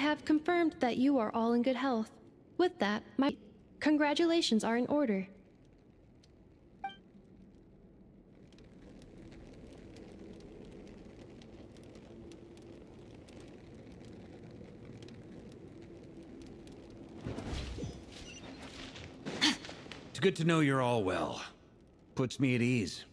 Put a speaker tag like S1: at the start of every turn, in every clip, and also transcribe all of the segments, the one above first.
S1: have confirmed that you are all in good health. With that, my congratulations are in order.
S2: It's good to know you're all well. Puts me at ease.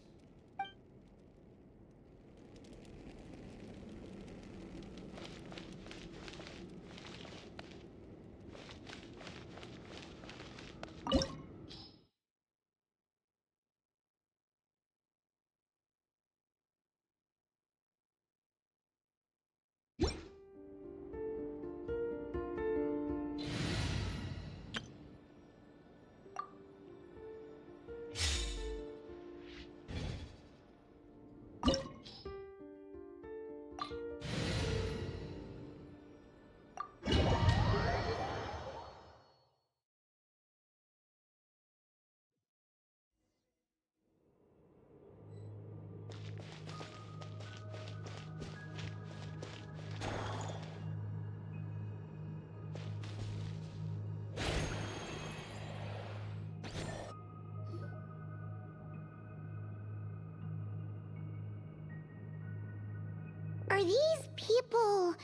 S3: Are these people...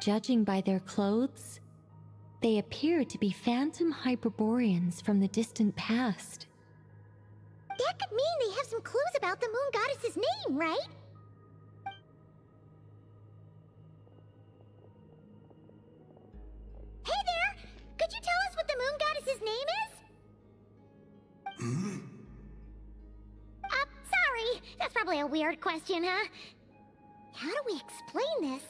S4: Judging by their clothes, they appear to be phantom Hyperboreans from the distant past.
S3: That could mean they have some clues about the moon goddess's name, right? Hey there! Could you tell us what the moon goddess's name is? Sorry. That's probably a weird question, huh? How do we explain this?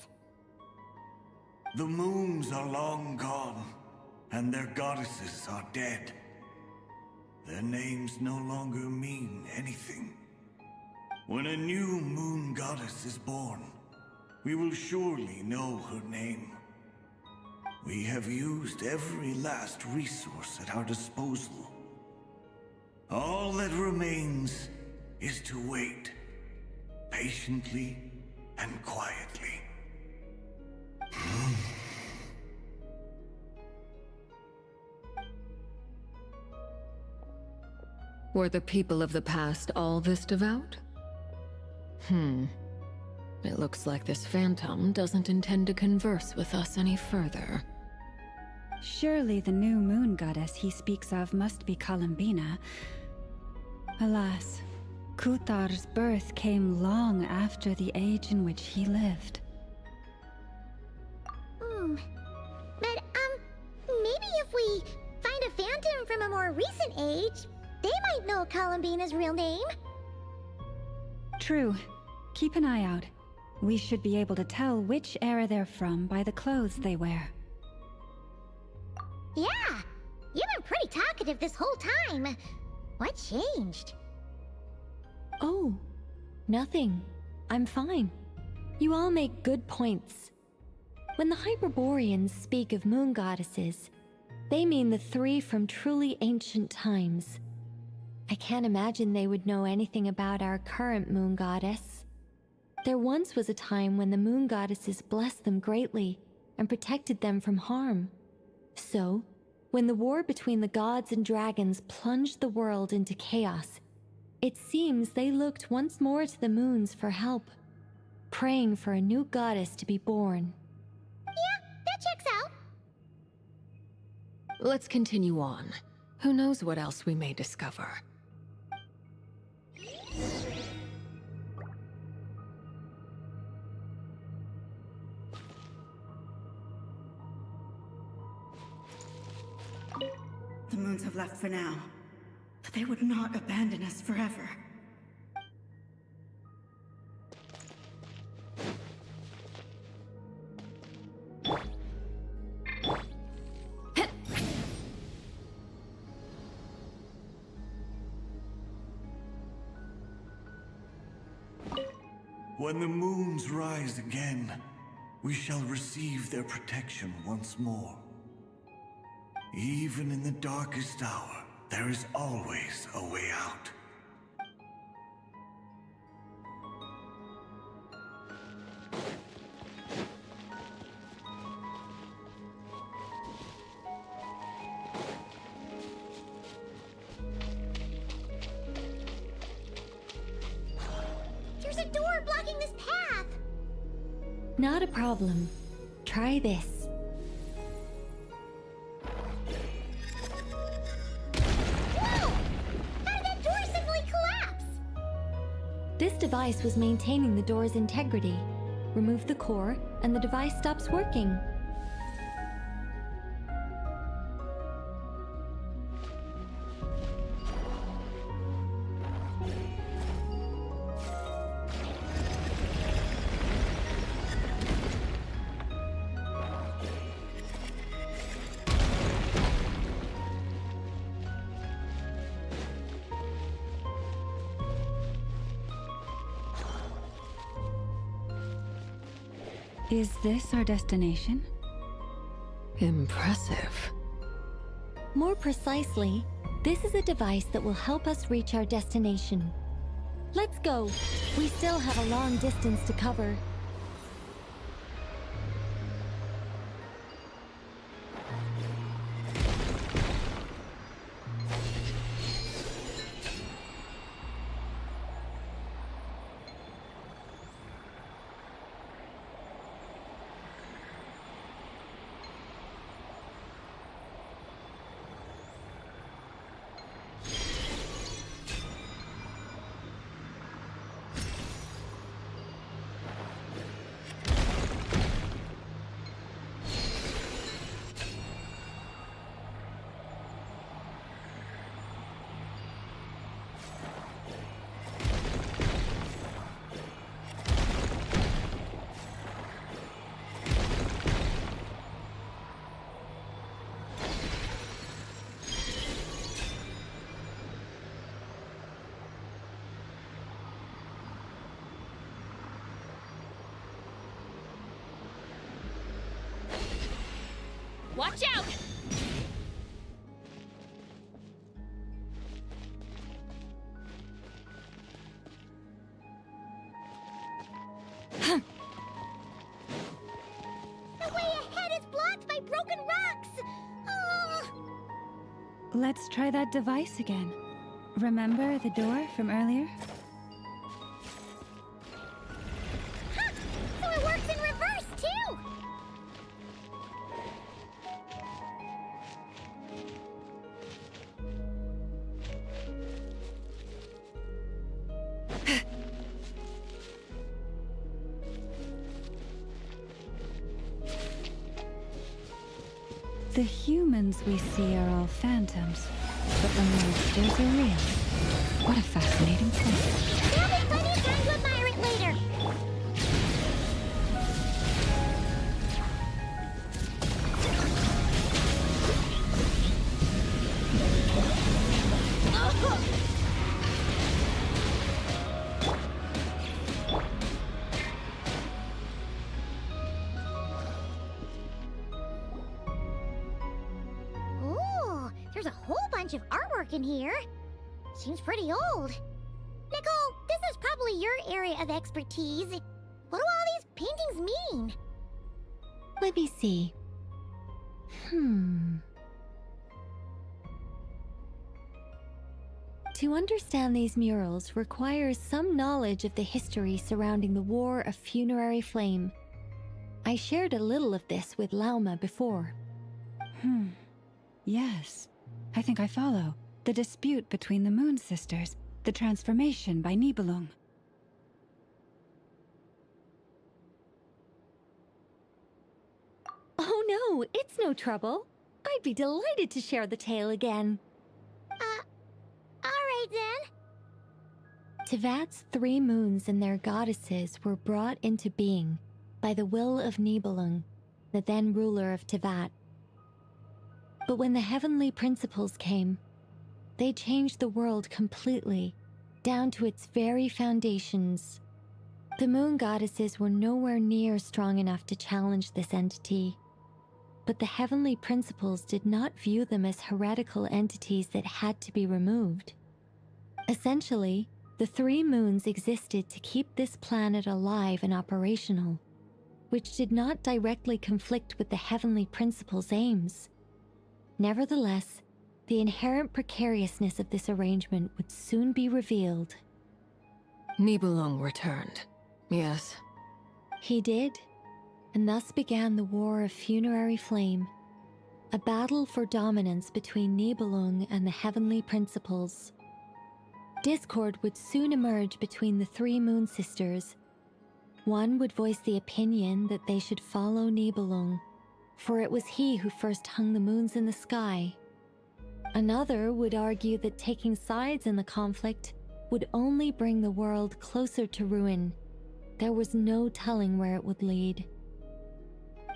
S5: The moons are long gone, and their goddesses are dead. Their names no longer mean anything. When a new moon goddess is born, we will surely know her name. We have used every last resource at our disposal. All that remains is to wait, patiently and quietly.
S6: Were the people of the past all this devout? It looks like this phantom doesn't intend to converse with us any further.
S7: Surely the new moon goddess he speaks of must be Columbina. Alas, Kuthar's birth came long after the age in which he lived.
S3: But, maybe if we find a phantom from a more recent age, they might know Columbina's real name.
S7: True. Keep an eye out. We should be able to tell which era they're from by the clothes they wear.
S3: Yeah! You've been pretty talkative this whole time. What changed?
S4: Oh, nothing. I'm fine. You all make good points. When the Hyperboreans speak of moon goddesses, they mean the three from truly ancient times. I can't imagine they would know anything about our current moon goddess. There once was a time when the moon goddesses blessed them greatly and protected them from harm. So, when the war between the gods and dragons plunged the world into chaos, it seems they looked once more to the moons for help, praying for a new goddess to be born.
S3: Yeah, that checks out.
S6: Let's continue on. Who knows what else we may discover.
S8: The moons have left for now, but they would not abandon us forever.
S5: When the moons rise again, we shall receive their protection once more. Even in the darkest hour, there is always a way out.
S4: Not a problem. Try this.
S3: Whoa! How did that door suddenly collapse?
S4: This device was maintaining the door's integrity. Remove the core, and the device stops working.
S7: Is this our destination?
S6: Impressive.
S4: More precisely, this is a device that will help us reach our destination. Let's go. We still have a long distance to cover.
S9: Watch out!
S3: The way ahead is blocked by broken rocks! Oh.
S7: Let's try that device again. Remember the door from earlier?
S3: Ha! So it works in reverse, too!
S7: The humans we see are all phantoms, but the monsters are real. What a fascinating place.
S3: There'll be plenty of time to admire it later! Ooh, there's a whole bunch of artwork in here. Seems pretty old. Nicole, this is probably your area of expertise. What do all these paintings mean?
S4: Let me see. To understand these murals requires some knowledge of the history surrounding the War of Funerary Flame. I shared a little of this with Lauma before.
S7: Yes, I think I follow. The dispute between the Moon Sisters, the transformation by Nibelung.
S4: Oh no, it's no trouble. I'd be delighted to share the tale again.
S3: Alright then.
S4: Tevat's 3 moons and their goddesses were brought into being by the will of Nibelung, the then ruler of Tevat. But when the heavenly principles came, they changed the world completely, down to its very foundations. The moon goddesses were nowhere near strong enough to challenge this entity. But the heavenly principles did not view them as heretical entities that had to be removed. Essentially, the 3 moons existed to keep this planet alive and operational, which did not directly conflict with the heavenly principles' aims. Nevertheless, the inherent precariousness of this arrangement would soon be revealed.
S6: Nibelung returned. Yes.
S4: He did, and thus began the War of Funerary Flame, a battle for dominance between Nibelung and the Heavenly Principles. Discord would soon emerge between the three Moon Sisters. One would voice the opinion that they should follow Nibelung, for it was he who first hung the moons in the sky. Another would argue that taking sides in the conflict would only bring the world closer to ruin. There was no telling where it would lead.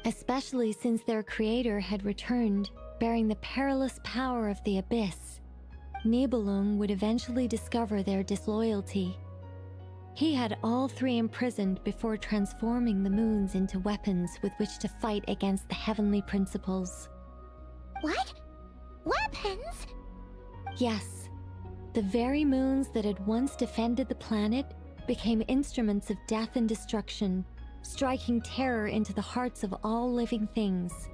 S4: Especially since their creator had returned, bearing the perilous power of the Abyss. Nibelung would eventually discover their disloyalty. He had all three imprisoned before transforming the moons into weapons with which to fight against the Heavenly Principles.
S3: What? Weapons?
S4: Yes. The very moons that had once defended the planet became instruments of death and destruction, striking terror into the hearts of all living things.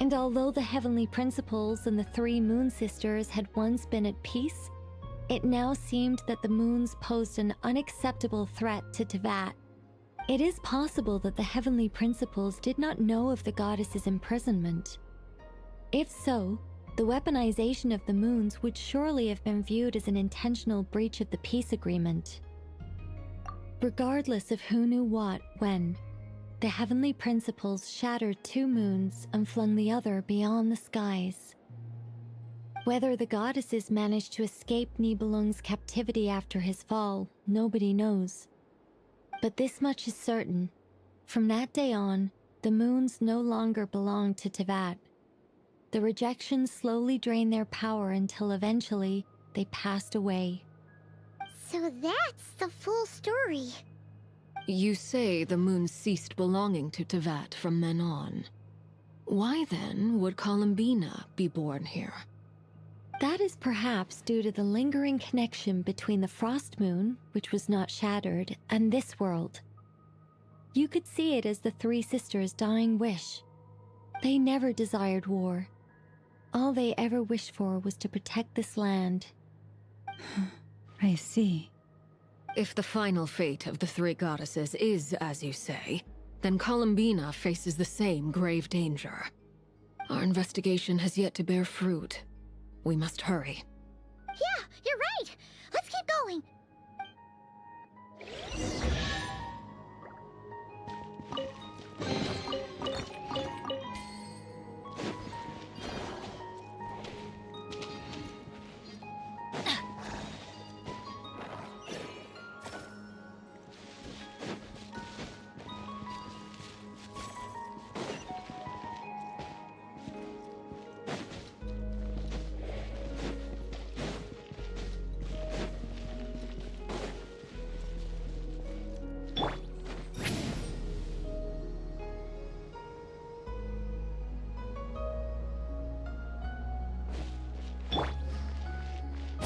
S4: And although the Heavenly Principles and the three Moon Sisters had once been at peace, it now seemed that the moons posed an unacceptable threat to Teyvat. It is possible that the Heavenly Principles did not know of the goddess's imprisonment. If so, the weaponization of the moons would surely have been viewed as an intentional breach of the peace agreement. Regardless of who knew what, when, the Heavenly Principles shattered two moons and flung the other beyond the skies. Whether the goddesses managed to escape Nibelung's captivity after his fall, nobody knows. But this much is certain. From that day on, the moons no longer belonged to Teyvat. The rejection slowly drained their power until eventually they passed away.
S3: So that's the full story.
S6: You say the moon ceased belonging to Teyvat from then on. Why then would Columbina be born here?
S4: That is perhaps due to the lingering connection between the Frost Moon, which was not shattered, and this world. You could see it as the three sisters' dying wish. They never desired war. All they ever wished for was to protect this land.
S7: I see.
S6: If the final fate of the three goddesses is as you say, then Columbina faces the same grave danger. Our investigation has yet to bear fruit. We must hurry.
S3: Yeah, you're right. Let's keep going.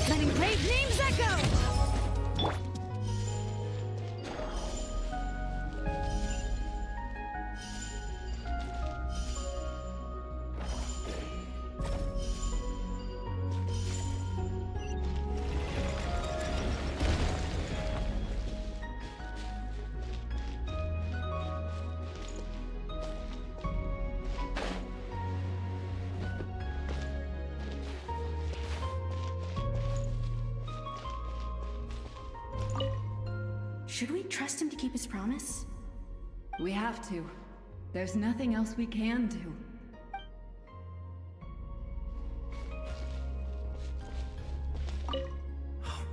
S8: Letting brave names echo! Should we trust him to keep his promise?
S9: We have to. There's nothing else we can do.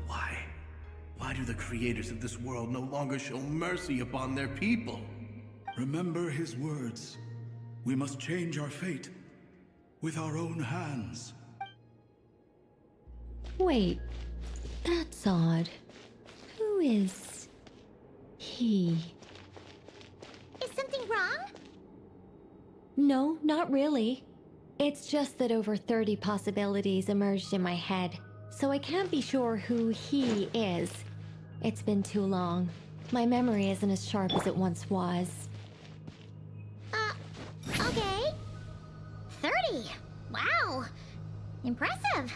S5: Why? Why do the creators of this world no longer show mercy upon their people?
S10: Remember his words. We must change our fate with our own hands.
S4: Wait, that's odd. Who is he?
S3: Is something wrong?
S4: No, not really. It's just that over 30 possibilities emerged in my head, so I can't be sure who he is. It's been too long. My memory isn't as sharp as it once was.
S3: Okay. 30. Wow. Impressive.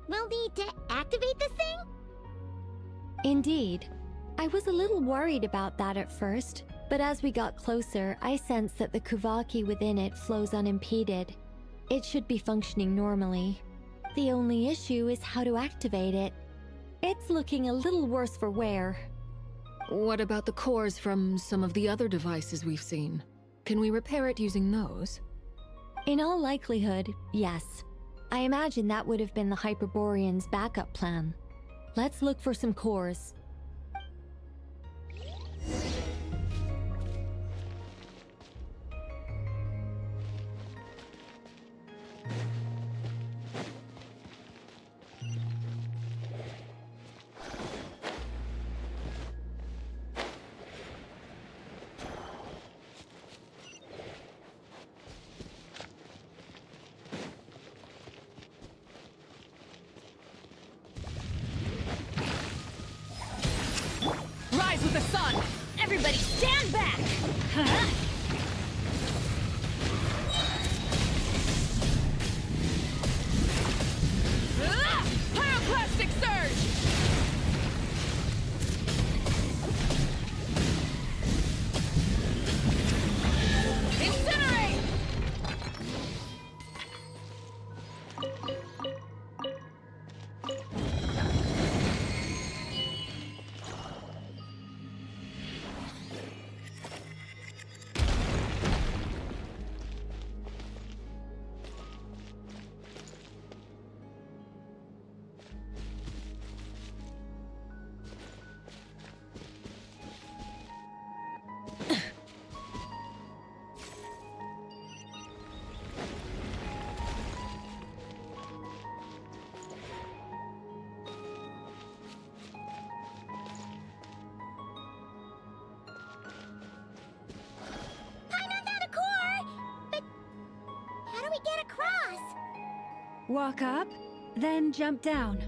S3: we'll need to activate this thing?
S4: Indeed. I was a little worried about that at first, but as we got closer, I sensed that the Kuvaki within it flows unimpeded. It should be functioning normally. The only issue is how to activate it. It's looking a little worse for wear.
S6: What about the cores from some of the other devices we've seen? Can we repair it using those?
S4: In all likelihood, yes. I imagine that would have been the Hyperborean's backup plan. Let's look for some cores.
S6: With the sun! Everybody stand back! Pyroclastic surge! Incinerate!
S7: Walk up, then jump down.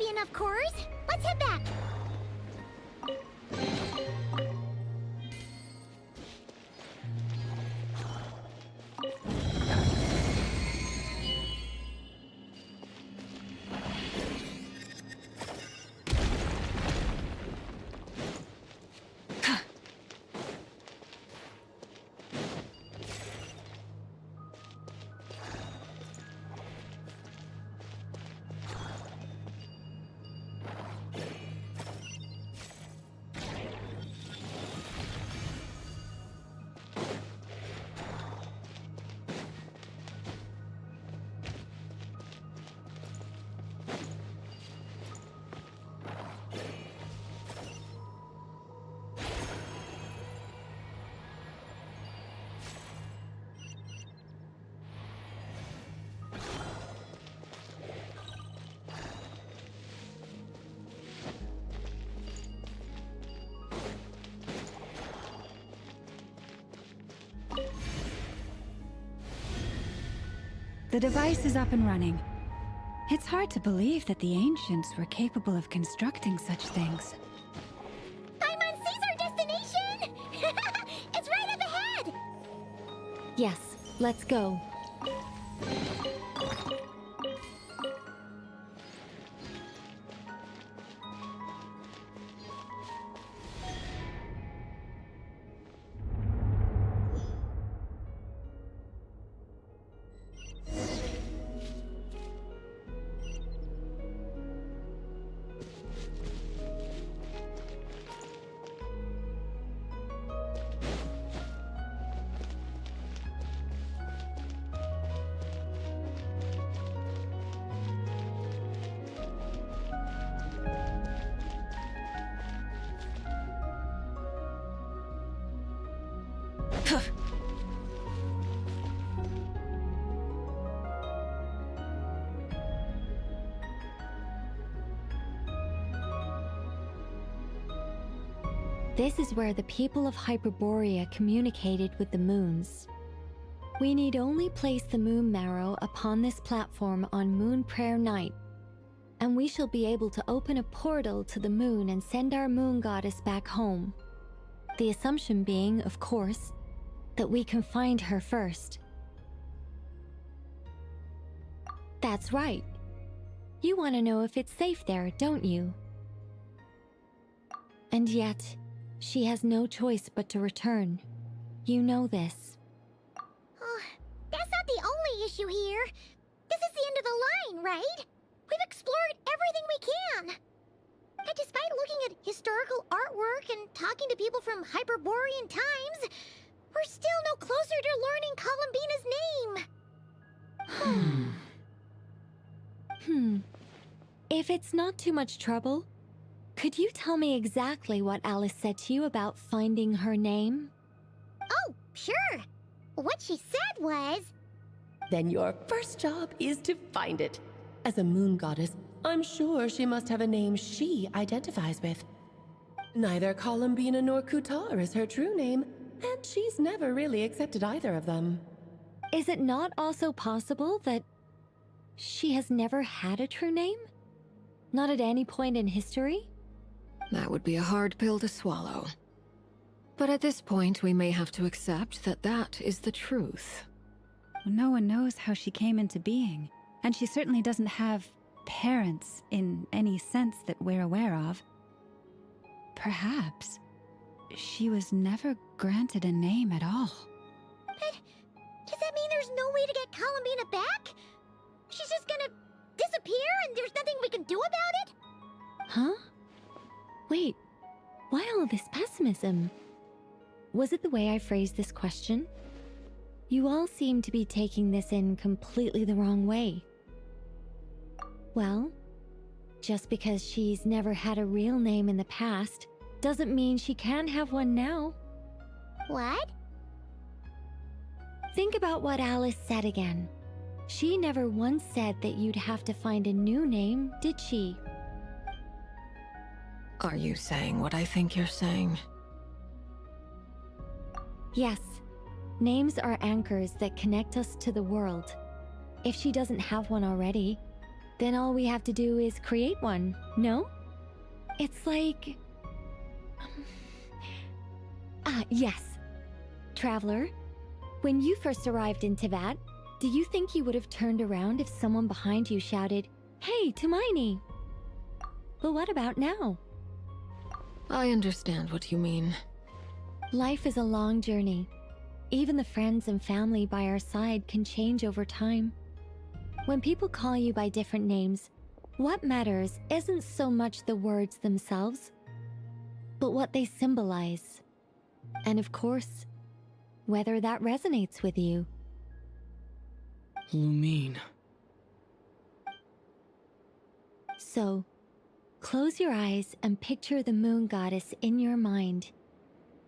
S3: Enough cores. Let's head back.
S7: The device is up and running. It's hard to believe that the ancients were capable of constructing such things.
S3: Paimon sees our destination! It's right up ahead!
S4: Yes, let's go. This is where the people of Hyperborea communicated with the moons. We need only place the moon marrow upon this platform on Moon Prayer Night, and we shall be able to open a portal to the moon and send our moon goddess back home. The assumption being, of course, that we can find her first. That's right. You want to know if it's safe there, don't you? And yet, she has no choice but to return. You know this.
S3: That's not the only issue here. This is the end of the line, right? We've explored everything we can. And despite looking at historical artwork and talking to people from Hyperborean times, we're still no closer to learning Columbina's name.
S4: If it's not too much trouble, could you tell me exactly what Alice said to you about finding her name?
S3: Oh, sure. What she said was...
S11: Then your first job is to find it. As a moon goddess, I'm sure she must have a name she identifies with. Neither Columbina nor Kutar is her true name, and she's never really accepted either of them.
S4: Is it not also possible that she has never had a true name? Not at any point in history?
S6: That would be a hard pill to swallow. But at this point, we may have to accept that that is the truth.
S7: No one knows how she came into being, and she certainly doesn't have parents in any sense that we're aware of. Perhaps she was never granted a name at all.
S3: But does that mean there's no way to get Columbina back? She's just gonna disappear and there's nothing we can do about it?
S4: Huh? Wait, why all this pessimism? Was it the way I phrased this question? You all seem to be taking this in completely the wrong way. Well, just because she's never had a real name in the past doesn't mean she can't have one now.
S3: What?
S4: Think about what Alice said again. She never once said that you'd have to find a new name, did she?
S6: Are you saying what I think you're saying?
S4: Yes. Names are anchors that connect us to the world. If she doesn't have one already, then all we have to do is create one, no? It's like... yes. Traveler, when you first arrived in Teyvat, do you think you would have turned around if someone behind you shouted, "Hey, Tumaini"? But what about now?
S6: I understand what you mean.
S4: Life is a long journey. Even the friends and family by our side can change over time. When people call you by different names, what matters isn't so much the words themselves, but what they symbolize. And of course, whether that resonates with you.
S12: Lumine.
S4: So, close your eyes and picture the moon goddess in your mind.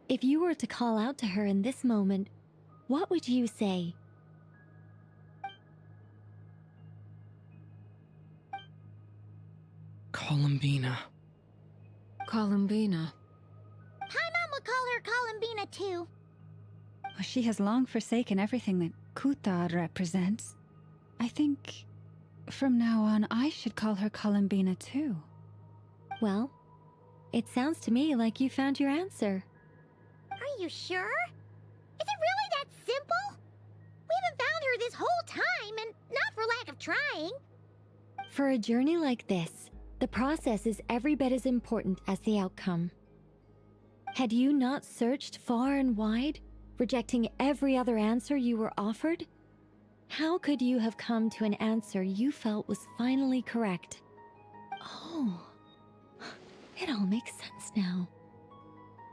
S4: If you were to call out to her in this moment, what would you say?
S12: Columbina.
S6: Columbina.
S3: Paimon would call her Columbina too.
S7: Well, she has long forsaken everything that Kutar represents. I think from now on I should call her Columbina too.
S4: Well, it sounds to me like you found your answer.
S3: Are you sure? Is it really that simple? We haven't found her this whole time, and not for lack of trying.
S4: For a journey like this, the process is every bit as important as the outcome. Had you not searched far and wide, rejecting every other answer you were offered, how could you have come to an answer you felt was finally correct? Oh, it all makes sense now.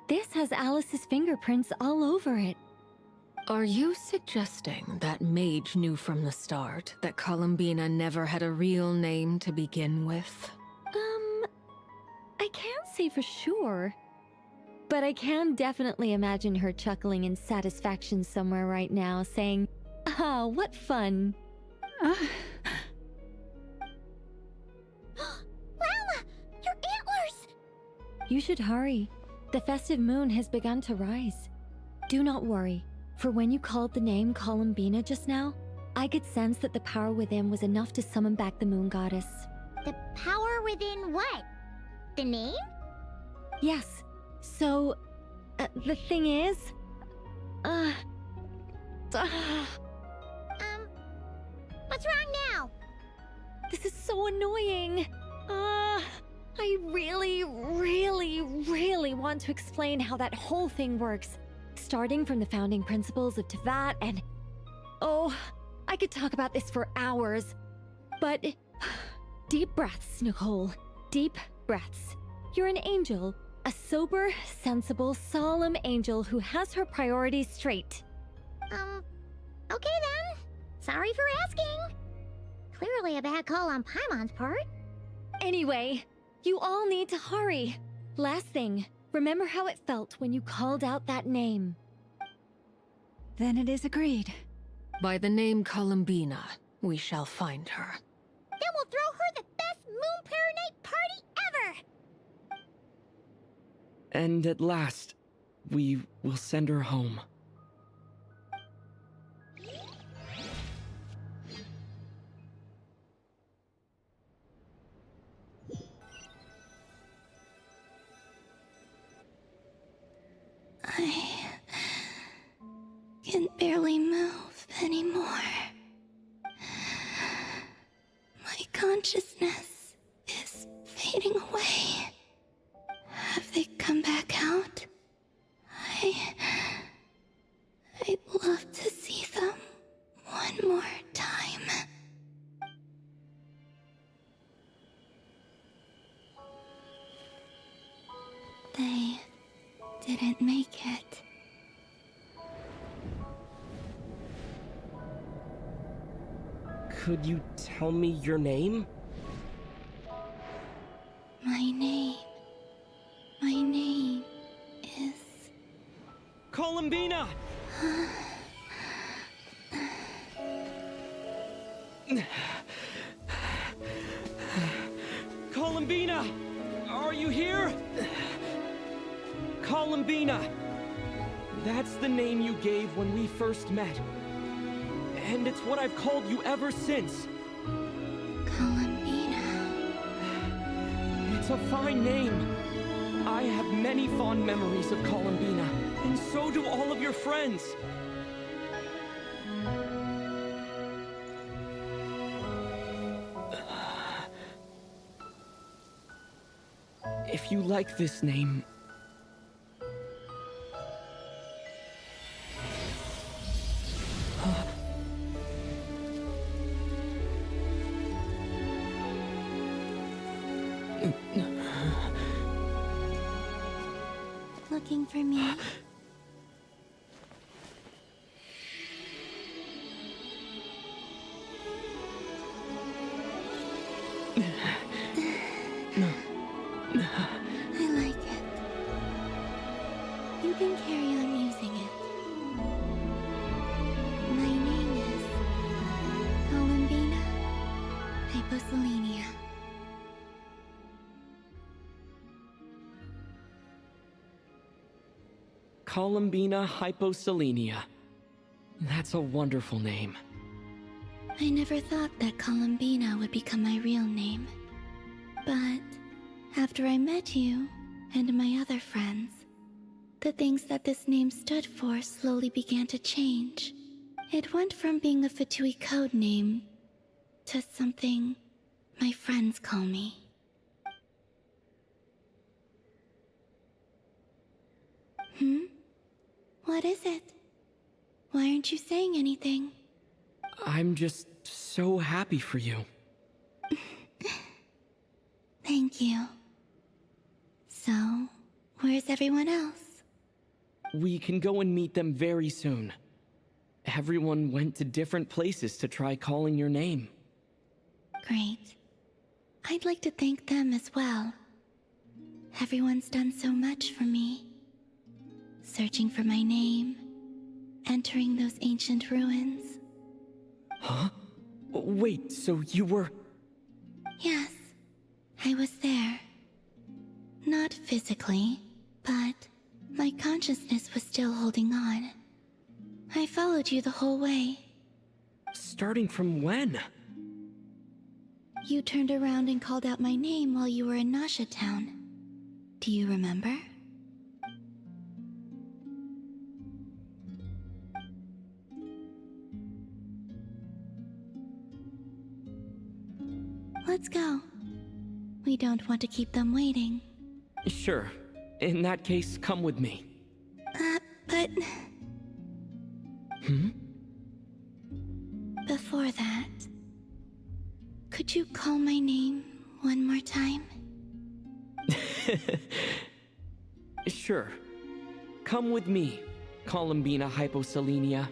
S4: This has Alice's fingerprints all over it.
S6: Are you suggesting that Mage knew from the start that Columbina never had a real name to begin with?
S4: I can't say for sure. But I can definitely imagine her chuckling in satisfaction somewhere right now, saying, "Ah, what fun."
S3: Lauma! Your antlers!
S4: You should hurry. The festive moon has begun to rise. Do not worry, for when you called the name Columbina just now, I could sense that the power within was enough to summon back the moon goddess.
S3: The power within what? The name?
S4: Yes. So, the thing is...
S3: What's wrong now?
S4: This is so annoying. I really want to explain how that whole thing works. Starting from the founding principles of Tevat and... Oh, I could talk about this for hours. But... Deep breaths, Nicole. Deep breaths. You're an angel. A sober, sensible, solemn angel who has her priorities straight.
S3: Okay then. Sorry for asking. Clearly a bad call on Paimon's part.
S4: Anyway, you all need to hurry. Last thing, remember how it felt when you called out that name.
S7: Then it is agreed.
S6: By the name Columbina, we shall find her.
S3: Then we'll throw her the best Moon Paranite party ever!
S12: And at last, we will send her home.
S13: I can barely move anymore. My consciousness is fading away. Have they come back out? I'd love to see them one more time. They didn't make it.
S12: Could you tell me your name?
S13: My name is...
S12: Columbina! Columbina! Are you here? Columbina! That's the name you gave when we first met. And it's what I've called you ever since.
S13: Columbina.
S12: It's a fine name. I have many fond memories of Columbina, and so do all of your friends. If you like this name...
S13: Looking for me? I like it. You can carry on using it. My name is Columbina Hyposelenia.
S12: Columbina Hyposelenia. That's a wonderful name.
S13: I never thought that Columbina would become my real name. But after I met you and my other friends, the things that this name stood for slowly began to change. It went from being a Fatui code name to something my friends call me. What is it? Why aren't you saying anything?
S12: I'm just so happy for you.
S13: Thank you. So, where's everyone else?
S12: We can go and meet them very soon. Everyone went to different places to try calling your name.
S13: Great. I'd like to thank them as well. Everyone's done so much for me. Searching for my name, entering those ancient ruins.
S12: Huh? Wait, so you were...
S13: Yes, I was there. Not physically, but my consciousness was still holding on. I followed you the whole way.
S12: Starting from when?
S13: You turned around and called out my name while you were in Nasha Town. Do you remember? Let's go. We don't want to keep them waiting.
S12: Sure. In that case, come with me.
S13: But...
S12: Hmm?
S13: Before that, could you call my name one more time?
S12: Sure. Come with me, Columbina Hyposelenia.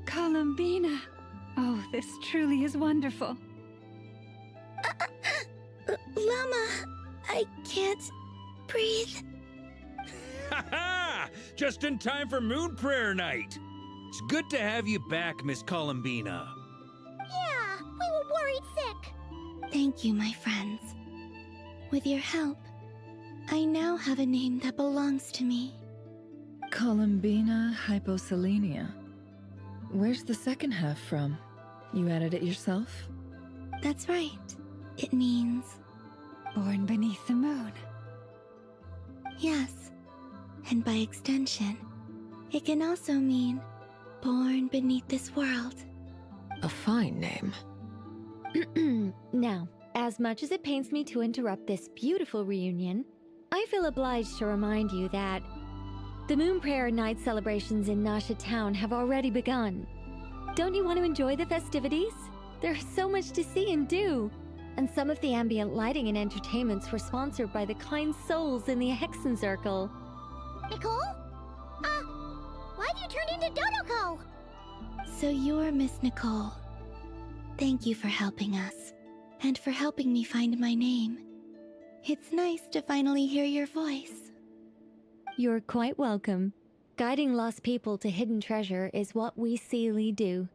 S7: Columbina! Oh, this truly is wonderful.
S13: Lauma, I can't breathe.
S2: Ha ha! Just in time for Moon Prayer Night. It's good to have you back, Miss Columbina.
S3: Yeah, we were worried sick.
S13: Thank you, my friends. With your help, I now have a name that belongs to me.
S14: Columbina Hyposelenia. Where's the second half from? You added it yourself?
S13: That's right. It means...
S7: Born beneath the moon.
S13: Yes. And by extension, it can also mean born beneath this world.
S6: A fine name.
S4: Now, as much as it pains me to interrupt this beautiful reunion, I feel obliged to remind you that the Moon Prayer Night celebrations in Nasha Town have already begun. Don't you want to enjoy the festivities? There's so much to see and do. And some of the ambient lighting and entertainments were sponsored by the kind souls in the Hexen Circle.
S3: Nicole? Why have you turned into Dodoko?
S13: So you're Miss Nicole. Thank you for helping us, and for helping me find my name. It's nice to finally hear your voice.
S4: You're quite welcome. Guiding lost people to hidden treasure is what we Seelie do.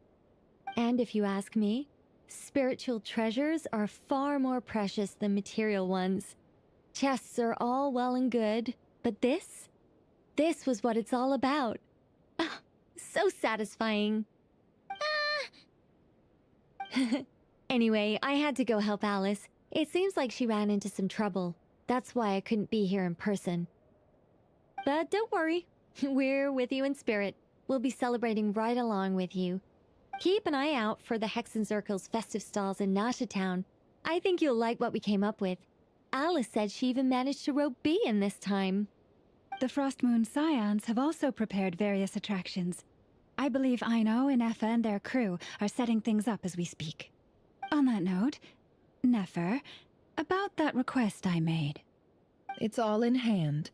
S4: And if you ask me, spiritual treasures are far more precious than material ones. Chests are all well and good, but this was what it's all about. Ah, so satisfying. Anyway, I had to go help Alice. It seems like she ran into some trouble. That's why I couldn't be here in person. But don't worry, we're with you in spirit. We'll be celebrating right along with you. Keep an eye out for the Hexen Circle's festive stalls in Nasha Town. I think you'll like what we came up with. Alice said she even managed to rope B in this time.
S7: The Frost Moon Scions have also prepared various attractions. I believe Aino and Nefer and their crew are setting things up as we speak. On that note, Nefer, about that request I made.
S14: It's all in hand.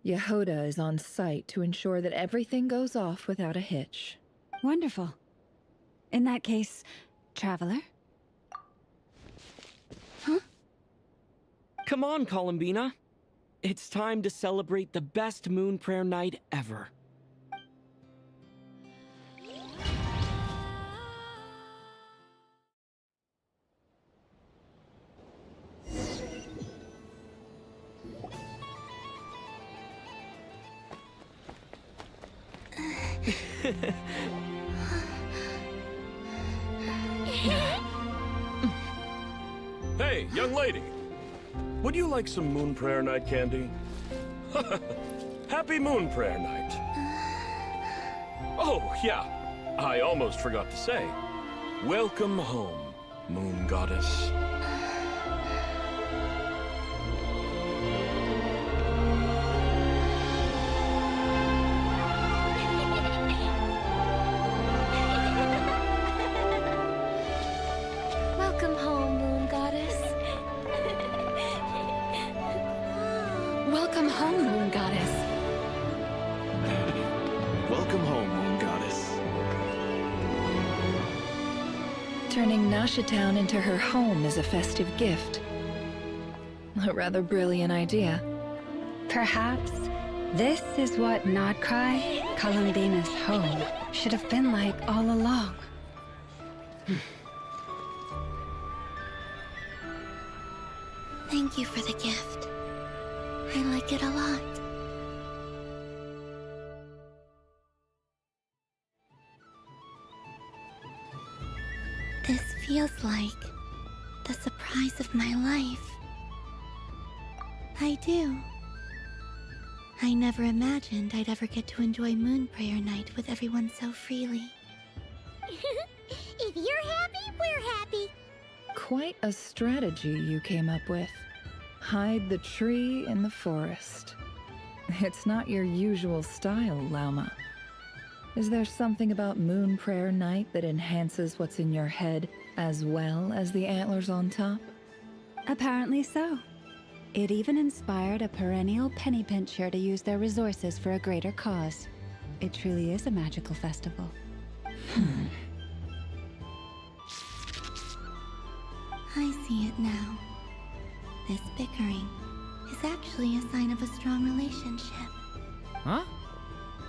S14: Jahoda is on site to ensure that everything goes off without a hitch.
S7: Wonderful. In that case, Traveler?
S13: Huh?
S12: Come on, Columbina. It's time to celebrate the best Moon Prayer Night ever.
S15: Hey, young lady. Would you like some Moon Prayer Night candy? Happy Moon Prayer Night. Oh, yeah. I almost forgot to say. Welcome home, Moon Goddess.
S4: Welcome home, Moon Goddess.
S6: Welcome home, Moon Goddess.
S15: Welcome home, Moon Goddess.
S14: turning Nashitown into her home is a festive gift. A rather brilliant idea.
S7: Perhaps this is what Nodcry, Columbina's home, should have been like all along.
S13: Thank you for the gift. I like it a lot. This feels like the surprise of my life. I do. I never imagined I'd ever get to enjoy Moon Prayer Night with everyone so freely.
S3: If you're happy, we're happy.
S14: Quite a strategy you came up with. Hide the tree in the forest. It's not your usual style, Lauma. Is there something about Moon Prayer Night that enhances what's in your head as well as the antlers on top?
S7: Apparently so. It even inspired a perennial penny pincher to use their resources for a greater cause. It truly is a magical festival.
S13: I see it now. This bickering is actually a sign of a strong relationship.
S12: Huh?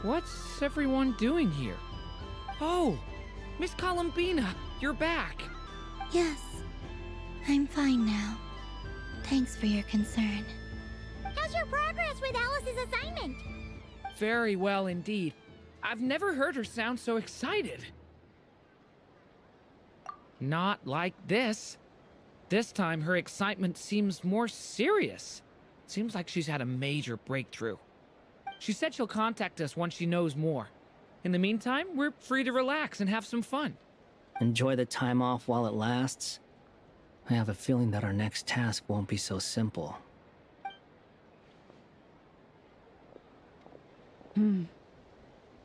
S12: What's everyone doing here? Oh, Miss Columbina, you're back.
S13: Yes, I'm fine now. Thanks for your concern.
S3: How's your progress with Alice's assignment?
S12: Very well indeed. I've never heard her sound so excited. Not like this. This time her excitement seems more serious. Seems like she's had a major breakthrough. She said she'll contact us once she knows more. In the meantime, we're free to relax and have some fun.
S16: Enjoy the time off while it lasts. I have a feeling that our next task won't be so simple.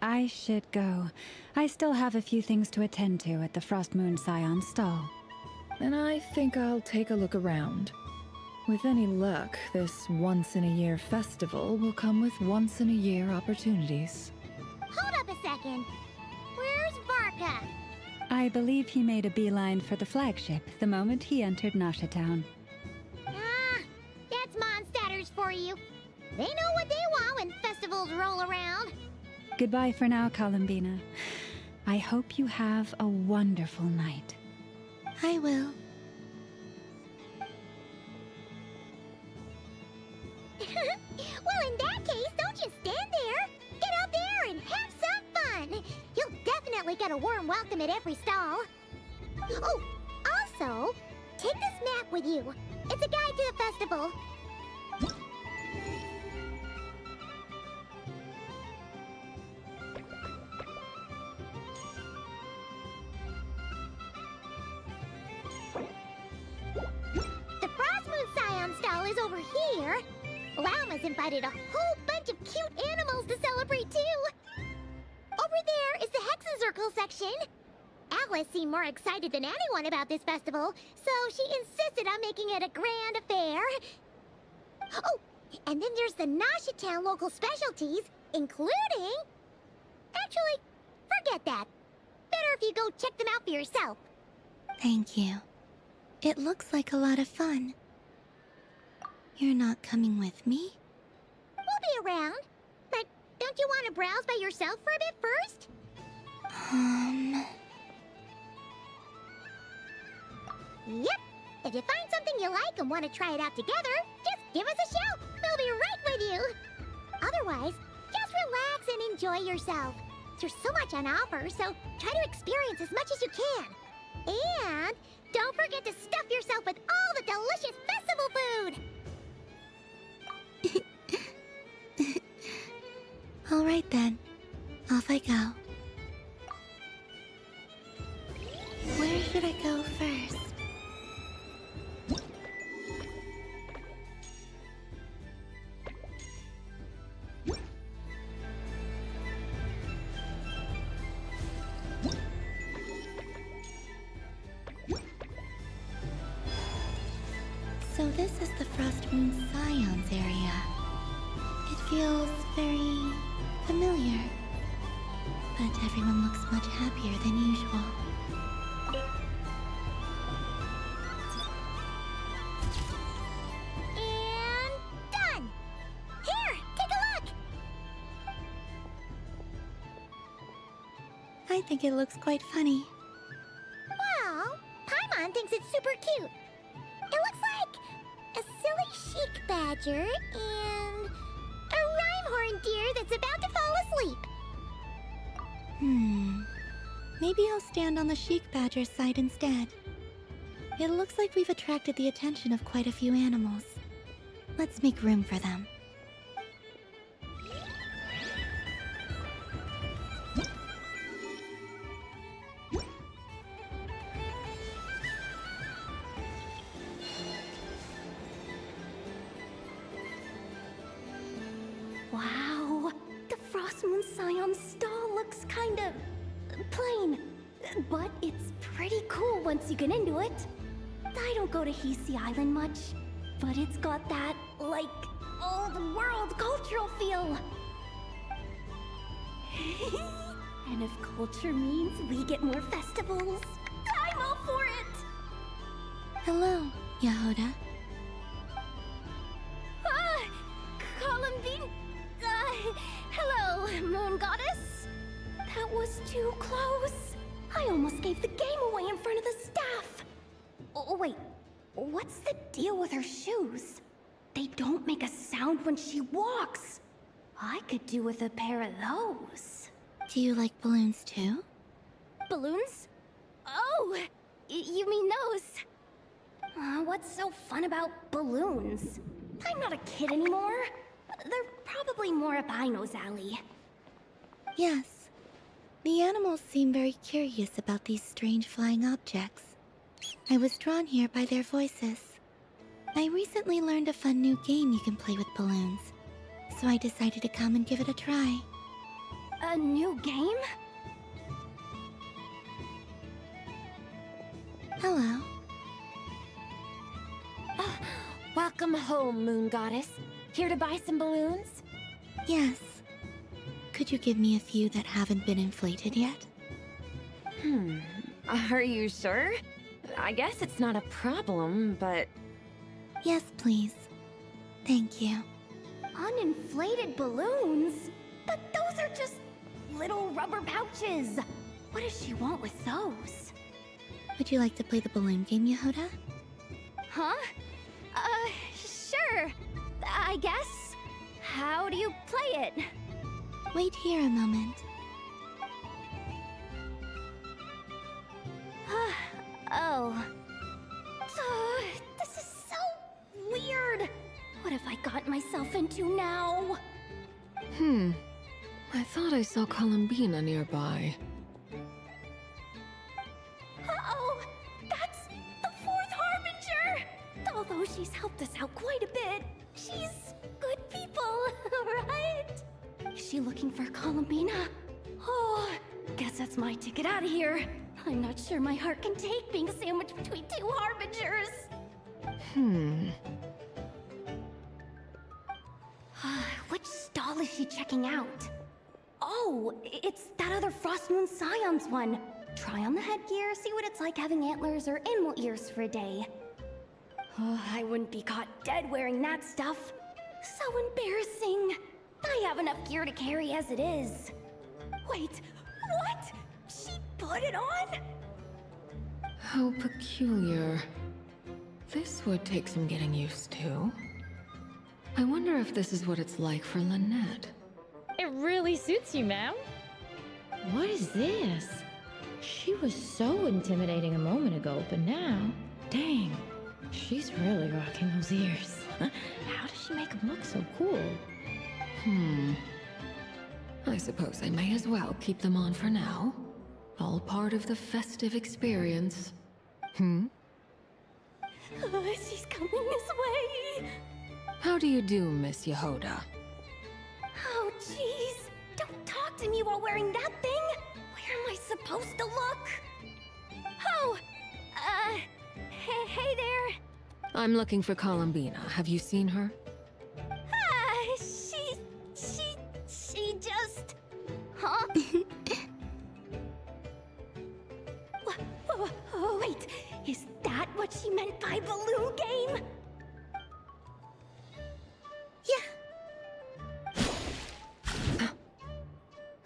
S7: I should go. I still have a few things to attend to at the Frost Moon Scion stall.
S14: And I think I'll take a look around. With any luck, this once-in-a-year festival will come with once-in-a-year opportunities.
S3: Hold up a second. Where's Varka?
S7: I believe he made a beeline for the flagship the moment he entered Nashitown.
S3: Ah, that's Mondstadters for you. They know what they want when festivals roll around.
S7: Goodbye for now, Columbina. I hope you have a wonderful night.
S13: I will.
S3: Well, in that case, don't just stand there. Get out there and have some fun. You'll definitely get a warm welcome at every stall. Oh, also, take this map with you. It's a guide to the festival. The Frost Moon Scion stall is over here. Lauma's invited a whole bunch of cute animals to celebrate too. Over there is the Hexacircle section. Alice seemed more excited than anyone about this festival, so she insisted on making it a grand affair. Oh, and then there's the Nashitown local specialties, including... Actually, forget that. Better if you go check them out for yourself.
S13: Thank you. It looks like a lot of fun. You're not coming with me?
S3: We'll be around. But don't you want to browse by yourself for a bit first? Yep. If you find something you like and want to try it out together, just give us a shout. We'll be right with you. Otherwise, just relax and enjoy yourself. There's so much on offer, so try to experience as much as you can. And don't forget to stuff yourself with all the delicious festival food.
S13: All right then. Off I go. Where should I go first? So this is the Frost Moon Scions area. It feels very familiar. But everyone looks much happier than usual. I think it looks quite funny.
S3: Well, Paimon thinks it's super cute. It looks like a silly chic badger and a rhyme-horned deer that's about to fall asleep.
S13: Maybe I'll stand on the chic badger's side instead. It looks like we've attracted the attention of quite a few animals. Let's make room for them.
S3: Wow, the Frost Moon Scion stall looks kinda plain, but it's pretty cool once you get into it. I don't go to Hisi Island much, but it's got that, like, old world cultural feel. And if culture means we get more festivals, I'm all for it!
S13: Hello, Jahoda.
S3: Columbine... hello, Moon Goddess. That was too close. I almost gave the game away in front of the staff. Oh, wait. What's the deal with her shoes? They don't make a sound when she walks. I could do with a pair of those.
S13: Do you like balloons too?
S3: Balloons? Oh, you mean those? What's so fun about balloons? I'm not a kid anymore. They're probably more up Aino's alley.
S13: Yes. The animals seem very curious about these strange flying objects. I was drawn here by their voices. I recently learned a fun new game you can play with balloons, so I decided to come and give it a try.
S3: A new game?
S13: Hello.
S4: Welcome home, Moon Goddess. Here to buy some balloons?
S13: Yes. Could you give me a few that haven't been inflated yet?
S4: Are you sure? I guess it's not a problem, but...
S13: Yes, please. Thank you.
S3: Uninflated balloons? But those are just little rubber pouches. What does she want with those?
S13: Would you like to play the balloon game, Jahoda?
S3: Huh? Sure. I guess. How do you play it?
S13: Wait here a moment.
S3: Oh. This is so weird. What have I got myself into now?
S6: I thought I saw Columbina nearby.
S3: Uh-oh! That's the fourth Harbinger! Although she's helped us out quite a bit, she's good people, right? Is she looking for Columbina? Oh, guess that's my ticket out of here. I'm not sure my heart can take being sandwiched between two Harbingers. Which stall is she checking out? Oh, it's that other Frost Moon Scion's one. Try on the headgear, see what it's like having antlers or animal ears for a day. Oh, I wouldn't be caught dead wearing that stuff. So embarrassing. I have enough gear to carry as it is. Wait, what? She put it on?
S6: How peculiar. This would take some getting used to. I wonder if this is what it's like for Lynette.
S17: It really suits you, ma'am. What is this? She was so intimidating a moment ago, but now, dang, she's really rocking those ears. How does she make them look so cool?
S6: I suppose I may as well keep them on for now. All part of the festive experience.
S3: She's coming this way.
S6: How do you do, Miss Jahoda?
S3: Oh, jeez. Don't talk to me while wearing that thing. Where am I supposed to look? Oh, hey there.
S6: I'm looking for Columbina. Have you seen her?
S3: She just... Huh? Wait, is that what she meant by balloon game? Yeah.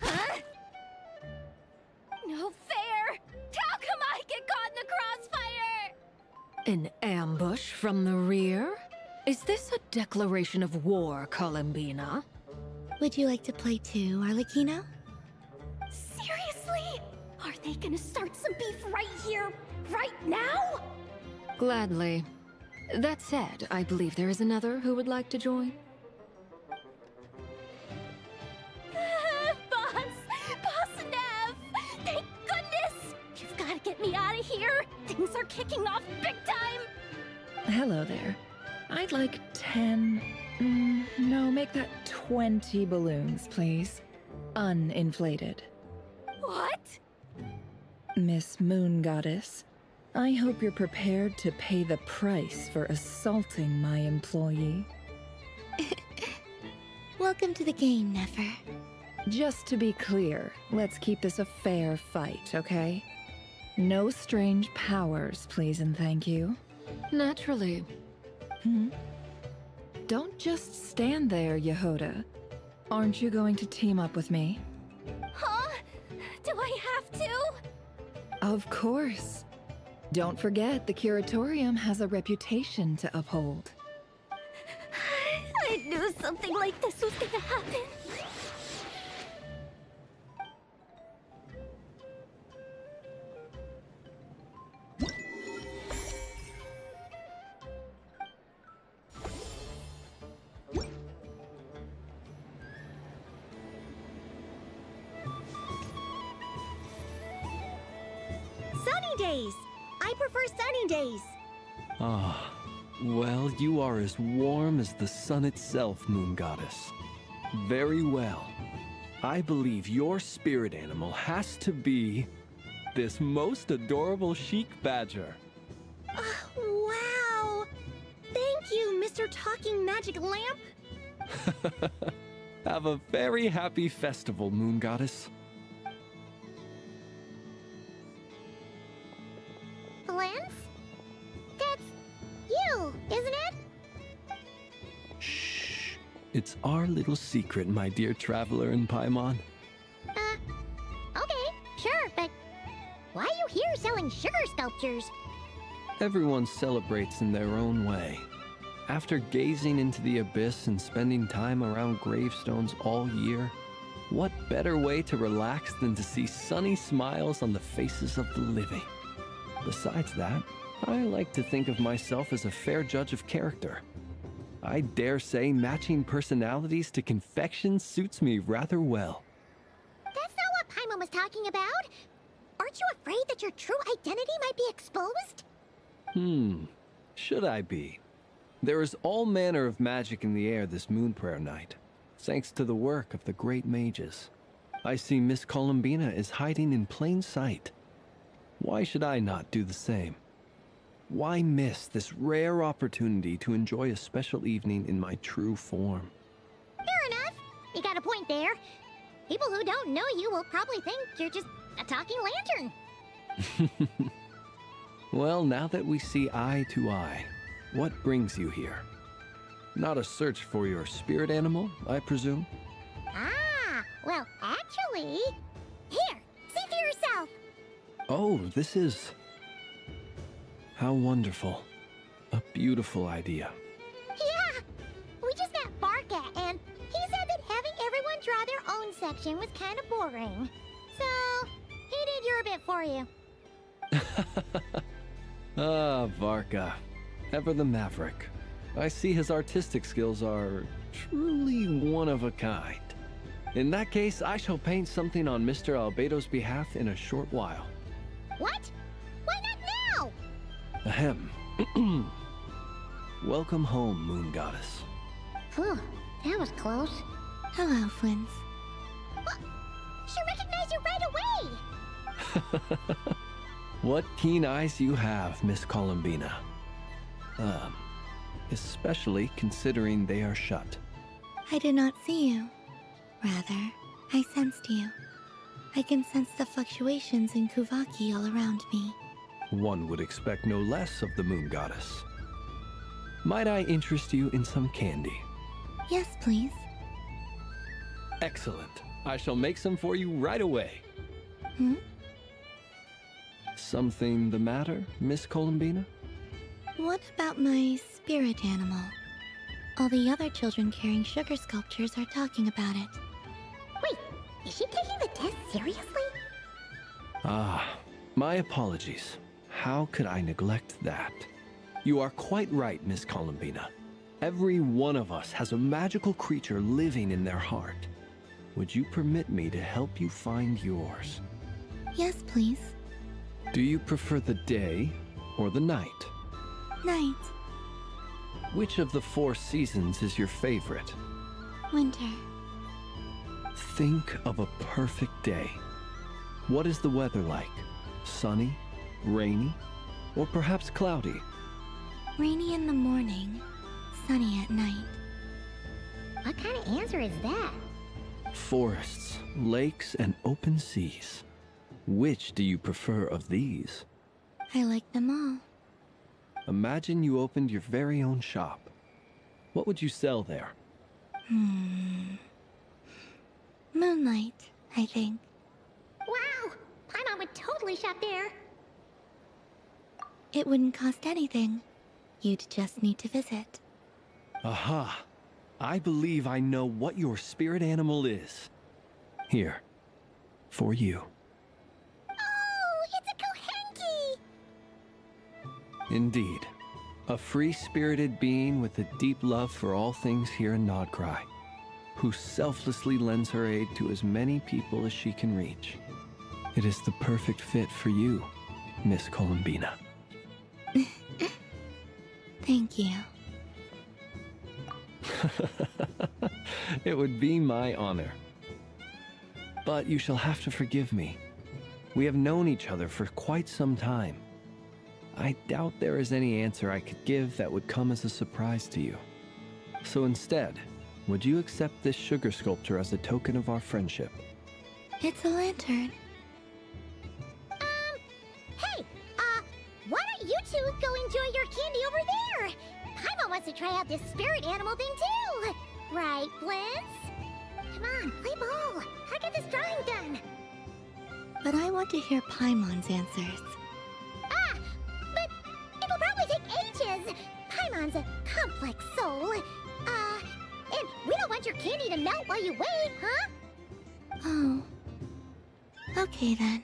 S3: Huh?
S6: An ambush from the rear? Is this a declaration of war, Columbina?
S13: Would you like to play too, Arlecchino?
S3: Seriously? Are they gonna start some beef right here, right now?
S6: Gladly. That said, I believe there is another who would like to join.
S3: Boss Nev! Thank goodness! You've gotta get me out of here! Things are kicking off big time!
S14: Hello there. I'd like 10... no, make that 20 balloons, please. Uninflated.
S3: What?
S14: Miss Moon Goddess, I hope you're prepared to pay the price for assaulting my employee.
S13: Welcome to the game, Nefer.
S14: Just to be clear, let's keep this a fair fight, okay? No strange powers, please and thank you.
S6: Naturally.
S14: Don't just stand there, Jahoda. Aren't you going to team up with me?
S3: Huh? Do I have to?
S14: Of course. Don't forget, the Curatorium has a reputation to uphold.
S3: I knew something like this was gonna happen. Sunny days! I prefer sunny days.
S18: Ah, well, you are as warm as the sun itself, Moon Goddess. Very well. I believe your spirit animal has to be this most adorable chic badger.
S3: Wow! Thank you, Mr. Talking Magic Lamp.
S18: Have a very happy festival, Moon Goddess.
S3: Flins? That's you, isn't it?
S18: Shh. It's our little secret, my dear traveler in Paimon.
S3: Okay, sure, but why are you here selling sugar sculptures?
S18: Everyone celebrates in their own way. After gazing into the abyss and spending time around gravestones all year, what better way to relax than to see sunny smiles on the faces of the living? Besides that, I like to think of myself as a fair judge of character. I dare say matching personalities to confection suits me rather well.
S3: That's not what Paimon was talking about. Aren't you afraid that your true identity might be exposed?
S18: Should I be? There is all manner of magic in the air this moon prayer night, thanks to the work of the great mages. I see Miss Columbina is hiding in plain sight. Why should I not do the same? Why miss this rare opportunity to enjoy a special evening in my true form?
S3: Fair enough. You got a point there. People who don't know you will probably think you're just a talking lantern.
S18: Well, now that we see eye to eye, what brings you here? Not a search for your spirit animal, I presume?
S3: Ah, well, actually... Here, see for yourself.
S18: Oh, this is... How wonderful. A beautiful idea.
S3: Yeah, we just met Varka, and he said that having everyone draw their own section was kind of boring. So, he did your bit for you.
S18: Ah, Varka. Ever the maverick. I see his artistic skills are truly one of a kind. In that case, I shall paint something on Mr. Albedo's behalf in a short while.
S3: What? Why not now?
S18: Ahem. Welcome home, Moon Goddess.
S3: Phew, that was close.
S13: Hello, Flins.
S3: What? She recognized you right away!
S18: What keen eyes you have, Miss Columbina. Especially considering they are shut.
S13: I did not see you. Rather, I sensed you. I can sense the fluctuations in Kuvaki all around me.
S18: One would expect no less of the Moon Goddess. Might I interest you in some candy?
S13: Yes, please.
S18: Excellent. I shall make some for you right away.
S13: Hmm?
S18: Something the matter, Miss Columbina?
S13: What about my spirit animal? All the other children carrying sugar sculptures are talking about it.
S3: Wait, is she taking the test seriously?
S18: Ah, my apologies. How could I neglect that? You are quite right, Miss Columbina. Every one of us has a magical creature living in their heart. Would you permit me to help you find yours?
S13: Yes, please.
S18: Do you prefer the day or the night?
S13: Night.
S18: Which of the 4 seasons is your favorite?
S13: Winter.
S18: Think of a perfect day. What is the weather like? Sunny, rainy, or perhaps cloudy?
S13: Rainy in the morning, sunny at night.
S3: What kind of answer is that?
S18: Forests, lakes, and open seas. Which do you prefer of these?
S13: I like them all.
S18: Imagine you opened your very own shop. What would you sell there?
S13: Moonlight, I think.
S3: Wow! Paimon would totally shop there.
S13: It wouldn't cost anything. You'd just need to visit.
S18: Aha! I believe I know what your spirit animal is. Here, for you.
S3: Oh, it's a Kohenki!
S18: Indeed. A free-spirited being with a deep love for all things here in Nodcry, who selflessly lends her aid to as many people as she can reach. It is the perfect fit for you, Miss Columbina.
S13: Thank you.
S18: It would be my honor. But you shall have to forgive me. We have known each other for quite some time. I doubt there is any answer I could give that would come as a surprise to you. So instead, would you accept this sugar sculpture as a token of our friendship?
S13: It's a lantern.
S3: Hey, why don't you two go enjoy your candy over there? Paimon wants to try out this spirit animal thing too. Right, Flins? Come on, play ball. How get this drawing done?
S13: But I want to hear Paimon's answers.
S3: Ah, but it'll probably take ages. Paimon's a complex soul. And we don't want your candy to melt while you wait, huh?
S13: Oh. Okay then.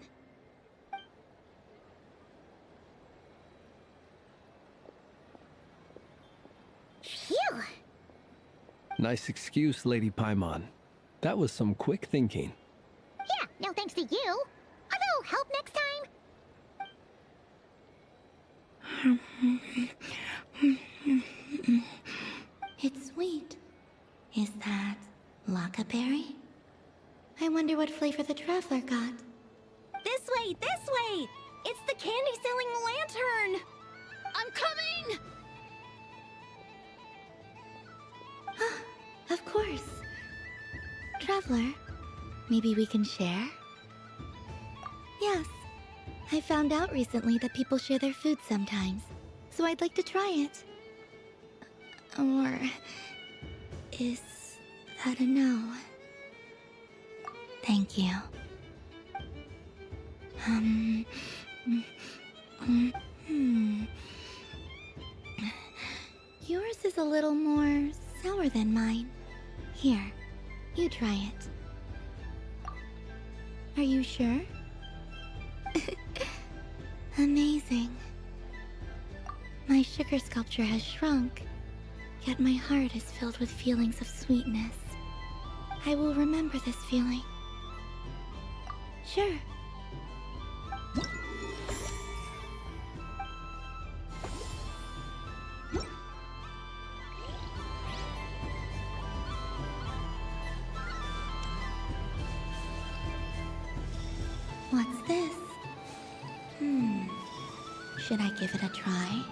S3: Phew!
S18: Nice excuse, Lady Paimon. That was some quick thinking.
S3: Yeah, no thanks to you. A little help next time?
S13: It's sweet. Is that Laka berry? I wonder what flavor the traveler got.
S19: This way! This way! It's the candy-selling lantern! I'm coming!
S13: Of course. Traveler, maybe we can share? Yes. I found out recently that people share their food sometimes, so I'd like to try it. Or... is that a no? Thank you. Yours is a little more sour than mine. Here, you try it. Are you sure? Amazing. My sugar sculpture has shrunk, yet my heart is filled with feelings of sweetness. I will remember this feeling. Sure. What's this? Should I give it a try?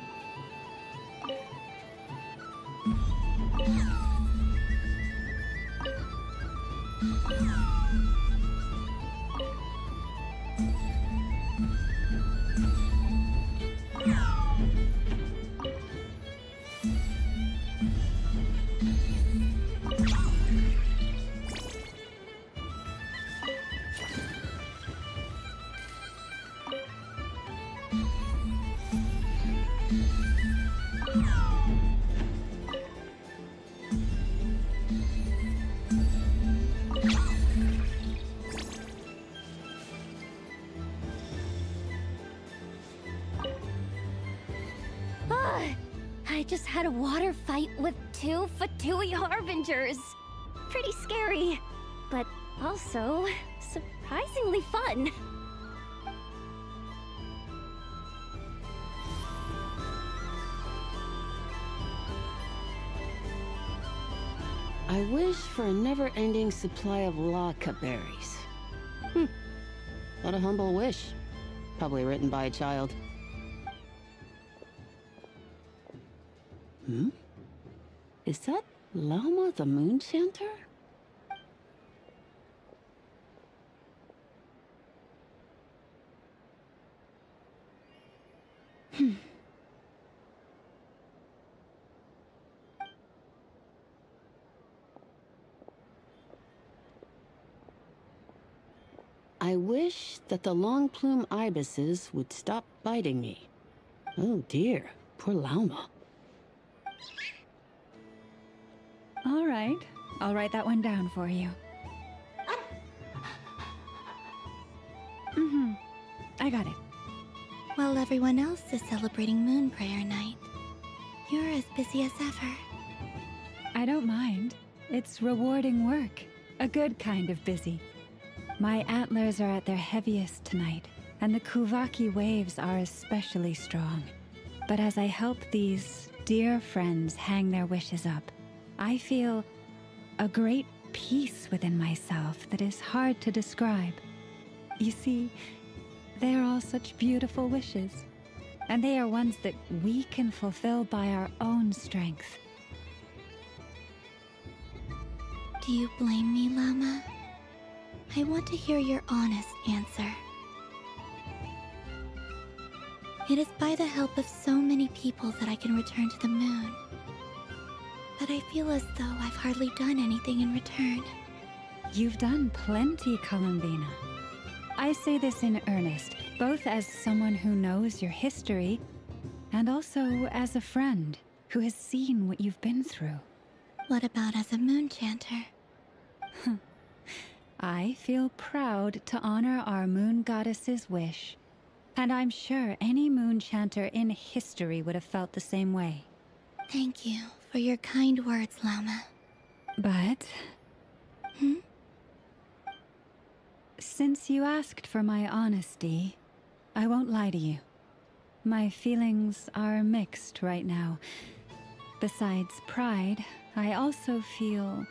S13: had a water fight with 2 Fatui harbingers. Pretty scary, but also surprisingly fun.
S20: I wish for a never-ending supply of laca berries. What a humble wish. Probably written by a child. Is that Lauma the Moon Chanter? I wish that the long plume ibises would stop biting me. Oh dear, poor Lauma.
S7: All right, I'll write that one down for you. I got it.
S13: While everyone else is celebrating Moon Prayer Night, you're as busy as ever.
S7: I don't mind. It's rewarding work. A good kind of busy. My antlers are at their heaviest tonight, and the Kuvaki waves are especially strong. But as I help these dear friends hang their wishes up, I feel a great peace within myself that is hard to describe. You see, they are all such beautiful wishes, and they are ones that we can fulfill by our own strength.
S13: Do you blame me, Lauma? I want to hear your honest answer. It is by the help of so many people that I can return to the moon. But I feel as though I've hardly done anything in return.
S7: You've done plenty, Columbina. I say this in earnest, both as someone who knows your history, and also as a friend who has seen what you've been through.
S13: What about as a moon chanter?
S7: I feel proud to honor our moon goddess's wish, and I'm sure any moon chanter in history would have felt the same way.
S13: Thank you for your kind words, Lauma.
S7: But... Since you asked for my honesty, I won't lie to you. My feelings are mixed right now. Besides pride, I also feel,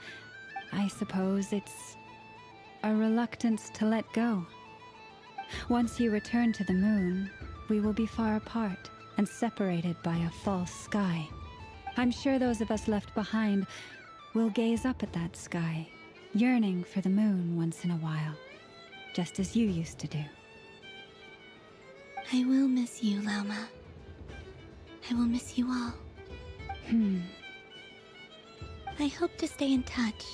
S7: I suppose it's a reluctance to let go. Once you return to the moon, we will be far apart and separated by a false sky. I'm sure those of us left behind will gaze up at that sky, yearning for the moon once in a while, just as you used to do.
S13: I will miss you, Lauma. I will miss you all. I hope to stay in touch.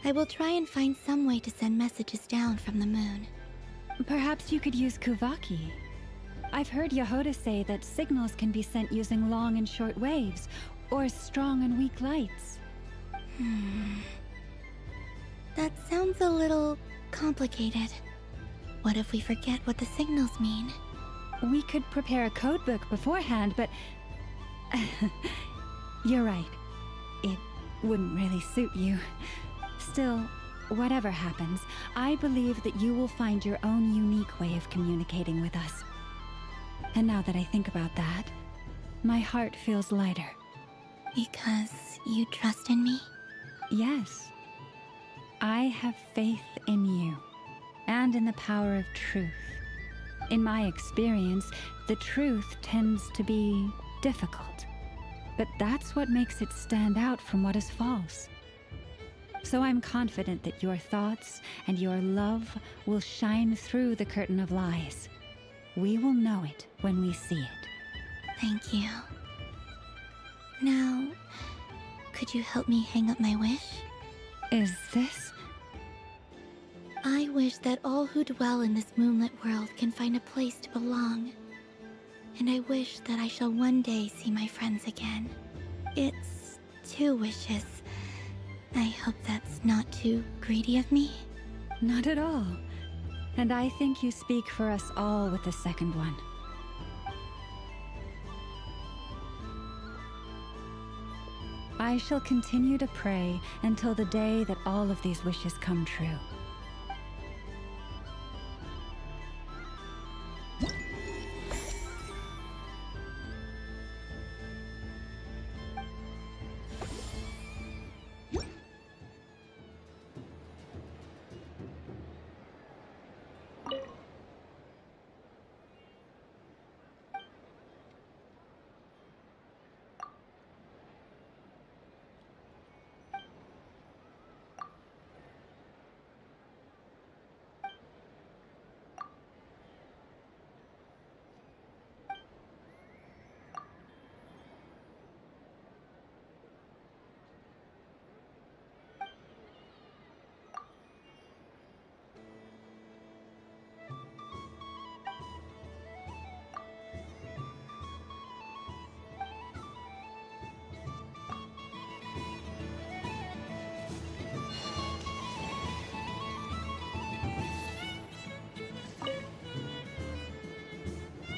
S13: I will try and find some way to send messages down from the moon.
S7: Perhaps you could use Kuvaki. I've heard Jahoda say that signals can be sent using long and short waves, or strong and weak lights.
S13: That sounds a little complicated. What if we forget what the signals mean?
S7: We could prepare a codebook beforehand, but... You're right. It wouldn't really suit you. Still, whatever happens, I believe that you will find your own unique way of communicating with us. And now that I think about that, my heart feels lighter.
S13: Because you trust in me?
S7: Yes. I have faith in you, and in the power of truth. In my experience, the truth tends to be difficult, but that's what makes it stand out from what is false. So I'm confident that your thoughts and your love will shine through the curtain of lies. We will know it when we see it.
S13: Thank you. Now, could you help me hang up my wish?
S7: Is this?
S13: I wish that all who dwell in this moonlit world can find a place to belong. And I wish that I shall one day see my friends again. It's 2 wishes. I hope that's not too greedy of me.
S7: Not at all. And I think you speak for us all with the second one. I shall continue to pray until the day that all of these wishes come true.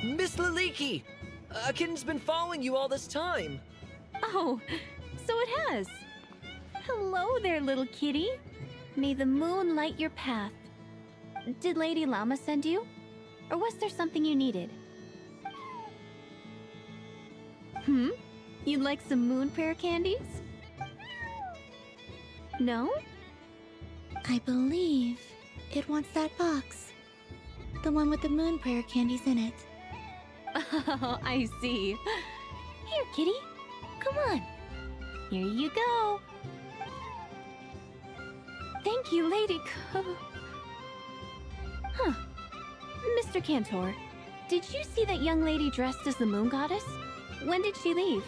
S21: Miss Laliki! A kitten's been following you all this time.
S22: Oh, so it has. Hello there, little kitty. May the moon light your path. Did Lady Lauma send you? Or was there something you needed? You'd like some moon prayer candies? No?
S13: I believe it wants that box. The one with the moon prayer candies in it.
S22: Oh, I see. Here, kitty. Come on. Here you go. Thank you, Lady Huh. Mr. Cantor, did you see that young lady dressed as the moon goddess? When did she leave?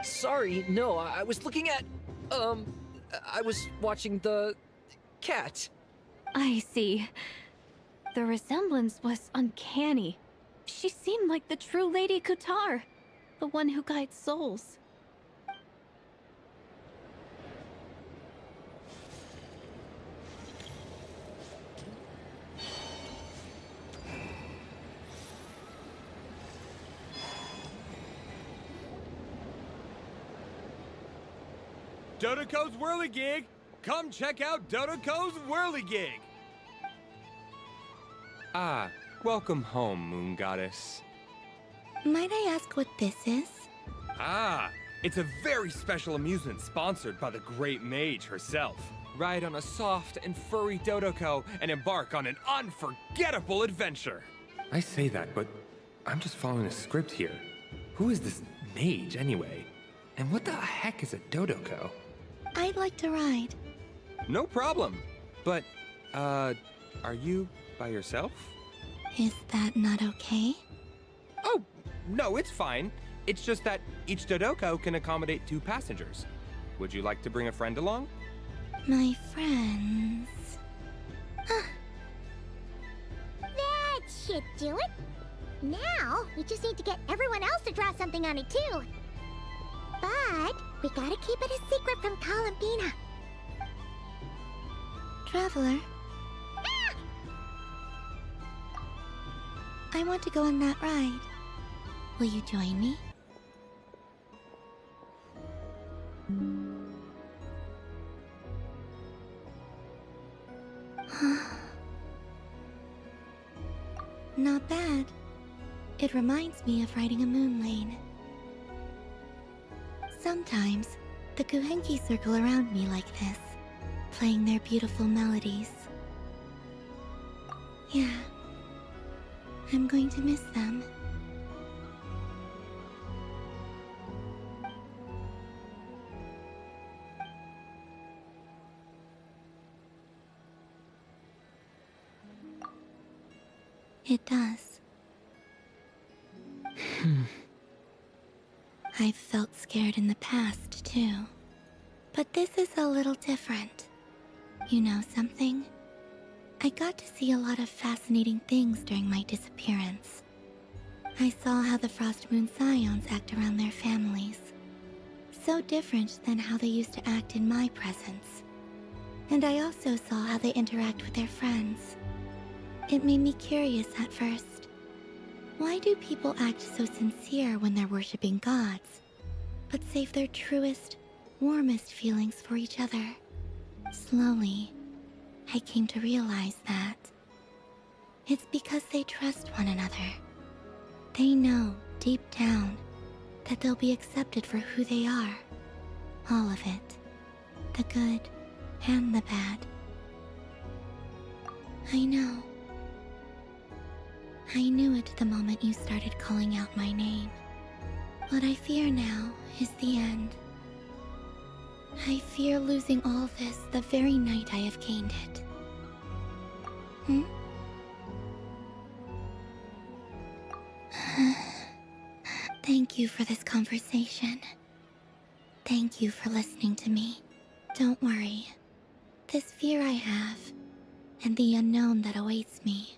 S21: Sorry, no, I was looking at... I was watching the... cat.
S22: I see. The resemblance was uncanny. She seemed like the true Lady Kutar, the one who guides souls.
S23: Dodoko's Whirligig! Come check out Dodoko's Whirligig!
S24: Ah, welcome home, Moon Goddess.
S13: Might I ask what this is?
S23: Ah, it's a very special amusement sponsored by the great mage herself. Ride on a soft and furry Dodoko and embark on an unforgettable adventure. I say that, but I'm just following a script here. Who is this mage, anyway? And what the heck is a Dodoko?
S13: I'd like to ride.
S23: No problem. But, are you by yourself?
S13: Is that not okay?
S23: Oh, no, it's fine. It's just that each Dodoko can accommodate 2 passengers. Would you like to bring a friend along?
S13: My friends...
S3: That should do it. Now, we just need to get everyone else to draw something on it too. But we gotta keep it a secret from columbina.
S13: Traveler? I want to go on that ride. Will you join me? Not bad. It reminds me of riding a moon lane. Sometimes, the Kuhenki circle around me like this, playing their beautiful melodies. Yeah, I'm going to miss them. It does. I've felt scared in the past, too. But this is a little different. You know something? I got to see a lot of fascinating things during my disappearance. I saw how the Frost Moon Scions act around their families. So different than how they used to act in my presence. And I also saw how they interact with their friends. It made me curious at first. Why do people act so sincere when they're worshipping gods? but save their truest, warmest feelings for each other. Slowly, I came to realize that it's because they trust one another. They know, deep down, that they'll be accepted for who they are. All of it. The good and the bad. I know. I knew it the moment you started calling out my name. What I fear now is the end. I fear losing all this the very night I have gained it. Thank you for this conversation. Thank you for listening to me. Don't worry. This fear I have, and the unknown that awaits me,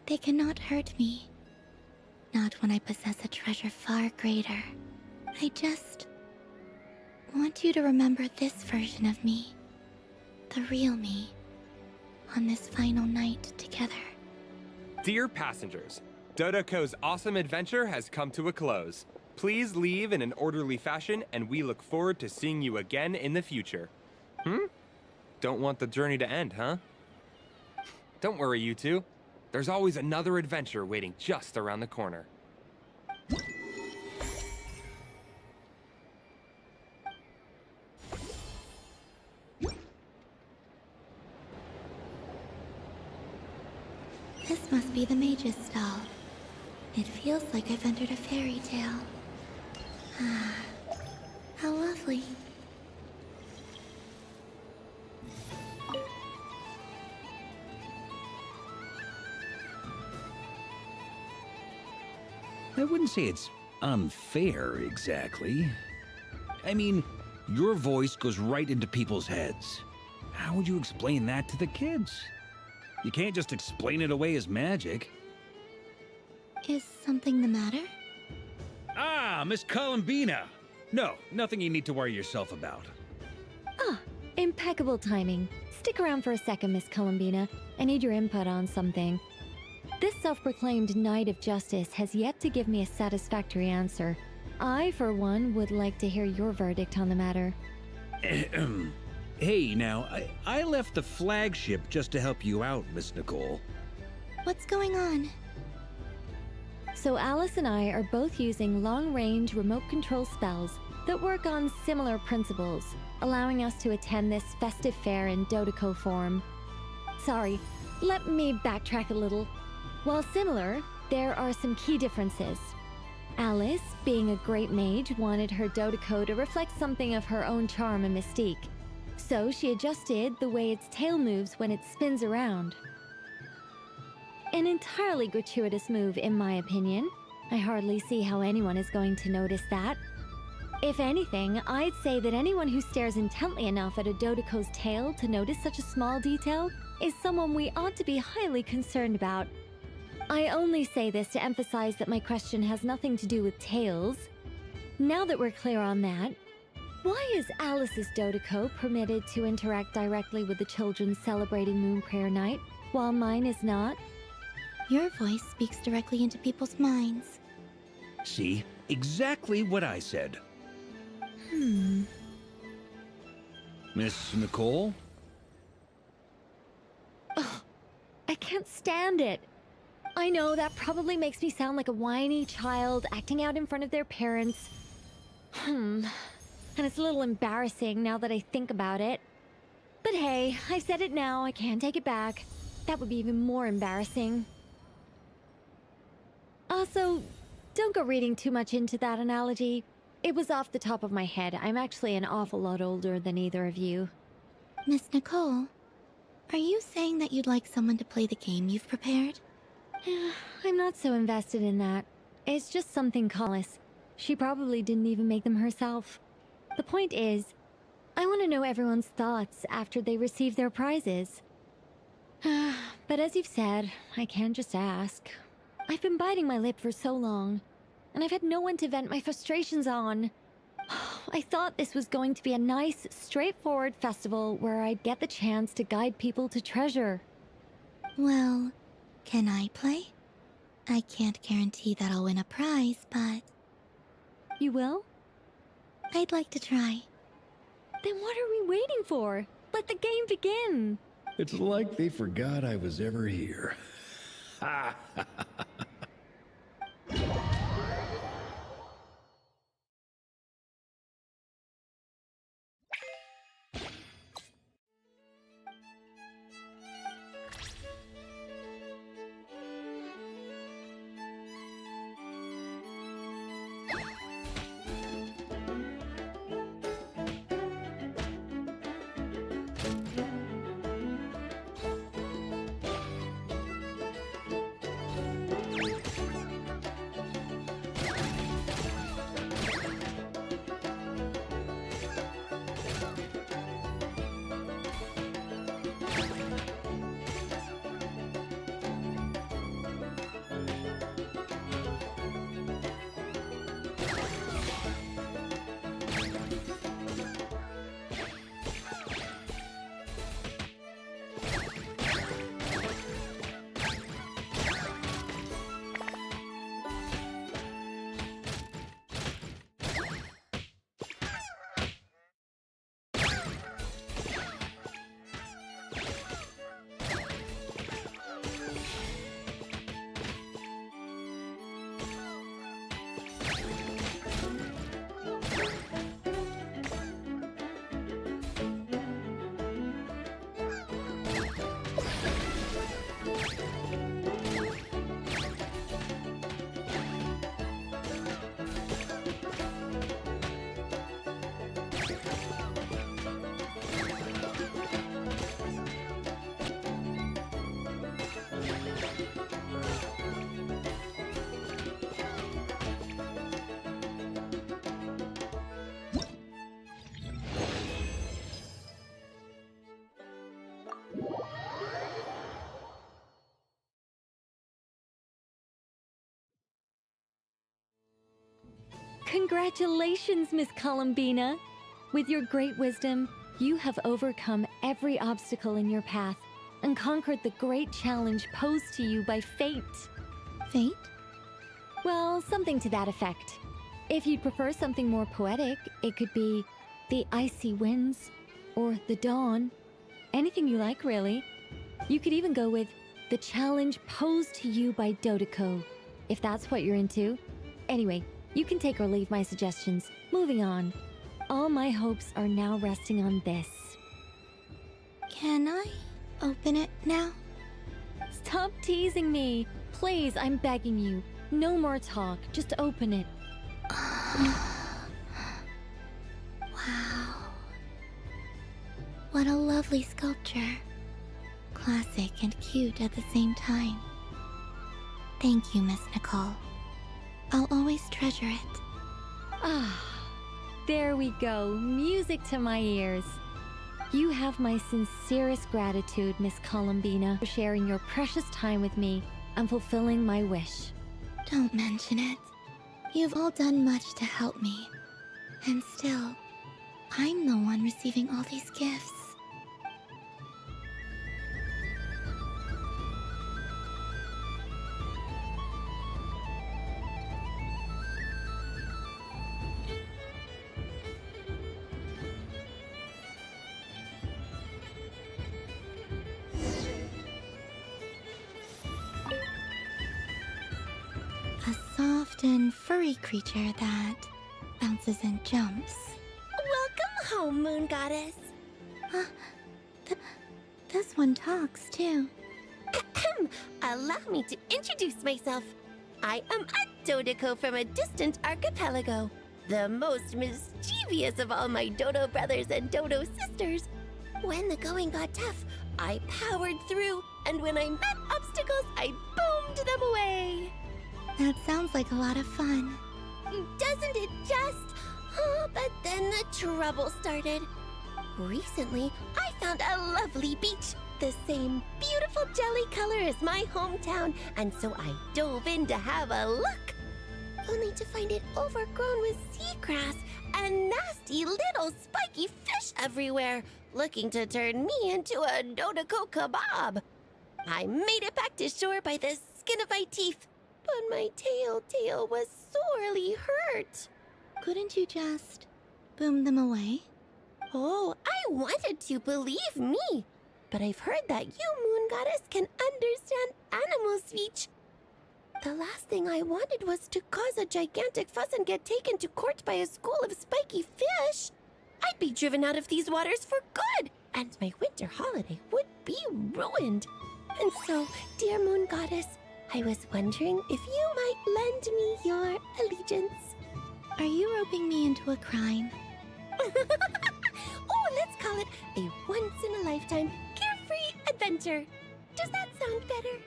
S13: they cannot hurt me. Not when I possess a treasure far greater. I just want you to remember this version of me, the real me, on this final night together.
S23: Dear passengers, Dodoko's awesome adventure has come to a close. Please leave in an orderly fashion, and we look forward to seeing you again in the future. Don't want the journey to end, huh? Don't worry, you two. There's always another adventure waiting just around the corner.
S13: This must be the mage's stall. It feels like I've entered a fairy tale. Ah, how lovely.
S2: I wouldn't say it's unfair, exactly. I mean, your voice goes right into people's heads. How would you explain that to the kids? You can't just explain it away as magic.
S13: Is something the matter?
S2: Ah, Miss Columbina! No, nothing you need to worry yourself about.
S4: Ah, impeccable timing. Stick around for a second, Miss Columbina. I need your input on something. This self-proclaimed Knight of Justice has yet to give me a satisfactory answer. I, for one, would like to hear your verdict on the matter.
S2: Hey, now, I left the flagship just to help you out, Miss Nicole.
S13: What's going on?
S4: So Alice and I are both using long-range remote control spells that work on similar principles, allowing us to attend this festive fair in Dodoko form. Sorry, let me backtrack a little. While similar, there are some key differences. Alice, being a great mage, wanted her Dodoko to reflect something of her own charm and mystique. So she adjusted the way its tail moves when it spins around. An entirely gratuitous move, in my opinion. I hardly see how anyone is going to notice that. If anything, I'd say that anyone who stares intently enough at a Dodoko's tail to notice such a small detail is someone we ought to be highly concerned about. I only say this to emphasize that my question has nothing to do with tails. Now that we're clear on that, why is Alice's Dodoko permitted to interact directly with the children celebrating Moon Prayer Night, while mine is not?
S13: Your voice speaks directly into people's minds.
S2: See? Exactly what I said. Miss Nicole?
S4: Ugh, I can't stand it. I know that probably makes me sound like a whiny child acting out in front of their parents. And it's a little embarrassing now that I think about it. But hey, I've said it now, I can't take it back. That would be even more embarrassing. Also, don't go reading too much into that analogy. It was off the top of my head. I'm actually an awful lot older than either of you.
S13: Miss Nicole, are you saying that you'd like someone to play the game you've prepared?
S4: I'm not so invested in that. It's just something Collis. She probably didn't even make them herself. The point is, I want to know everyone's thoughts after they receive their prizes. But as you've said, I can't just ask. I've been biting my lip for so long, and I've had no one to vent my frustrations on. I thought this was going to be a nice, straightforward festival where I'd get the chance to guide people to treasure.
S13: Well, can I play? I can't guarantee that I'll win a prize, but...
S4: You will?
S13: I'd like to try.
S4: Then what are we waiting for? Let the game begin!
S1: It's like they forgot I was ever here. Ha!
S4: Congratulations, Miss Columbina! With your great wisdom, you have overcome every obstacle in your path and conquered the great challenge posed to you by fate.
S13: Fate?
S4: Well, something to that effect. If you'd prefer something more poetic, it could be the icy winds or the dawn. Anything you like, really. You could even go with the challenge posed to you by Dodeko, if that's what you're into. Anyway, you can take or leave my suggestions. Moving on. All my hopes are now resting on this.
S13: Can I open it now?
S4: Stop teasing me. Please, I'm begging you. No more talk. Just open it.
S13: Wow. What a lovely sculpture. Classic and cute at the same time. Thank you, Miss Nicole. I'll always treasure it.
S4: Ah, there we go. Music to my ears. You have my sincerest gratitude, Miss Columbina, for sharing your precious time with me and fulfilling my wish.
S13: Don't mention it. You've all done much to help me. And still, I'm the one receiving all these gifts. A soft and furry creature that bounces and jumps.
S19: Welcome home, Moon Goddess.
S13: This one talks too.
S19: Allow me to introduce myself. I am a Dodeko from a distant archipelago, the most mischievous of all my Dodo brothers and Dodo sisters. When the going got tough, I powered through, and when I met obstacles, I boomed them away.
S13: That sounds like a lot of fun.
S19: Doesn't it just? Oh, but then the trouble started. Recently, I found a lovely beach, the same beautiful jelly color as my hometown, and so I dove in to have a look. Only to find it overgrown with seagrass and nasty little spiky fish everywhere, looking to turn me into a Dodeko kebab. I made it back to shore by the skin of my teeth, but my tail was sorely hurt.
S13: Couldn't you just boom them away.
S19: Oh, I wanted to, believe me. But I've heard that you, Moon Goddess, can understand animal speech. The last thing I wanted was to cause a gigantic fuss and get taken to court by a school of spiky fish. I'd be driven out of these waters for good, and my winter holiday would be ruined. And so, dear Moon Goddess, I was wondering if you might lend me your allegiance.
S13: Are you roping me into a crime?
S19: Oh, let's call it a once-in-a-lifetime carefree adventure. Does that sound better?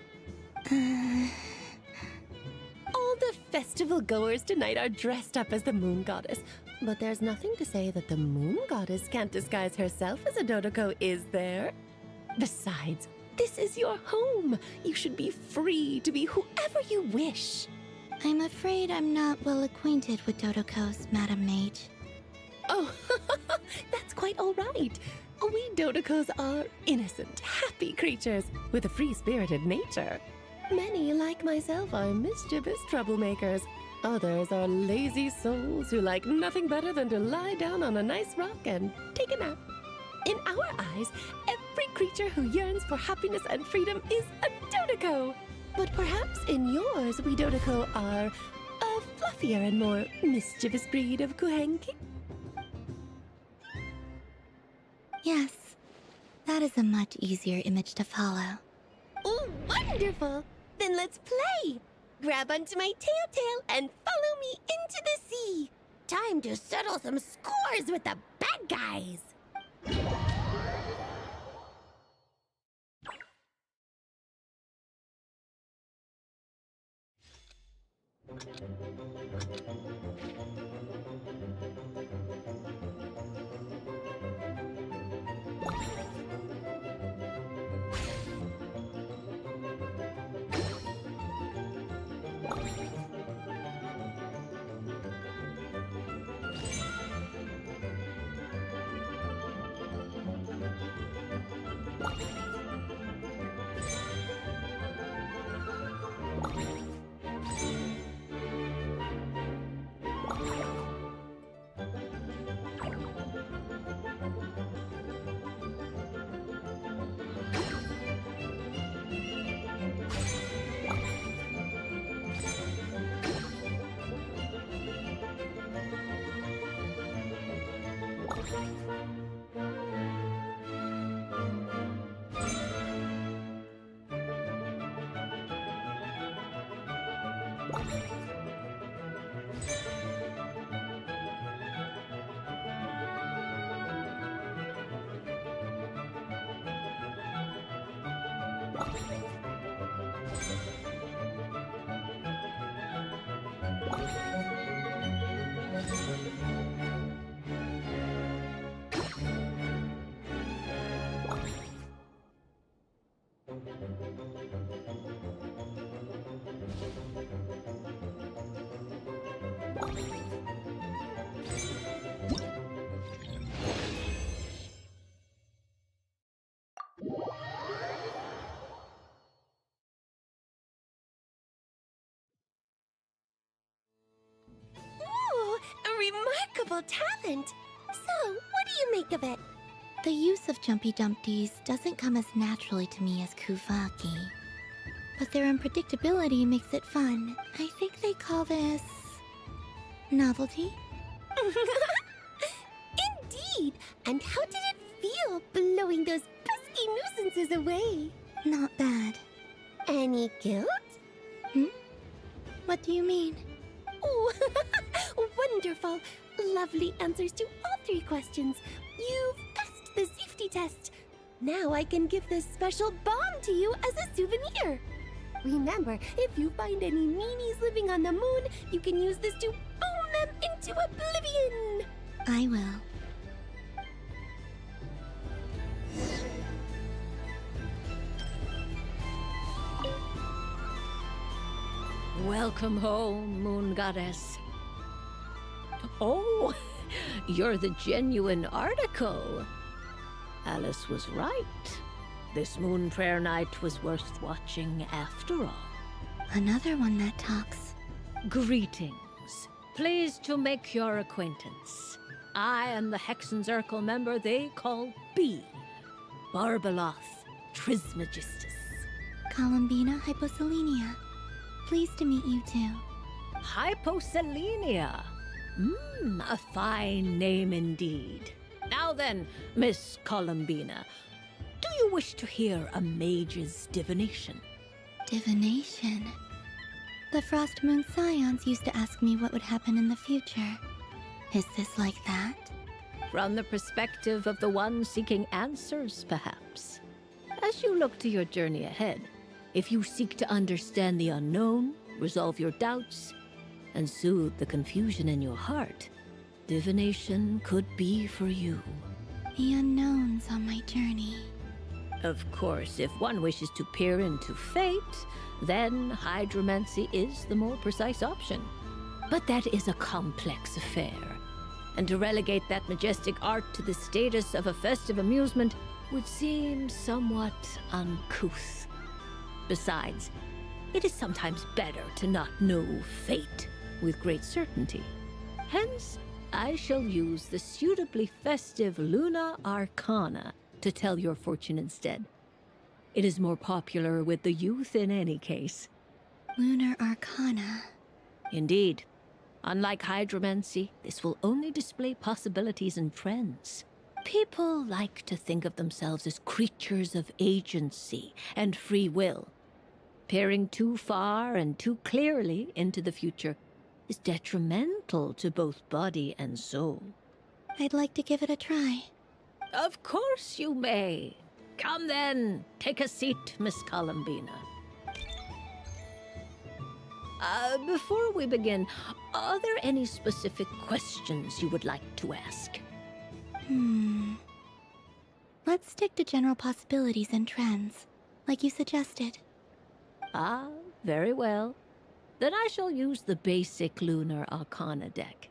S19: All the festival goers tonight are dressed up as the Moon Goddess, but there's nothing to say that the Moon Goddess can't disguise herself as a Dodoko, is there? Besides, this is your home. You should be free to be whoever you wish.
S13: I'm afraid I'm not well acquainted with Dodokos, Madam Mage.
S19: Oh, that's quite all right. We Dodokos are innocent, happy creatures with a free-spirited nature. Many, like myself, are mischievous troublemakers. Others are lazy souls who like nothing better than to lie down on a nice rock and take a nap. In our eyes, every creature who yearns for happiness and freedom is a Dodoko. But perhaps in yours, we Dodoko are a fluffier and more mischievous breed of Kuhenki.
S13: Yes, that is a much easier image to follow.
S19: Oh, wonderful! Then let's play! Grab onto my tail and follow me into the sea! Time to settle some scores with the bad guys! Ooh, a remarkable talent! So, what do you make of it?
S13: The use of Jumpy Dumpties doesn't come as naturally to me as Kuvaki. But their unpredictability makes it fun. I think they call this... novelty?
S19: Indeed! And how did it feel blowing those pesky nuisances away?
S13: Not bad.
S19: Any guilt?
S13: What do you mean?
S19: Oh, wonderful! Lovely answers to all three questions. You've passed the safety test. Now I can give this special bomb to you as a souvenir. Remember, if you find any meanies living on the moon, you can use this to boom them into oblivion.
S13: I will.
S5: Welcome home, Moon Goddess. Oh, you're the genuine article. Alice was right. This moon prayer night was worth watching after all.
S13: Another one that talks.
S5: Greetings. Pleased to make your acquaintance. I am the Hexenzirkel member they call B. Barbeloth Trismegistus.
S13: Columbina Hyposelenia. Pleased to meet you too.
S5: Hyposelenia. A fine name indeed. Now then, Miss Columbina, do you wish to hear a mage's divination?
S13: Divination? The Frost Moon Scions used to ask me what would happen in the future. Is this like that?
S5: From the perspective of the one seeking answers, perhaps. As you look to your journey ahead, if you seek to understand the unknown, resolve your doubts, and soothe the confusion in your heart, divination could be for you.
S13: The unknowns on my journey.
S5: Of course, if one wishes to peer into fate, then hydromancy is the more precise option. But that is a complex affair, and to relegate that majestic art to the status of a festive amusement would seem somewhat uncouth. Besides, it is sometimes better to not know fate with great certainty. Hence, I shall use the suitably festive Luna Arcana to tell your fortune instead. It is more popular with the youth in any case.
S13: Lunar Arcana.
S5: Indeed. Unlike hydromancy, this will only display possibilities and trends. People like to think of themselves as creatures of agency and free will. Peering too far and too clearly into the future is detrimental to both body and soul.
S13: I'd like to give it a try.
S5: Of course you may. Come then, take a seat, Miss Columbina. Before we begin, are there any specific questions you would like to ask?
S13: Let's stick to general possibilities and trends, like you suggested.
S5: Ah, very well. Then I shall use the basic Lunar Arcana deck.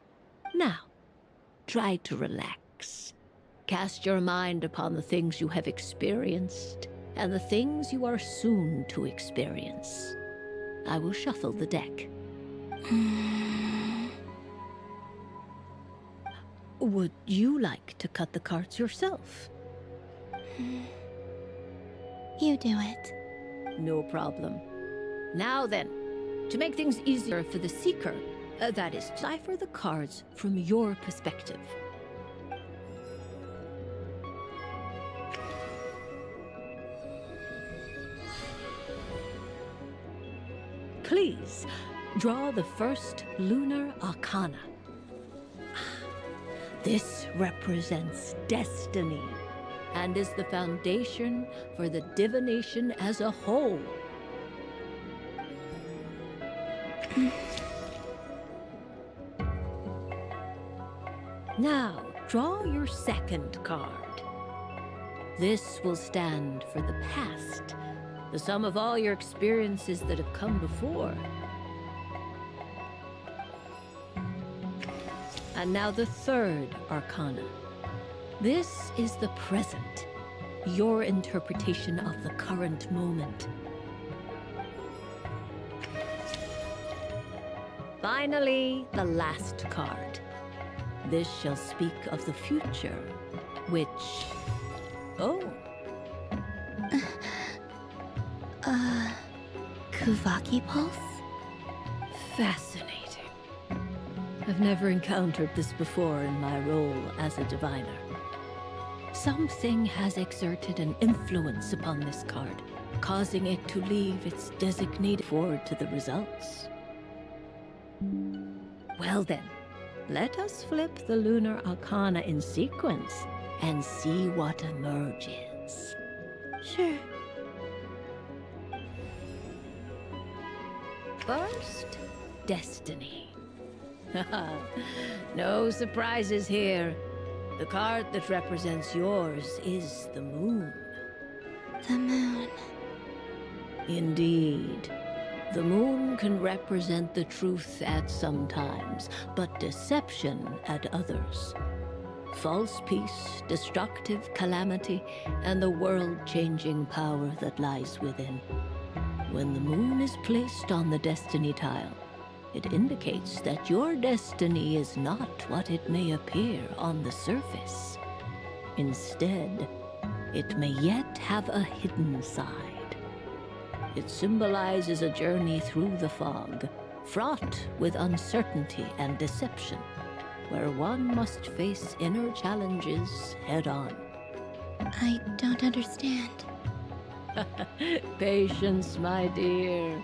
S5: Now, try to relax. Cast your mind upon the things you have experienced and the things you are soon to experience. I will shuffle the deck. Would you like to cut the cards yourself?
S13: You do it.
S5: No problem. Now then, to make things easier for the seeker, that is, decipher the cards from your perspective. Please, draw the first Lunar Arcana. This represents destiny and is the foundation for the divination as a whole. Now, draw your second card. This will stand for the past, the sum of all your experiences that have come before. And now the third Arcana. This is the present, your interpretation of the current moment. Finally, the last card. This shall speak of the future, which... Oh.
S13: Kuvaki Pulse?
S5: Fascinating. I've never encountered this before in my role as a diviner. Something has exerted an influence upon this card, causing it to leave its designated forward to the results. Well then, let us flip the Lunar Arcana in sequence and see what emerges.
S13: Sure.
S5: First, Destiny. No surprises here. The card that represents yours is the moon.
S13: The moon.
S5: Indeed. The moon can represent the truth at some times, but deception at others. False peace, destructive calamity, and the world-changing power that lies within. When the moon is placed on the destiny tile, It indicates that your destiny is not what it may appear on the surface. Instead, it may yet have a hidden side. It symbolizes a journey through the fog, fraught with uncertainty and deception, where one must face inner challenges head-on.
S13: I don't understand.
S5: Patience, my dear.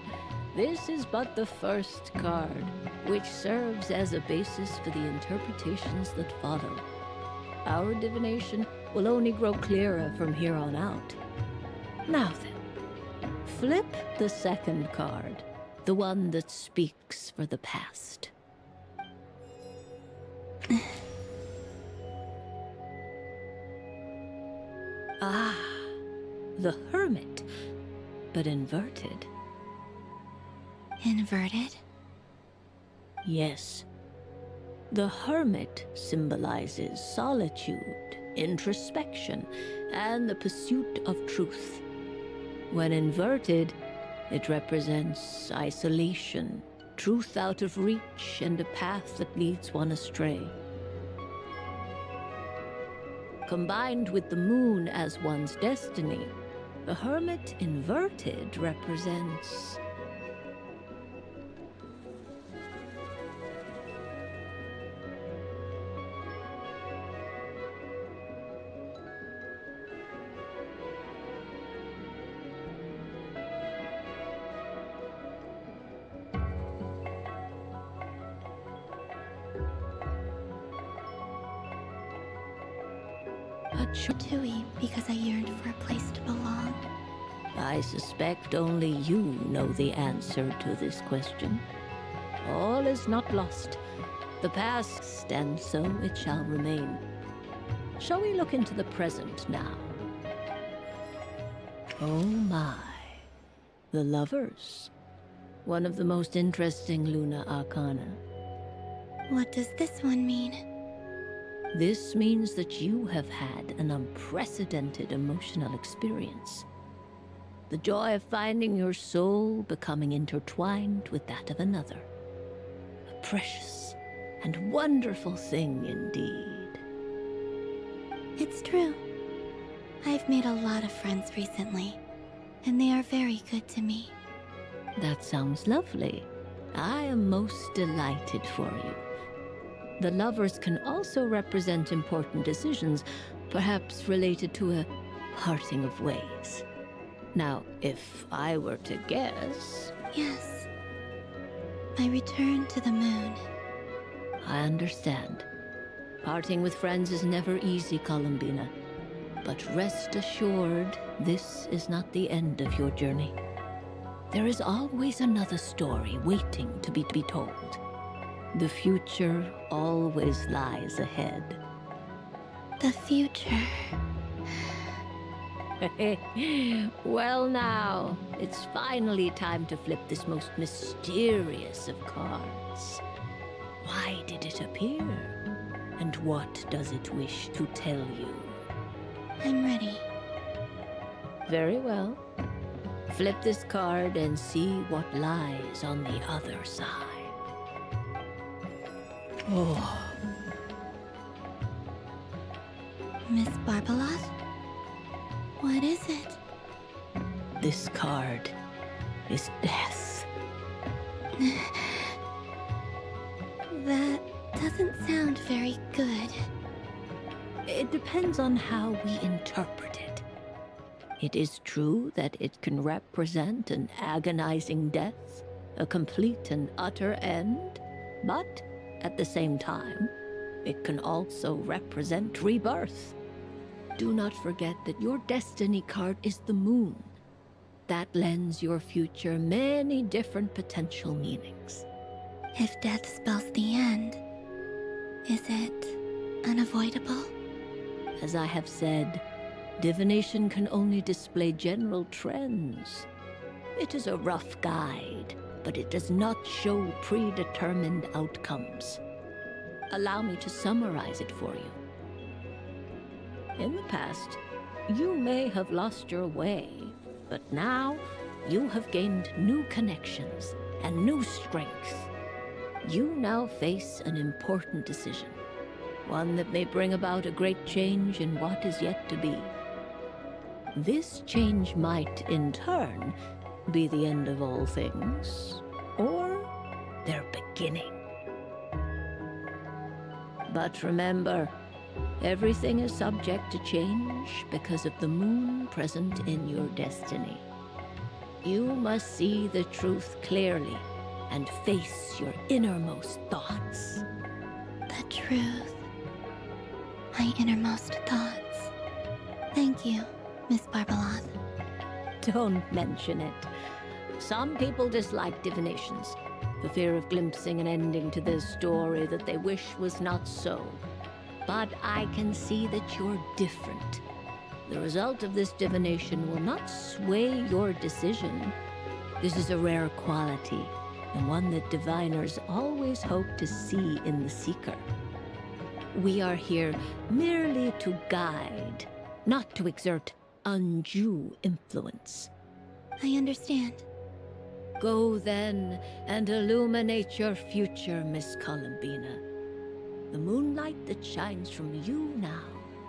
S5: This is but the first card, which serves as a basis for the interpretations that follow. Our divination will only grow clearer from here on out. Now then, flip the second card, the one that speaks for the past. Ah, the Hermit, but inverted.
S13: Inverted?
S5: Yes. The Hermit symbolizes solitude, introspection, and the pursuit of truth. When inverted, it represents isolation, truth out of reach, and a path that leads one astray. Combined with the moon as one's destiny, the Hermit inverted represents
S13: Tui, because I yearned for a place to belong.
S5: I suspect only you know the answer to this question. All is not lost. The past, and so it shall remain. Shall we look into the present now? Oh my. The Lovers. One of the most interesting Luna Arcana.
S13: What does this one mean?
S5: This means that you have had an unprecedented emotional experience. The joy of finding your soul becoming intertwined with that of another. A precious and wonderful thing indeed.
S13: It's true. I've made a lot of friends recently, and they are very good to me.
S5: That sounds lovely. I am most delighted for you. The Lovers can also represent important decisions, perhaps related to a parting of ways. Now, if I were to guess...
S13: Yes. My return to the moon.
S5: I understand. Parting with friends is never easy, Columbina. But rest assured, this is not the end of your journey. There is always another story waiting to be told. The future always lies ahead.
S13: The future.
S5: Well now, it's finally time to flip this most mysterious of cards. Why did it appear? And what does it wish to tell you?
S13: I'm ready.
S5: Very well. Flip this card and see what lies on the other side. Oh.
S13: Miss Barbalat? What is it?
S5: This card is death.
S13: That doesn't sound very good.
S5: It depends on how we interpret it. It is true that it can represent an agonizing death, a complete and utter end, but at the same time, it can also represent rebirth. Do not forget that your destiny card is the moon. That lends your future many different potential meanings.
S13: If death spells the end, is it unavoidable?
S5: As I have said, divination can only display general trends. It is a rough guide, but it does not show predetermined outcomes. Allow me to summarize it for you. In the past, you may have lost your way, but now you have gained new connections and new strength. You now face an important decision, one that may bring about a great change in what is yet to be. This change might, in turn, be the end of all things, or their beginning. But remember, everything is subject to change because of the moon present in your destiny. You must see the truth clearly and face your innermost thoughts.
S13: The truth. My innermost thoughts. Thank you, Miss Barbalon.
S5: Don't mention it. Some people dislike divinations, for fear of glimpsing an ending to their story that they wish was not so. But I can see that you're different. The result of this divination will not sway your decision. This is a rare quality, and one that diviners always hope to see in the seeker. We are here merely to guide, not to exert undue influence.
S13: I understand.
S5: Go then and illuminate your future, Miss Columbina. The moonlight that shines from you now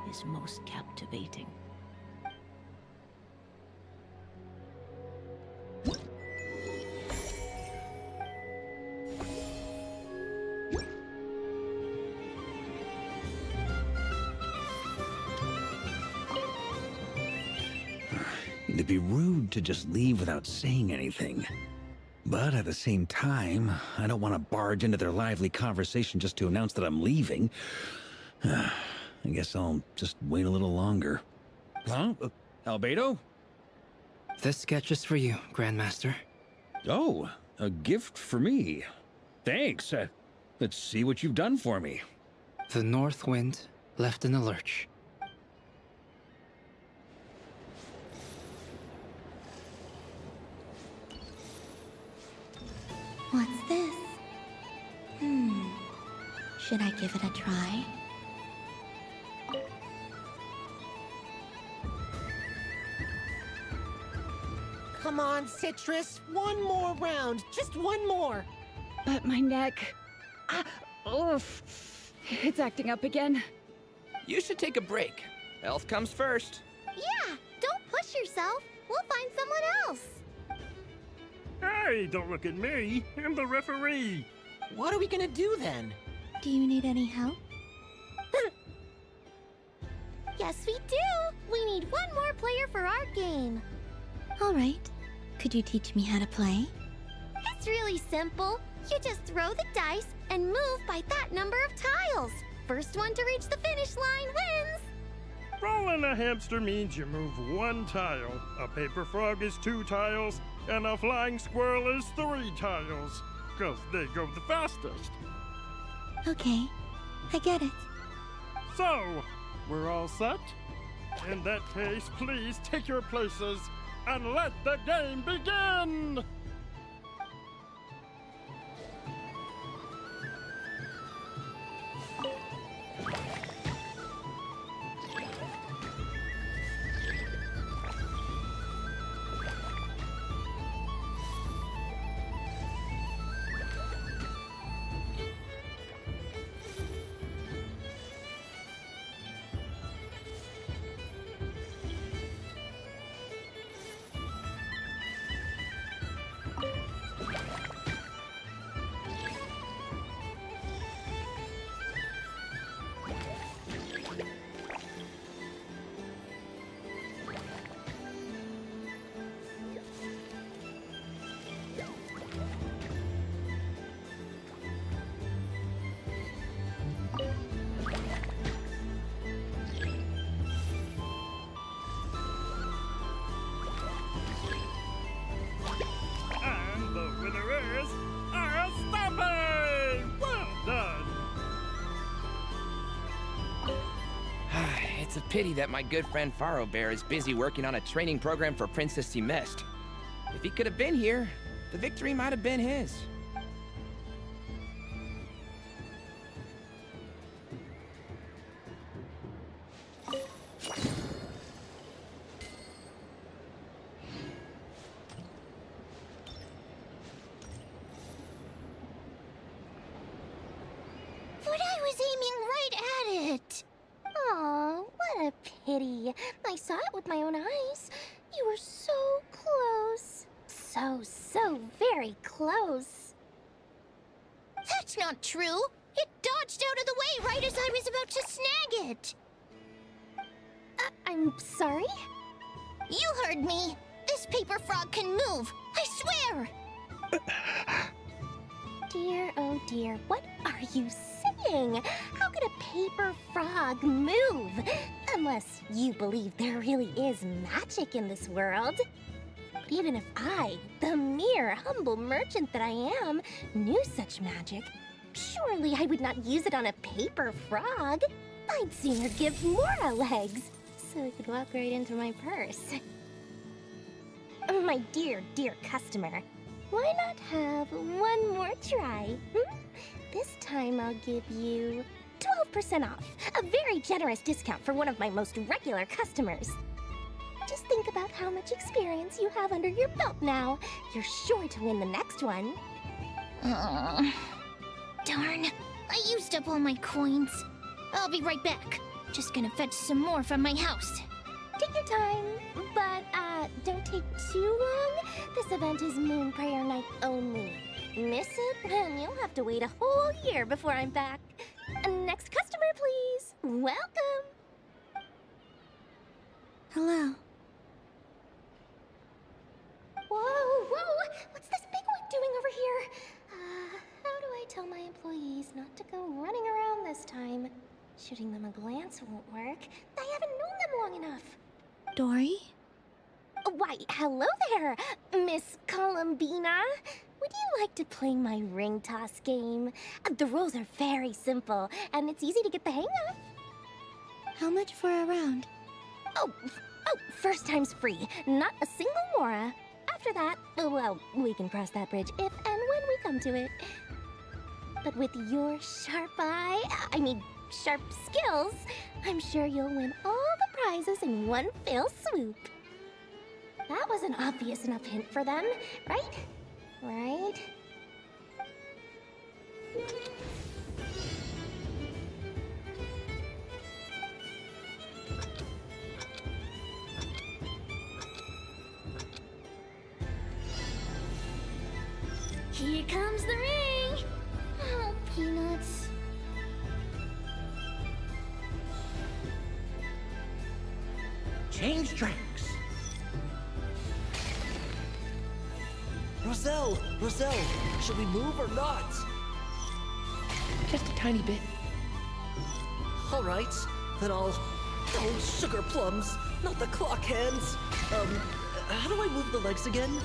S5: is most captivating.
S2: It'd be rude to just leave without saying anything. But at the same time, I don't want to barge into their lively conversation just to announce that I'm leaving. I guess I'll just wait a little longer. Huh? Albedo?
S8: This sketch is for you, Grandmaster.
S2: Oh, a gift for me. Thanks. Let's see what you've done for me.
S8: The north wind left in the lurch.
S13: What's this? Should I give it a try?
S9: Come on, Citrus. One more round. Just one more.
S7: But my neck... It's acting up again.
S10: You should take a break. Health comes first.
S3: Yeah, don't push yourself. We'll find someone else.
S11: Hey, don't look at me. I'm the referee.
S9: What are we gonna do then?
S13: Do you need any help?
S3: Yes, we do. We need one more player for our game.
S13: All right. Could you teach me how to play?
S3: It's really simple. You just throw the dice and move by that number of tiles. First one to reach the finish line wins.
S11: Rolling a hamster means you move one tile. A paper frog is 2 tiles, and a flying squirrel is 3 tiles. 'Cause they go the fastest.
S13: Okay, I get it.
S11: So, we're all set? In that case, please take your places and let the game begin!
S10: It's a pity that my good friend Faro Bear is busy working on a training program for Princess Mist. If he could have been here, the victory might have been his.
S3: was aiming right at it. Aw, what a pity. I saw it with my own eyes. You were so close. So very close. That's not true. It dodged out of the way right as I was about to snag it. I'm sorry? You heard me. This paper frog can move. I swear. Dear, oh dear, what are you saying? How could a paper frog move? Unless you believe there really is magic in this world. But even if I, the mere humble merchant that I am, knew such magic, surely I would not use it on a paper frog. I'd sooner give Mora legs, so it could walk right into my purse. My dear, dear customer, why not have one more try? This time I'll give you 12% off, a very generous discount for one of my most regular customers. Just think about how much experience you have under your belt now. You're sure to win the next one. Darn, I used up all my coins. I'll be right back. Just gonna fetch some more from my house. Take your time, but don't take too long. This event is Moon Prayer Night only. Miss it, and you'll have to wait a whole year before I'm back. Next customer, please. Welcome.
S13: Hello.
S3: Whoa! What's this big one doing over here? How do I tell my employees not to go running around this time? Shooting them a glance won't work. I haven't known them long enough.
S13: Dory?
S3: Why, hello there, Miss Columbina. Would you like to play my ring toss game? The rules are very simple, and it's easy to get the hang of.
S13: How much for a round?
S3: Oh, first time's free. Not a single mora. After that, well, we can cross that bridge if and when we come to it. But with your sharp sharp skills, I'm sure you'll win all the prizes in one fell swoop. That was an obvious enough hint for them, right? Right? Here comes the ring! Oh, peanuts.
S12: Change tracks. Roselle, should we move or not?
S21: Just a tiny bit.
S12: All right, then I'll... Oh, sugar plums, not the clock hands. How do I move the legs again?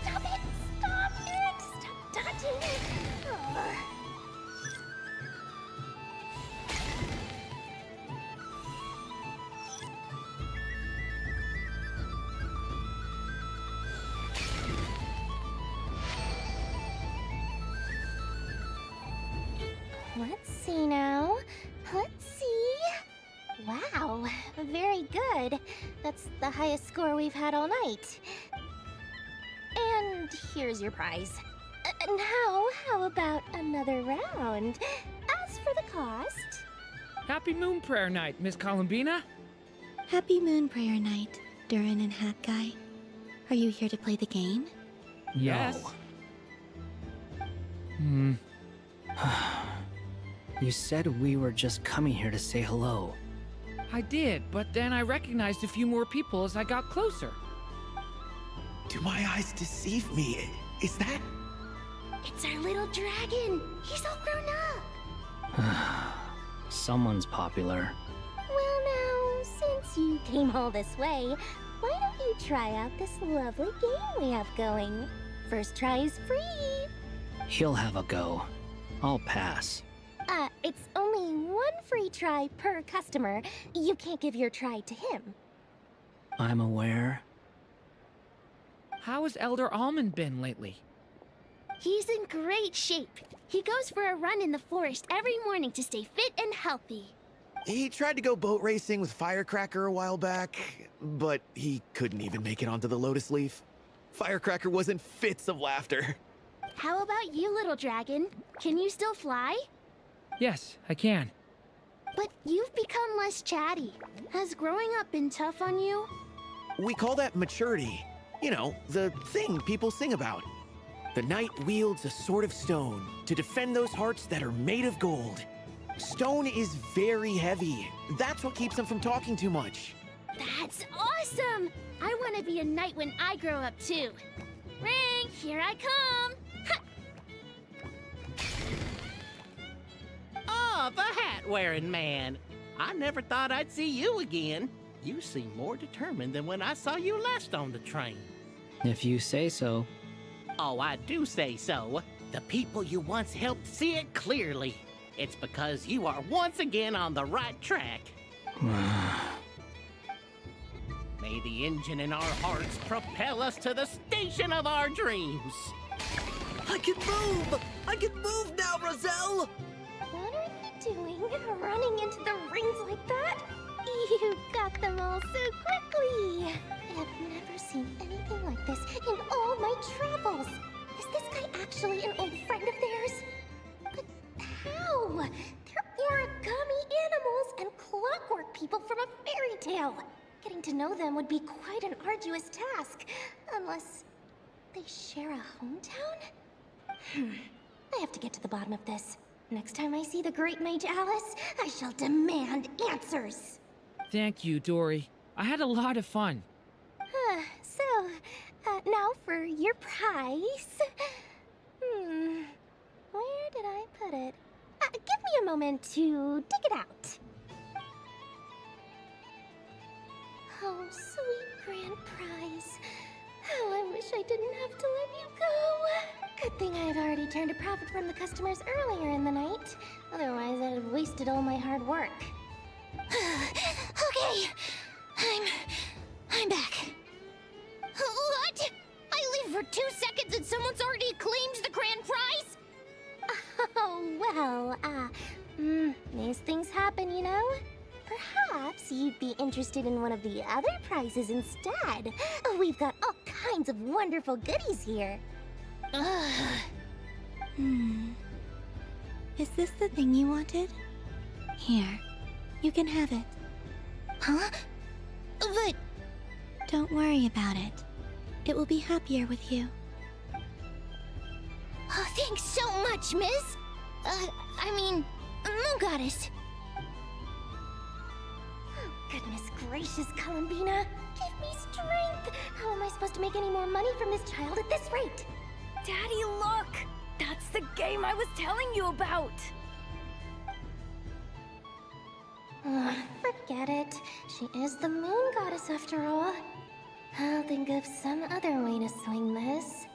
S3: Stop it! Stop dodging it! Let's see now. Let's see. Wow, very good. That's the highest score we've had all night. And here's your prize. Now, how about another round? As for the cost...
S15: Happy Moon Prayer Night, Miss Columbina.
S13: Happy Moon Prayer Night, Durin and Hat Guy. Are you here to play the game?
S15: Yes.
S8: You said we were just coming here to say hello.
S15: I did, but then I recognized a few more people as I got closer.
S9: Do my eyes deceive me? Is that...
S3: It's our little dragon. He's all grown up.
S8: Someone's popular.
S3: Well now, since you came all this way, why don't you try out this lovely game we have going? First try is free.
S8: He'll have a go. I'll pass.
S3: It's only one free try per customer. You can't give your try to him.
S8: I'm aware.
S15: How has Elder Almond been lately?
S3: He's in great shape. He goes for a run in the forest every morning to stay fit and healthy.
S9: He tried to go boat racing with Firecracker a while back, but he couldn't even make it onto the Lotus Leaf.
S6: Firecracker was in fits of laughter.
S22: How about you, little dragon? Can you still fly?
S15: Yes, I can.
S22: But you've become less chatty. Has growing up been tough on you?
S6: We call that maturity. You know, the thing people sing about. The knight wields a sword of stone to defend those hearts that are made of gold. Stone is very heavy. That's what keeps him from talking too much.
S22: That's awesome! I want to be a knight when I grow up, too. Ring, here I come!
S14: Oh, the hat-wearing man. I never thought I'd see you again. You seem more determined than when I saw you last on the train.
S8: If you say so.
S14: Oh, I do say so. The people you once helped see it clearly. It's because you are once again on the right track. May the engine in our hearts propel us to the station of our dreams.
S12: I can move! I can move now, Roselle!
S19: What are you doing, running into the rings like that? You got them all so quickly. I have never seen anything like this in all my travels. Is this guy actually an old friend of theirs? But how? They're origami animals and clockwork people from a fairy tale. Getting to know them would be quite an arduous task, unless they share a hometown? I have to get to the bottom of this. Next time I see the Great Mage Alice, I shall demand answers.
S15: Thank you, Dory. I had a lot of fun.
S19: Now for your prize. Where did I put it? Give me a moment to dig it out. Oh, sweet grand prize. How I wish I didn't have to let you go. Good thing I've already turned a profit from the customers earlier in the night. Otherwise, I'd have wasted all my hard work. Okay, I'm back. What? I leave for 2 seconds and someone's already claimed the grand prize? Oh, well, these things happen, you know? Perhaps you'd be interested in one of the other prizes instead. We've got all kinds of wonderful goodies here.
S13: Is this the thing you wanted? Here, you can have it.
S19: Huh? But...
S13: Don't worry about it. It will be happier with you.
S19: Oh, thanks so much, miss. Moon Goddess. Oh, goodness gracious, Columbina. Give me strength. How am I supposed to make any more money from this child at this rate?
S22: Daddy, look! That's the game I was telling you about!
S19: Forget it. She is the Moon Goddess after all. I'll think of some other way to swing this.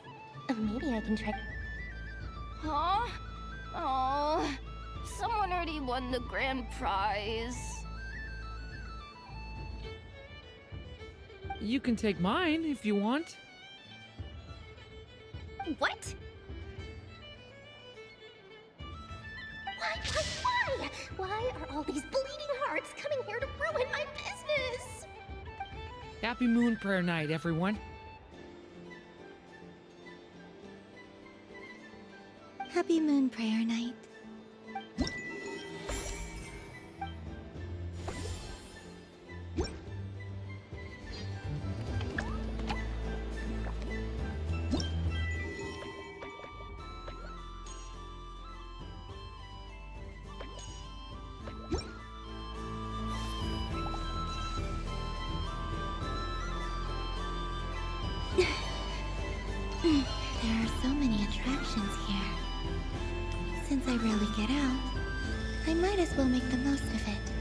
S19: Maybe I can try...
S22: Huh? Oh, someone already won the grand prize.
S15: You can take mine if you want.
S19: What? Why? Why are all these bleeding hearts coming here to ruin my business?
S15: Happy Moon Prayer Night, everyone.
S13: Happy Moon Prayer Night. There are so many attractions here. Since I rarely get out, I might as well make the most of it.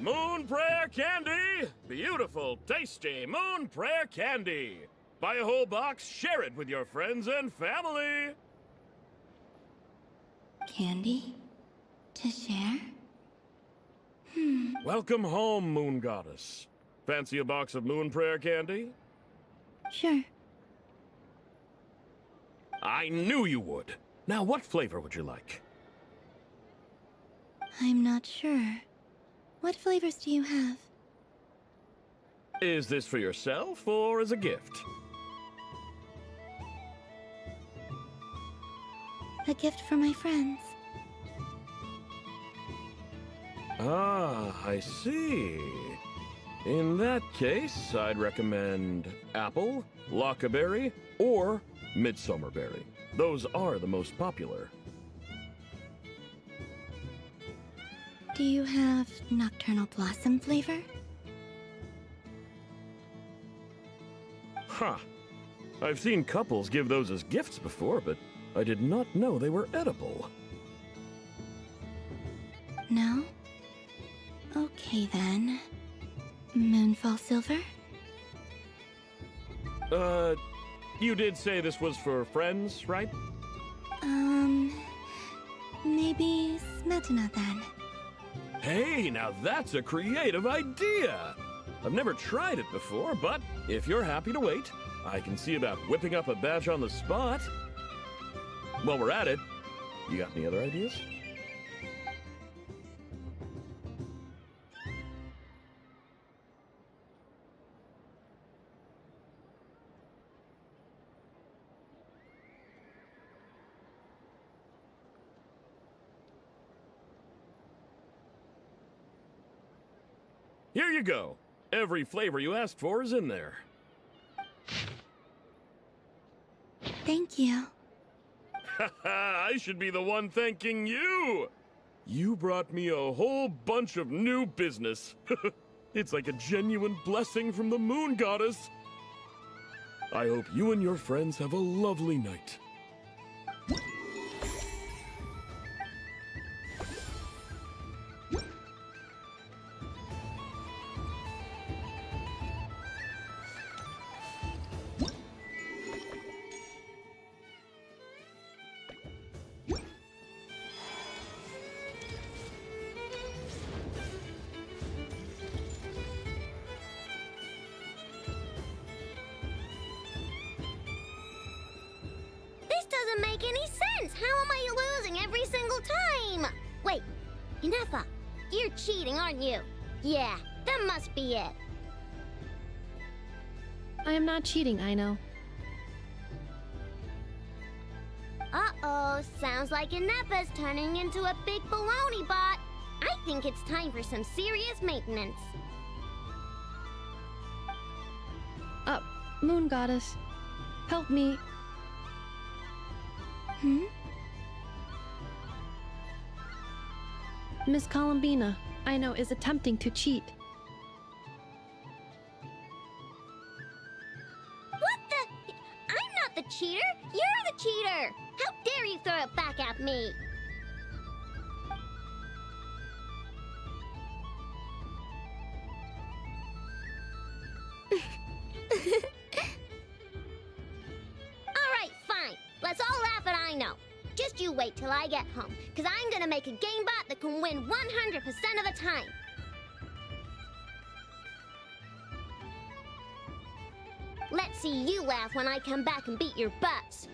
S16: Moon Prayer Candy! Beautiful, tasty Moon Prayer Candy! Buy a whole box, share it with your friends and family!
S13: Candy? To share?
S16: Welcome home, Moon Goddess. Fancy a box of Moon Prayer Candy?
S13: Sure.
S16: I knew you would. Now, what flavor would you like?
S13: I'm not sure. What flavors do you have?
S16: Is this for yourself or as a gift?
S13: A gift for my friends.
S16: Ah, I see. In that case, I'd recommend apple, lockaberry, or midsummerberry. Those are the most popular.
S13: Do you have nocturnal blossom flavor?
S16: Huh. I've seen couples give those as gifts before, but I did not know they were edible.
S13: No? Okay then. Moonfall silver?
S16: You did say this was for friends, right?
S13: Maybe smetana then.
S16: Hey, now that's a creative idea! I've never tried it before, but if you're happy to wait, I can see about whipping up a batch on the spot. While we're at it, you got any other ideas? Here you go. Every flavor you asked for is in there.
S13: Thank you.
S16: I should be the one thanking you! You brought me a whole bunch of new business. It's like a genuine blessing from the moon goddess. I hope you and your friends have a lovely night.
S3: Doesn't make any sense. How am I losing every single time? Wait, nefer, you're cheating, aren't you? Yeah, that must be it.
S4: I am not cheating, Aino.
S3: Uh-oh, sounds like nefer's turning into a big baloney bot. I think it's time for some serious maintenance.
S4: Moon Goddess, help me. Miss Columbina, Aino is attempting to cheat.
S3: What the? I'm not the cheater. You're the cheater. How dare you throw it back at me? All right, fine. Let's all laugh at Aino. Just you wait till I get home, because I'm gonna make a game bot that can win 100% of the time. Let's see you laugh when I come back and beat your butts.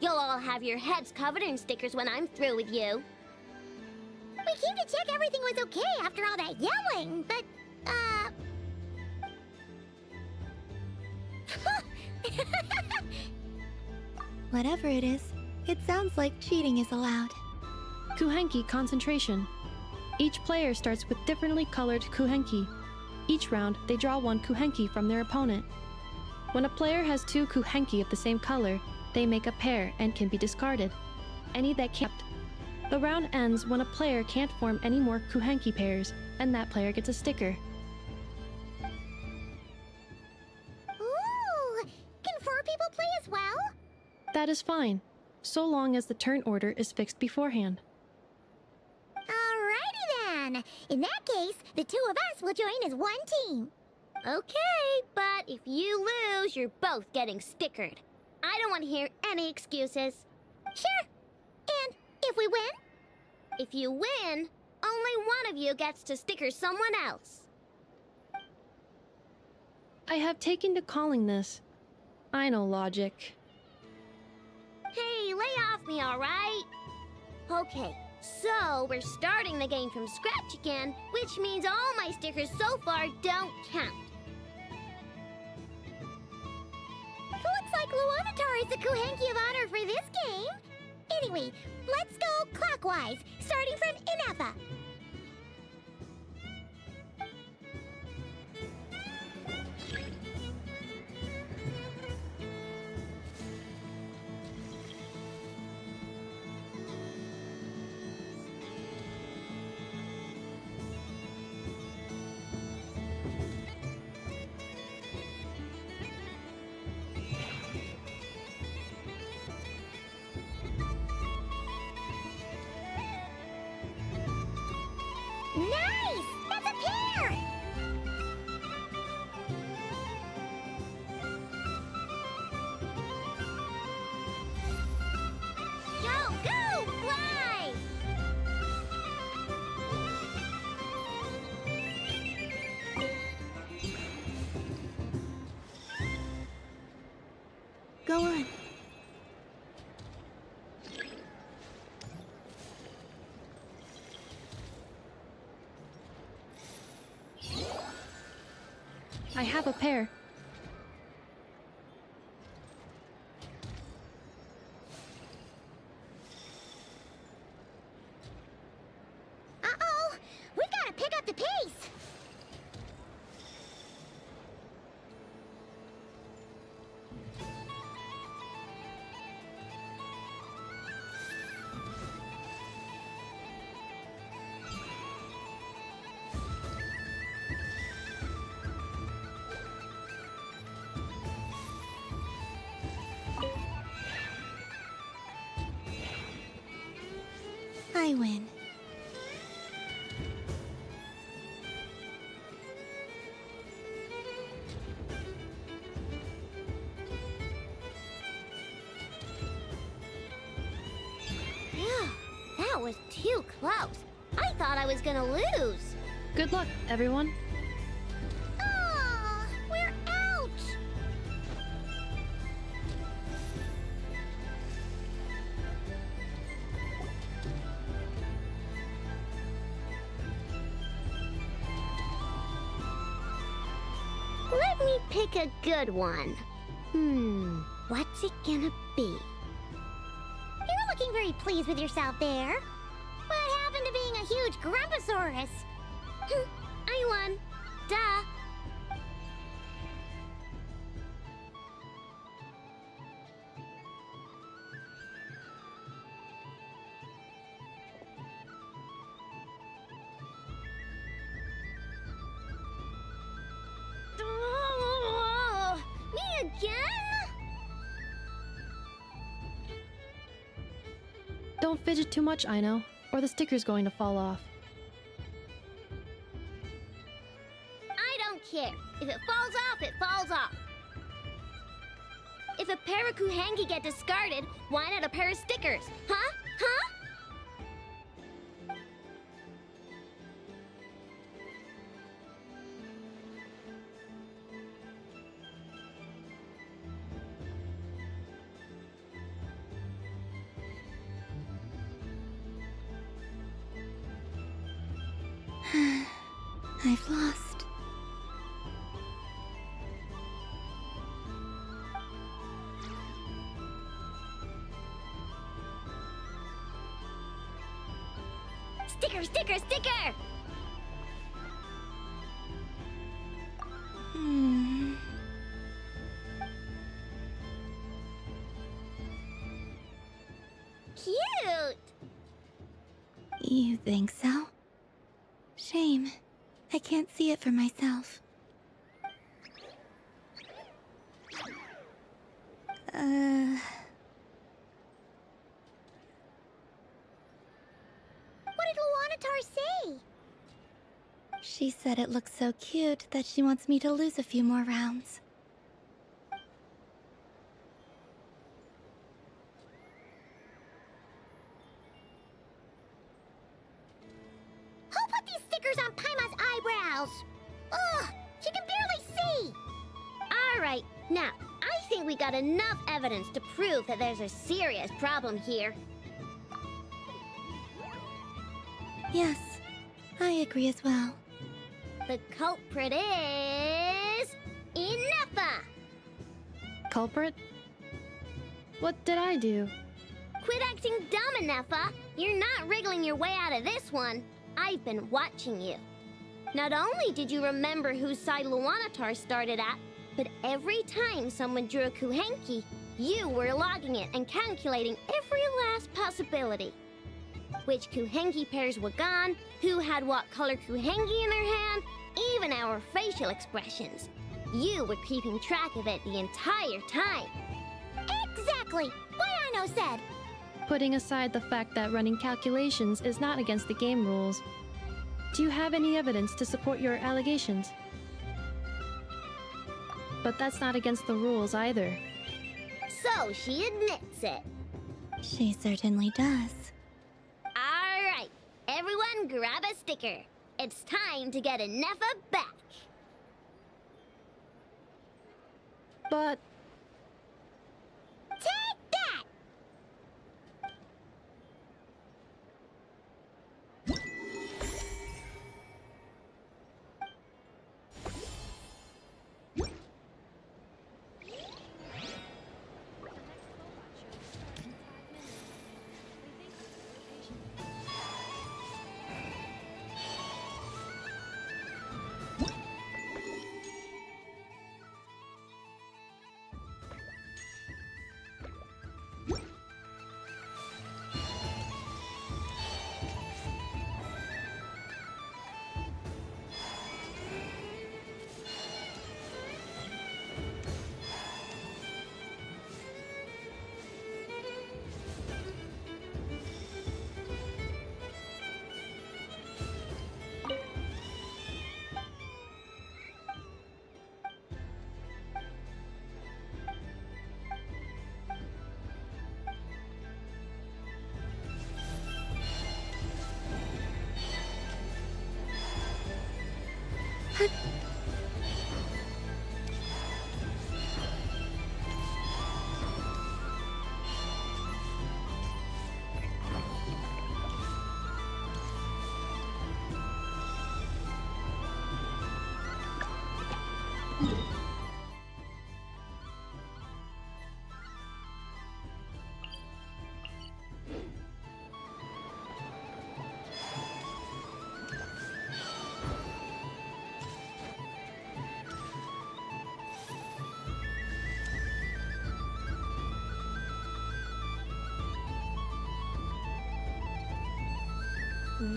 S3: You'll all have your heads covered in stickers when I'm through with you. We came to check everything was okay after all that yelling, but,
S13: Whatever it is, it sounds like cheating is allowed.
S4: Kuhenki concentration. Each player starts with differently colored kuhenki. Each round, they draw one kuhenki from their opponent. When a player has two kuhenki of the same color, they make a pair and can be discarded. Any that can't. The round ends when a player can't form any more kuhenki pairs, and that player gets a sticker.
S3: ooh, can 4 people play as well?
S4: That is fine, so long as the turn order is fixed beforehand.
S3: Alrighty then. In that case, the 2 of us will join as one team. Okay, but if you lose, you're both getting stickered. I don't want to hear any excuses. Sure. And if we win? If you win, only one of you gets to sticker someone else.
S4: I have taken to calling this Aino logic.
S3: Hey, lay off me, alright? Okay, so we're starting the game from scratch again, which means all my stickers so far don't count. Luanatar is the Kuhenki of honor for this game. Anyway, let's go clockwise, starting from Inafa. Nice! That's a pair! Go, go, fly!
S13: Go on.
S4: I have a pair.
S3: Uh-oh! We've got to pick up the pace!
S13: I win.
S3: Phew, that was too close. I thought I was gonna lose.
S4: Good luck, everyone.
S3: Aw, we're out! Let me pick a good one. What's it gonna be? You're looking very pleased with yourself there. What happened to being a huge Grumposaurus? I won. Duh. Oh, me again?
S4: Don't fidget too much, Aino, or the sticker's going to fall off.
S3: I don't care. If it falls off, it falls off. If a pair of Kuhengi get discarded, why not a pair of stickers? Huh? Huh?
S13: I've lost.
S3: Sticker, sticker, sticker! Cute!
S13: You think so? Shame. I can't see it for myself.
S3: What did Luanatar say?
S13: She said it looks so cute that she wants me to lose a few more rounds.
S3: Who put these stickers on Paima's eyebrows? Ugh, she can barely see! Alright, now, I think we got enough evidence to prove that there's a serious problem here.
S13: Yes, I agree as well.
S3: The culprit is... Inafa!
S4: Culprit?
S17: What did I do?
S3: Quit acting dumb, Nefa. You're not wriggling your way out of this one. I've been watching you. Not only did you remember whose side Luanatar started at, but every time someone drew a kuhenki, you were logging it and calculating every last possibility. Which kuhenki pairs were gone, who had what color kuhenki in their hand, even our facial expressions. You were keeping track of it the entire time. Exactly! What Aino said!
S17: Putting aside the fact that running calculations is not against the game rules, do you have any evidence to support your allegations? But that's not against the rules either.
S3: So she admits it.
S13: She certainly does.
S3: Alright, everyone grab a sticker. It's time to get a Nefa back.
S17: But...
S3: Take that!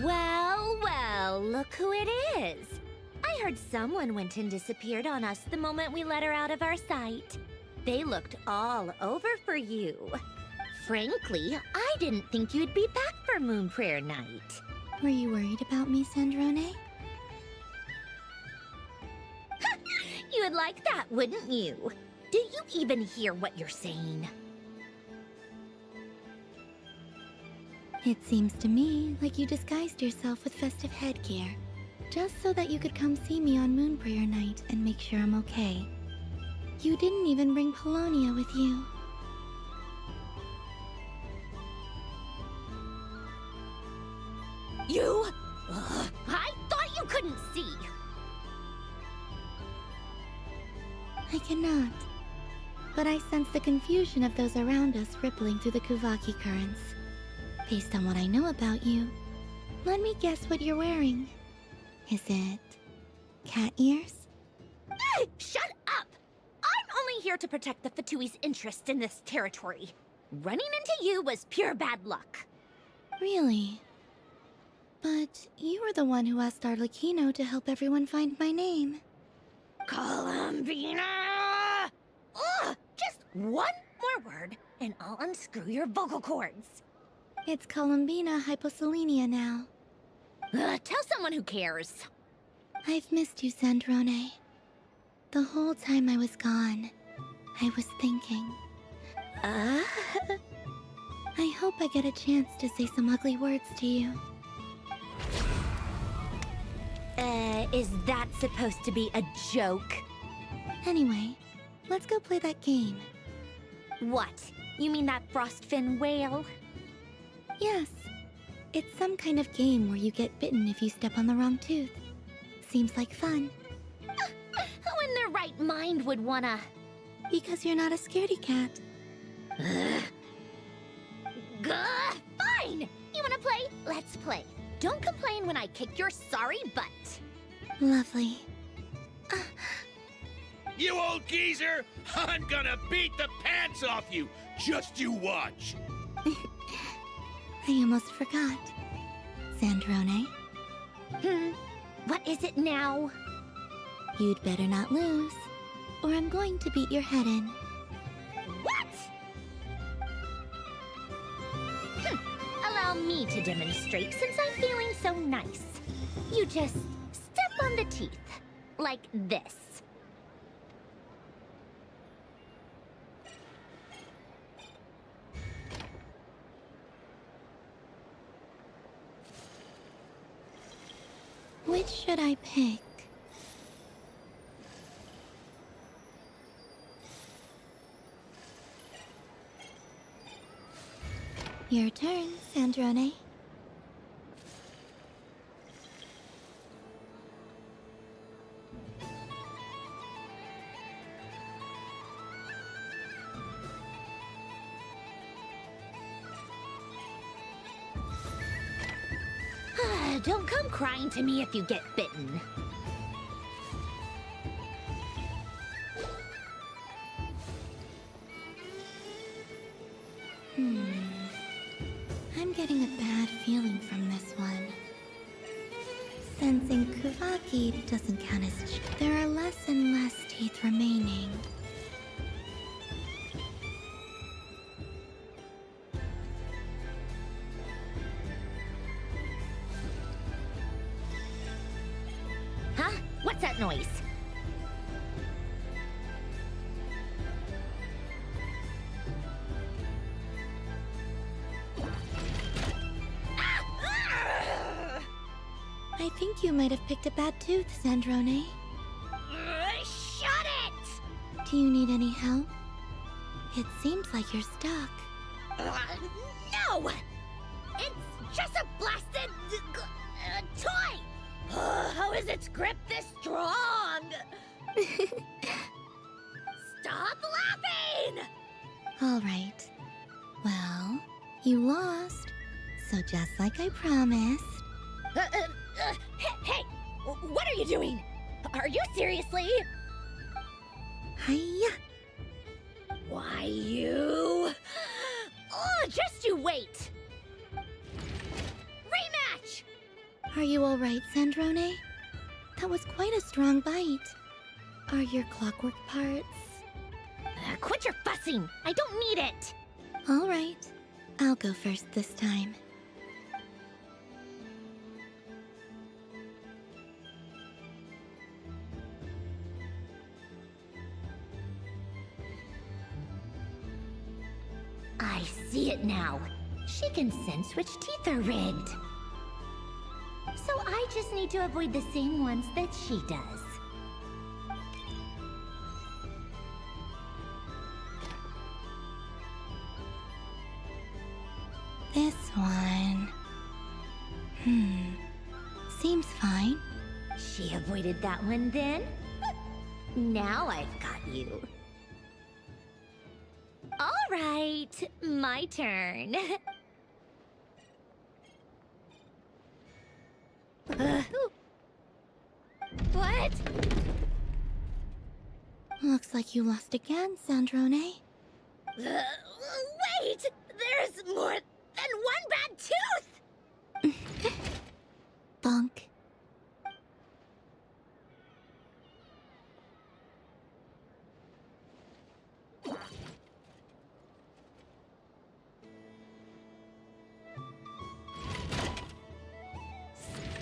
S18: Well, well, look who it is. I heard someone went and disappeared on us the moment we let her out of our sight. They looked all over for you. Frankly, I didn't think you'd be back for Moon Prayer Night.
S13: Were you worried about me, Sandrone?
S18: You would like that, wouldn't you? Do you even hear what you're saying?
S13: It seems to me like you disguised yourself with festive headgear, just so that you could come see me on Moon Prayer Night and make sure I'm okay. You didn't even bring Polonia with you.
S18: You? Ugh, I thought you couldn't see.
S13: I cannot. But I sense the confusion of those around us rippling through the Kuvaki currents. Based on what I know about you, let me guess what you're wearing. Is it cat ears?
S18: Shut up! I'm only here to protect the Fatui's interest in this territory. Running into you was pure bad luck.
S13: Really? But you were the one who asked Arlecchino to help everyone find my name.
S18: Columbina! Ugh! Just one more word, and I'll unscrew your vocal cords.
S13: It's Columbina hyposelenia now.
S18: Tell someone who cares.
S13: I've missed you, Sandrone. The whole time I was gone, I was thinking. I hope I get a chance to say some ugly words to you.
S18: Is that supposed to be a joke?
S13: Anyway, let's go play that game.
S18: What? You mean that frostfin whale?
S13: Yes. It's some kind of game where you get bitten if you step on the wrong tooth. Seems like fun.
S18: Who in their right mind would wanna...
S13: Because you're not a scaredy cat.
S18: Gah, fine! You wanna play? Let's play. Don't complain when I kick your sorry butt.
S13: Lovely.
S1: You old geezer! I'm gonna beat the pants off you! Just you watch!
S13: I almost forgot. Sandrone?
S18: What is it now?
S13: You'd better not lose, or I'm going to beat your head in.
S18: What? Allow me to demonstrate since I'm feeling so nice. You just step on the teeth, like this.
S13: Which should I pick? Your turn, Sandrone.
S18: Don't come crying to me if you get bitten.
S13: I'm getting a bad feeling from this one. Sensing Kuvaki doesn't count as there are less and less teeth remaining.
S18: Huh? What's that noise?
S13: I think you might have picked a bad tooth, Sandrone.
S18: Shut it!
S13: Do you need any help? It seems like you're stuck.
S18: No! It's just a blasted toy! How is its grip this strong? Stop laughing!
S13: All right. Well, you lost. So just like I promised.
S18: Hey! What are you doing? Are you seriously?
S13: Hiya!
S18: Why, you... Oh, just you wait! Rematch!
S13: Are you all right, Sandrone? That was quite a strong bite. Are your clockwork parts?
S18: Quit your fussing! I don't need it!
S13: All right. I'll go first this time.
S18: I see it now. She can sense which teeth are rigged. So I just need to avoid the same ones that she does.
S13: This one... Seems fine.
S18: She avoided that one then? Now I've got you. All right, my turn. What?
S13: Looks like you lost again, Sandrone.
S18: Wait! There's more than one bad tooth!
S13: Bonk.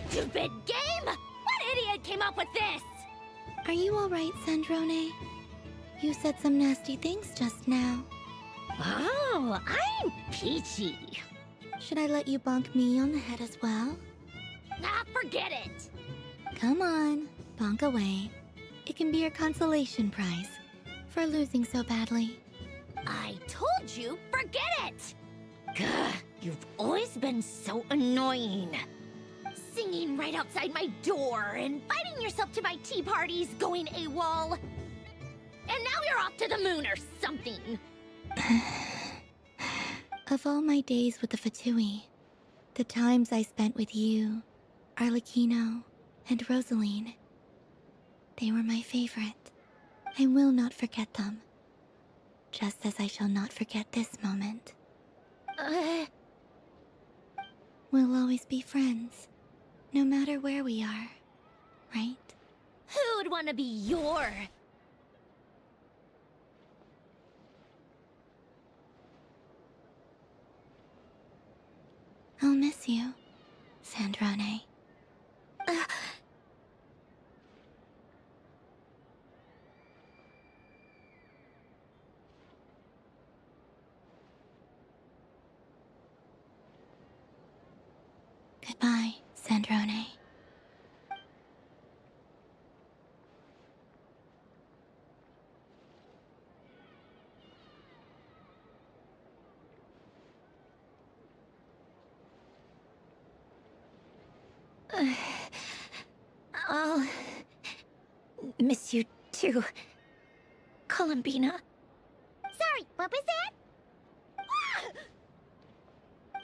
S18: Stupid game! What idiot came up with this?
S13: Are you all right, Sandrone? You said some nasty things just now.
S18: Oh, I'm peachy.
S13: Should I let you bonk me on the head as well?
S18: Ah, forget it.
S13: Come on, bonk away. It can be your consolation prize for losing so badly.
S18: I told you, forget it! Gah, you've always been so annoying. Singing right outside my door, inviting yourself to my tea parties, going AWOL. And now you're off to the moon or something.
S13: Of all my days with the Fatui, the times I spent with you, Arlecchino, and Rosaline, they were my favorite. I will not forget them. Just as I shall not forget this moment. We'll always be friends, no matter where we are, right?
S18: Who'd want to be your...
S13: I'll miss you, Sandrone. Goodbye, Sandrone.
S18: I'll miss you too, Columbina.
S3: Sorry, what was that?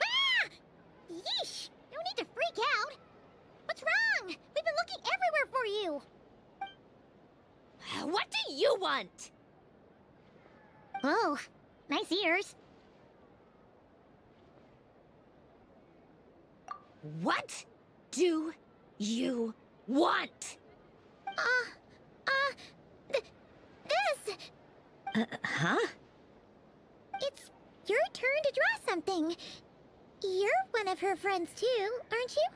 S3: Ah! Yeesh! No need to freak out. What's wrong? We've been looking everywhere for you.
S18: What do you want?
S3: Oh, nice ears.
S18: What do you want?
S3: This.
S18: Huh?
S3: It's your turn to draw something. You're one of her friends too, aren't you?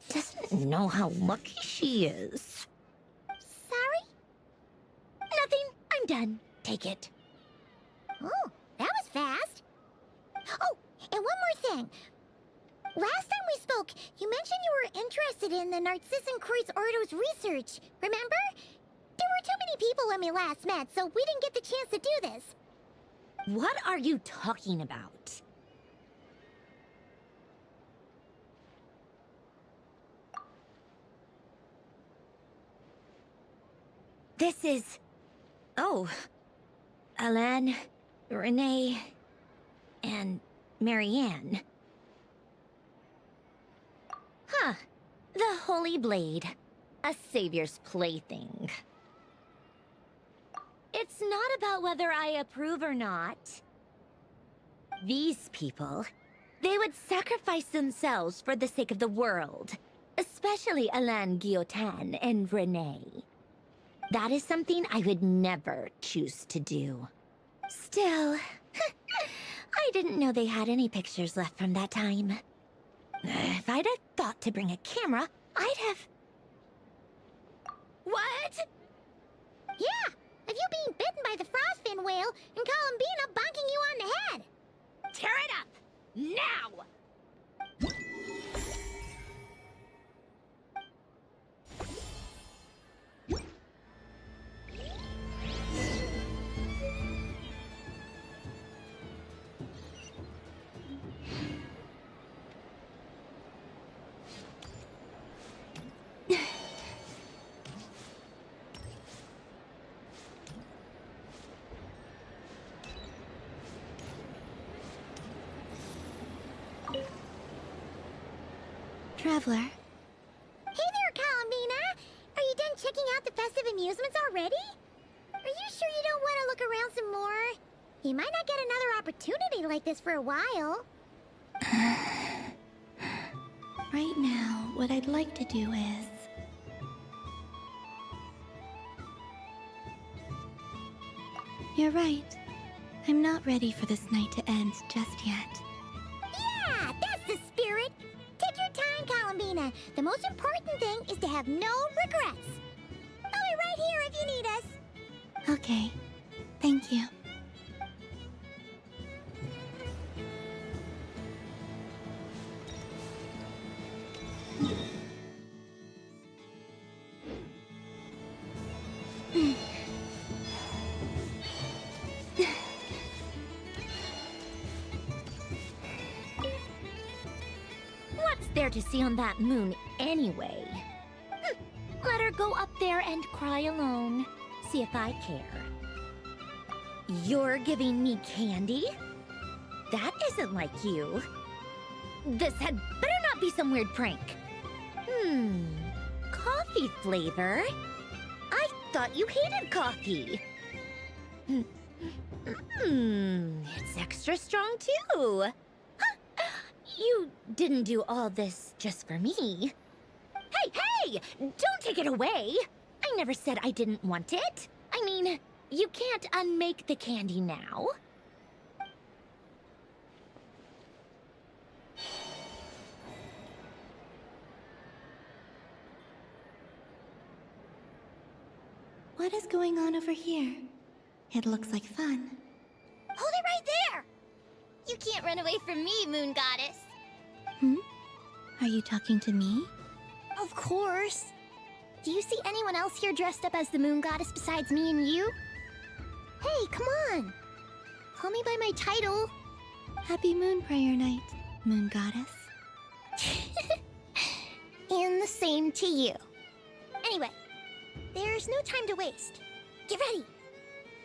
S18: Doesn't know how lucky she is.
S3: Sorry?
S18: Nothing. I'm done. Take it.
S3: Oh, that was fast. Oh, and one more thing. Last time we spoke, you mentioned you were interested in the Narcissan Kreuz Ordo's research, remember? There were too many people when we last met, so we didn't get the chance to do this.
S18: What are you talking about? This is... Oh. Alain, Renee, and Marianne. Huh. The Holy Blade. A savior's plaything. It's not about whether I approve or not. These people, they would sacrifice themselves for the sake of the world. Especially Alain Guillotin and Renee. That is something I would never choose to do. Still, I didn't know they had any pictures left from that time. If I'd have thought to bring a camera, I'd have... What?
S3: Yeah, of you being bitten by the frostfin whale and Columbina bonking you on the head.
S18: Tear it up! Now!
S13: Traveler.
S3: Hey there, Columbina! Are you done checking out the festive amusements already? Are you sure you don't want to look around some more? You might not get another opportunity like this for a while.
S13: Right now, what I'd like to do is... You're right. I'm not ready for this night to end just yet.
S3: Yeah, that's the spirit! Take your time, Columbina. The most important thing is to have no regrets. I'll be right here if you need us.
S13: Okay. Thank you.
S18: What's there to see on that moon anyway? Let her go up there and cry alone. See if I care. You're giving me candy? That isn't like you. This had better not be some weird prank. Coffee flavor? I thought you hated coffee. It's extra strong too. You didn't do all this just for me. Hey! Don't take it away! I never said I didn't want it. I mean, you can't unmake the candy now.
S13: What is going on over here? It looks like fun.
S3: Hold it right there! You can't run away from me, Moon Goddess.
S13: Are you talking to me?
S3: Of course. Do you see anyone else here dressed up as the Moon Goddess besides me and you? Hey, come on. Call me by my title.
S13: Happy Moon Prayer Night, Moon Goddess.
S3: And the same to you. Anyway, there's no time to waste. Get ready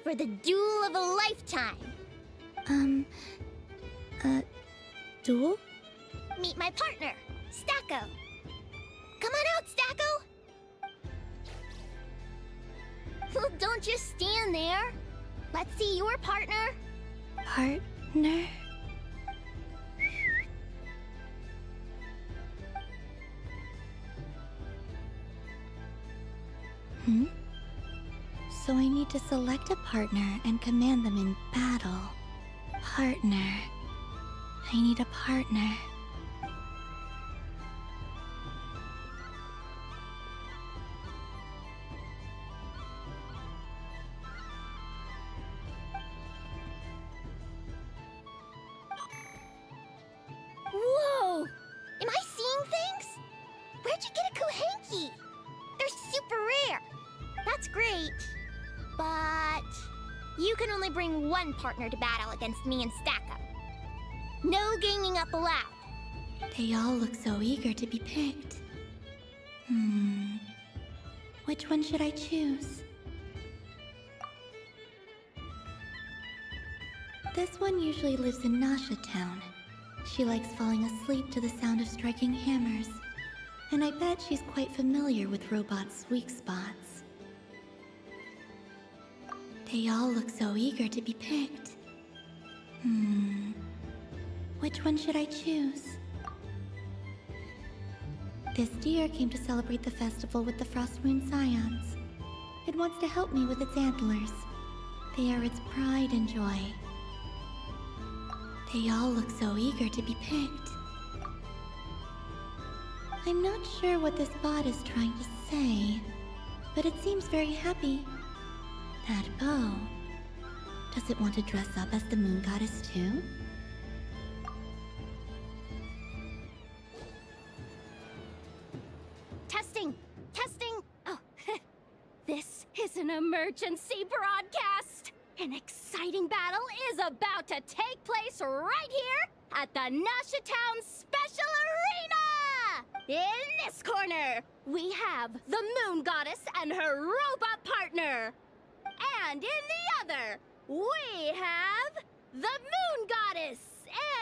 S3: for the duel of a lifetime.
S13: Duel?
S3: Meet my partner, Stacko. Come on out, Stacko! Well, don't just stand there. Let's see your partner.
S13: Partner? So I need to select a partner and command them in battle. Partner. I need a partner.
S3: Whoa! Am I seeing things? Where'd you get a Kuhenki? They're super rare. That's great. But you can only bring one partner to battle against me and Stacko. No ganging up allowed.
S13: They all look so eager to be picked. Which one should I choose? This one usually lives in Nasha Town. She likes falling asleep to the sound of striking hammers. And I bet she's quite familiar with robots' weak spots. They all look so eager to be picked. Which one should I choose? This deer came to celebrate the festival with the Frost Moon Scions. It wants to help me with its antlers. They are its pride and joy. They all look so eager to be picked. I'm not sure what this bot is trying to say, but it seems very happy. That bow. Does it want to dress up as the Moon Goddess too?
S22: Testing! Oh, this is an emergency broadcast! An exciting battle is about to take place right here at the Nasha Town Special Arena! In this corner, we have the Moon Goddess and her robot partner. And in the other, we have the Moon Goddess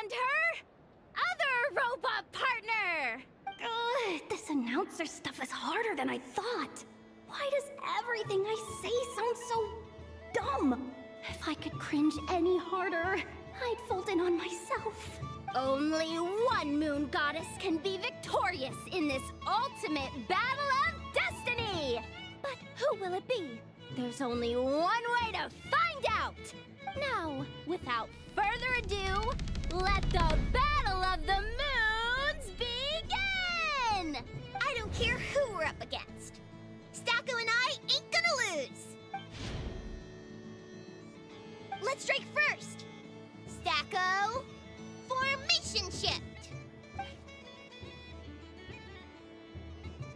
S22: and her other robot partner. Ugh, this announcer stuff is harder than I thought. Why does everything I say sound so dumb? If I could cringe any harder, I'd fold in on myself. Only one Moon Goddess can be victorious in this ultimate battle of destiny! But who will it be? There's only one way to find out! Now, without further ado, let the Battle of the Moons begin!
S3: I don't care who we're up against. Stacko and I ain't gonna lose. Let's strike first. Stacko, formation shift.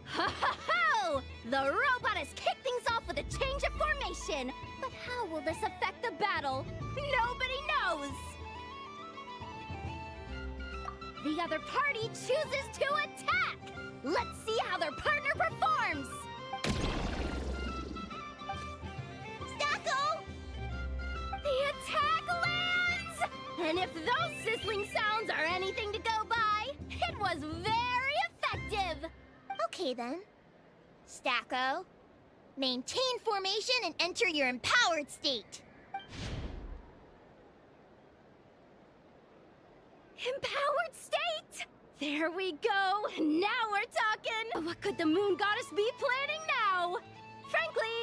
S22: Ho ho ho! The robot has kicked things off with a change of formation. But how will this affect the battle? Nobody knows! The other party chooses to attack! Let's see how their partner performs!
S3: Stacko!
S22: The
S5: And if those sizzling sounds are anything to go by, it was very effective!
S3: Okay then. Stacko, maintain formation and enter your empowered state.
S5: Empowered state! There we go! Now we're talking! What could the moon goddess be planning now? Frankly,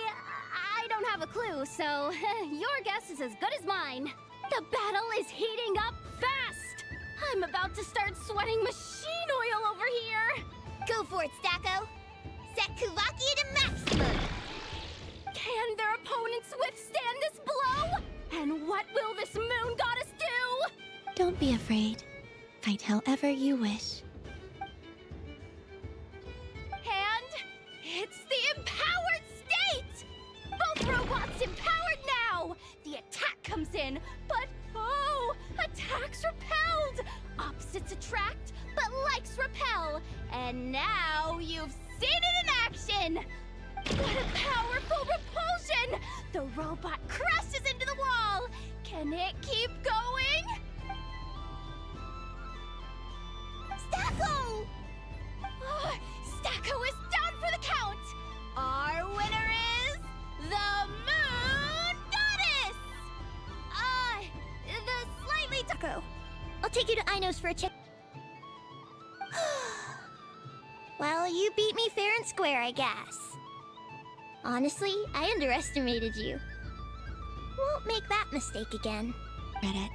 S5: I don't have a clue, so your guess is as good as mine. The battle is heating up fast! I'm about to start sweating machine oil over here!
S3: Go for it, Stacko! Set Kuvakia to maximum!
S5: Can their opponents withstand this blow? And what will this moon goddess do?
S13: Don't be afraid. Fight however you wish.
S5: And it's the empowered state! Both robots empowered now! The attack comes in, but oh, attacks repelled! Opposites attract, but likes repel. And now you've seen it in action! What a powerful repulsion! The robot crashes into the wall! Can it keep going?
S3: Stacko!
S5: Oh, Stacko is down for the count! Our winner is the Moon Goddess! The slightly
S3: Stacko, I'll take you to Aino's for a check. Well, you beat me fair and square, I guess. Honestly, I underestimated you. Won't make that mistake again.
S13: Reddit.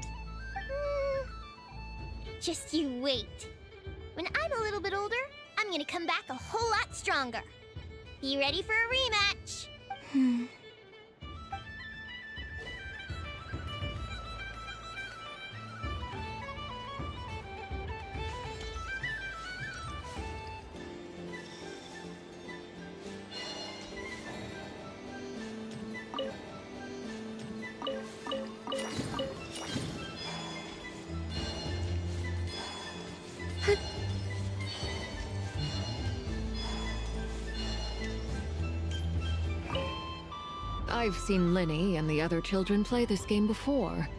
S3: Just you wait. When I'm a little bit older, I'm gonna come back a whole lot stronger. Be ready for a rematch.
S20: I've seen Linny and the other children play this game before.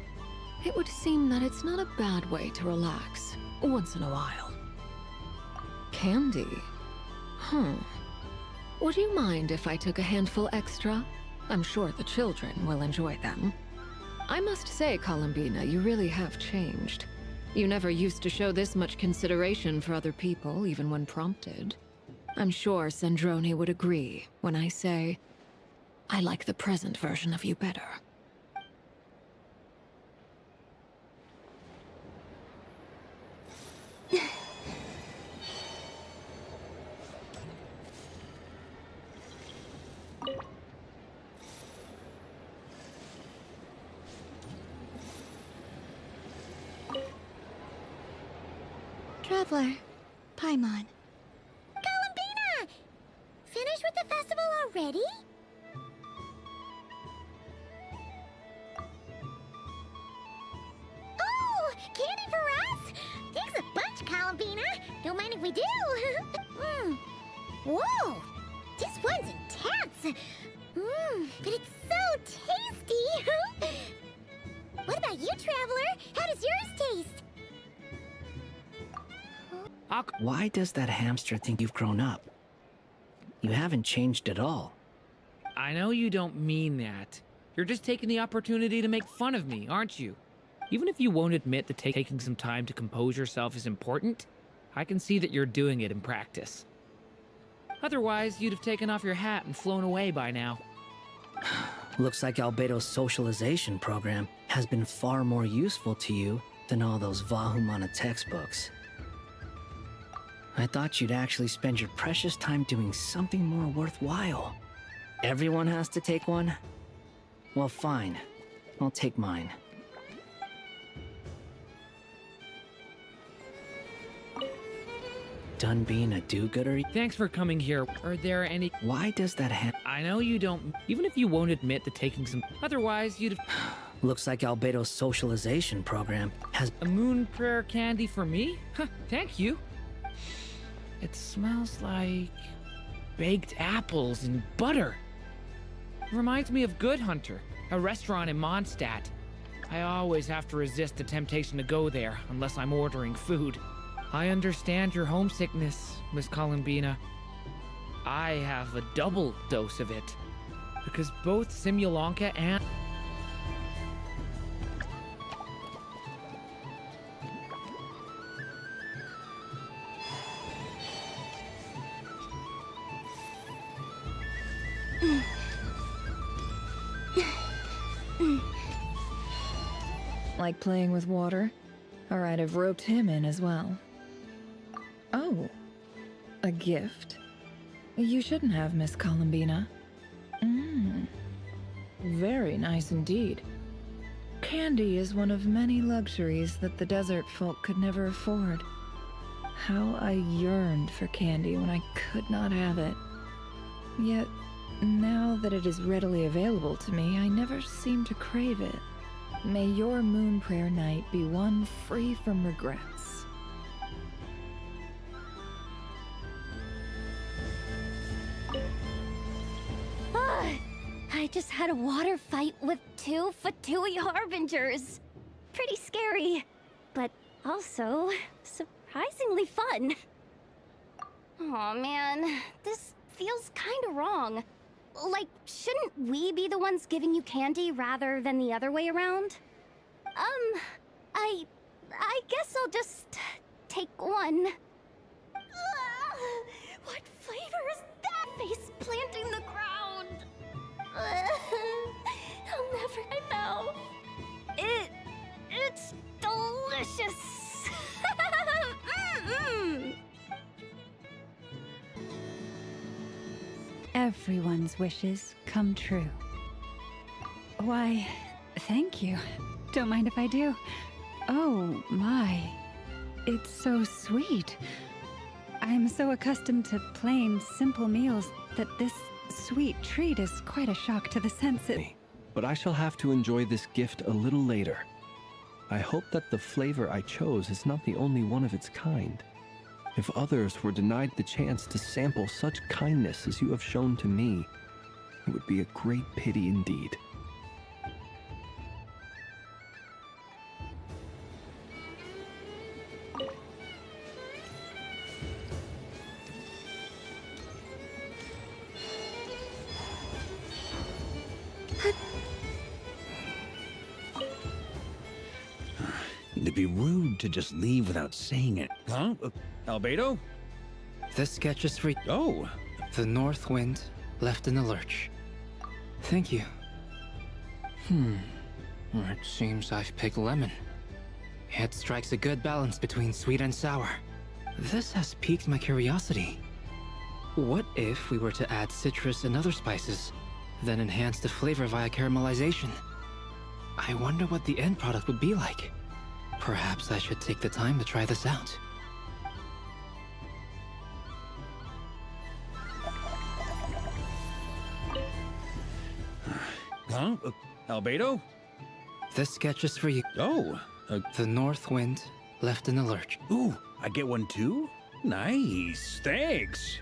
S20: It would seem that it's not a bad way to relax, once in a while. Candy? Would you mind if I took a handful extra? I'm sure the children will enjoy them. I must say, Columbina, you really have changed. You never used to show this much consideration for other people, even when prompted. I'm sure Sandrone would agree when I say, I like the present version of you better.
S13: Traveler, Paimon.
S3: Columbina! Finished with the festival already? Oh, candy for us? Thanks a bunch, Columbina. Don't mind if we do. Whoa, this one's intense. But it's so tasty. What about you, Traveler? How does yours taste?
S23: Why does that hamster think you've grown up? You haven't changed at all.
S15: I know you don't mean that. You're just taking the opportunity to make fun of me, aren't you? Even if you won't admit that taking some time to compose yourself is important, I can see that you're doing it in practice. Otherwise, you'd have taken off your hat and flown away by now.
S23: Looks like Albedo's socialization program has been far more useful to you than all those Vahumana textbooks. I thought you'd actually spend your precious time doing something more worthwhile. Everyone has to take one? Well, fine. I'll take mine. Done being a do-gooder?
S15: Thanks for coming here. Are there any...
S23: Why does that
S15: I know you don't... Even if you won't admit to taking some... Otherwise, you'd have...
S23: Looks like Albedo's socialization program has...
S15: A moon prayer candy for me? Thank you. It smells like... baked apples and butter. Reminds me of Good Hunter, a restaurant in Mondstadt. I always have to resist the temptation to go there unless I'm ordering food. I understand your homesickness, Miss Columbina. I have a double dose of it. Because both Simulanka and...
S2: Like playing with water? Alright, I've roped him in as well. Oh. A gift? You shouldn't have, Miss Columbina. Very nice indeed. Candy is one of many luxuries that the desert folk could never afford. How I yearned for candy when I could not have it. Yet, now that it is readily available to me, I never seem to crave it. May your moon prayer night be one free from regrets.
S5: I just had a water fight with 2 Fatui Harbingers. Pretty scary, but also surprisingly fun. Aw, man, this feels kinda wrong. Like, shouldn't we be the ones giving you candy rather than the other way around? I guess I'll just take one. What flavor is that face planting the ground? I'll never know. It's delicious.
S7: Everyone's wishes come true. Why, thank you. Don't mind if I do. Oh, my. It's so sweet. I'm so accustomed to plain, simple meals that this sweet treat is quite a shock to the senses.
S11: But I shall have to enjoy this gift a little later. I hope that the flavor I chose is not the only one of its kind. If others were denied the chance to sample such kindness as you have shown to me, it would be a great pity indeed.
S1: It'd be rude to just leave without saying it. Huh? Albedo?
S8: This sketch is for...
S1: Oh!
S8: The north wind left in the lurch. Thank you. It seems I've picked lemon. It strikes a good balance between sweet and sour. This has piqued my curiosity. What if we were to add citrus and other spices, then enhance the flavor via caramelization? I wonder what the end product would be like. Perhaps I should take the time to try this out.
S1: Huh? Albedo?
S8: This sketch is for you.
S1: Oh.
S8: The north wind left in the lurch.
S1: Ooh, I get one too? Nice, thanks.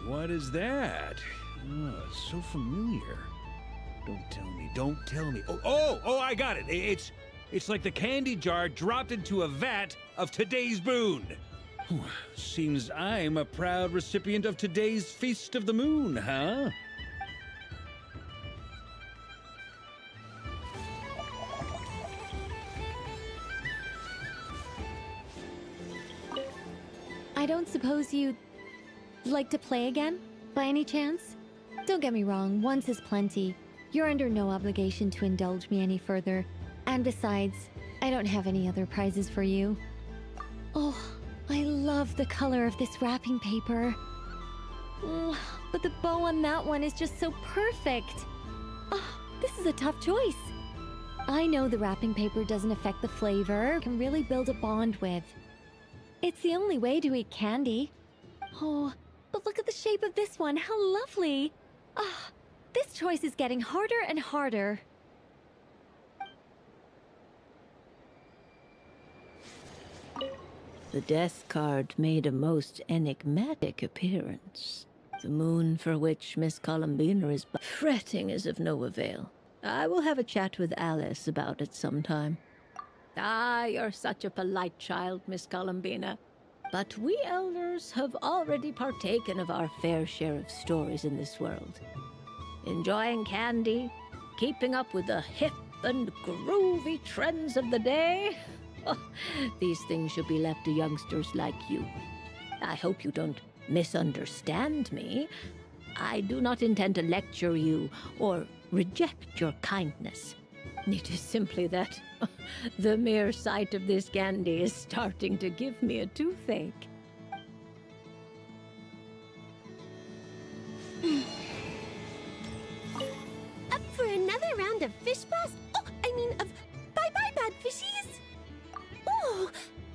S1: What is that? Oh, it's so familiar. Don't tell me. Oh, I got it. It's like the candy jar dropped into a vat of today's boon. Seems I'm a proud recipient of today's Feast of the Moon, huh?
S4: I don't suppose you'd like to play again, by any chance? Don't get me wrong, once is plenty. You're under no obligation to indulge me any further. And besides, I don't have any other prizes for you. Oh, I love the color of this wrapping paper. But the bow on that one is just so perfect. Oh, this is a tough choice. I know the wrapping paper doesn't affect the flavor, can really build a bond with. It's the only way to eat candy. Oh, but look at the shape of this one, how lovely. Ah, this choice is getting harder and harder.
S24: The death card made a most enigmatic appearance. The moon for which Miss Columbina is fretting is of no avail. I will have a chat with Alice about it sometime. Ah, you're such a polite child, Miss Columbina. But we elders have already partaken of our fair share of stories in this world. Enjoying candy, keeping up with the hip and groovy trends of the day. Oh, these things should be left to youngsters like you. I hope you don't misunderstand me. I do not intend to lecture you or reject your kindness. It is simply that the mere sight of this candy is starting to give me a toothache.
S19: Up for another round of fish blast? Oh, I mean of bye-bye bad fishies! Oh,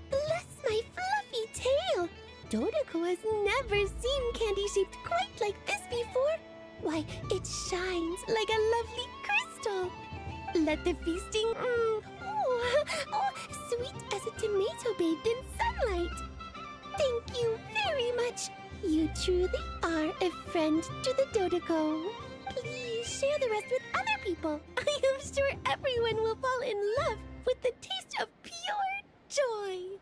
S19: bless my fluffy tail! Dodoko has never seen candy shaped quite like this before. Why, it shines like a lovely crystal. Let the feasting, sweet as a tomato bathed in sunlight. Thank you very much. You truly are a friend to the Dodoko. Please share the rest with other people. I am sure everyone will fall in love with the taste of pure joy.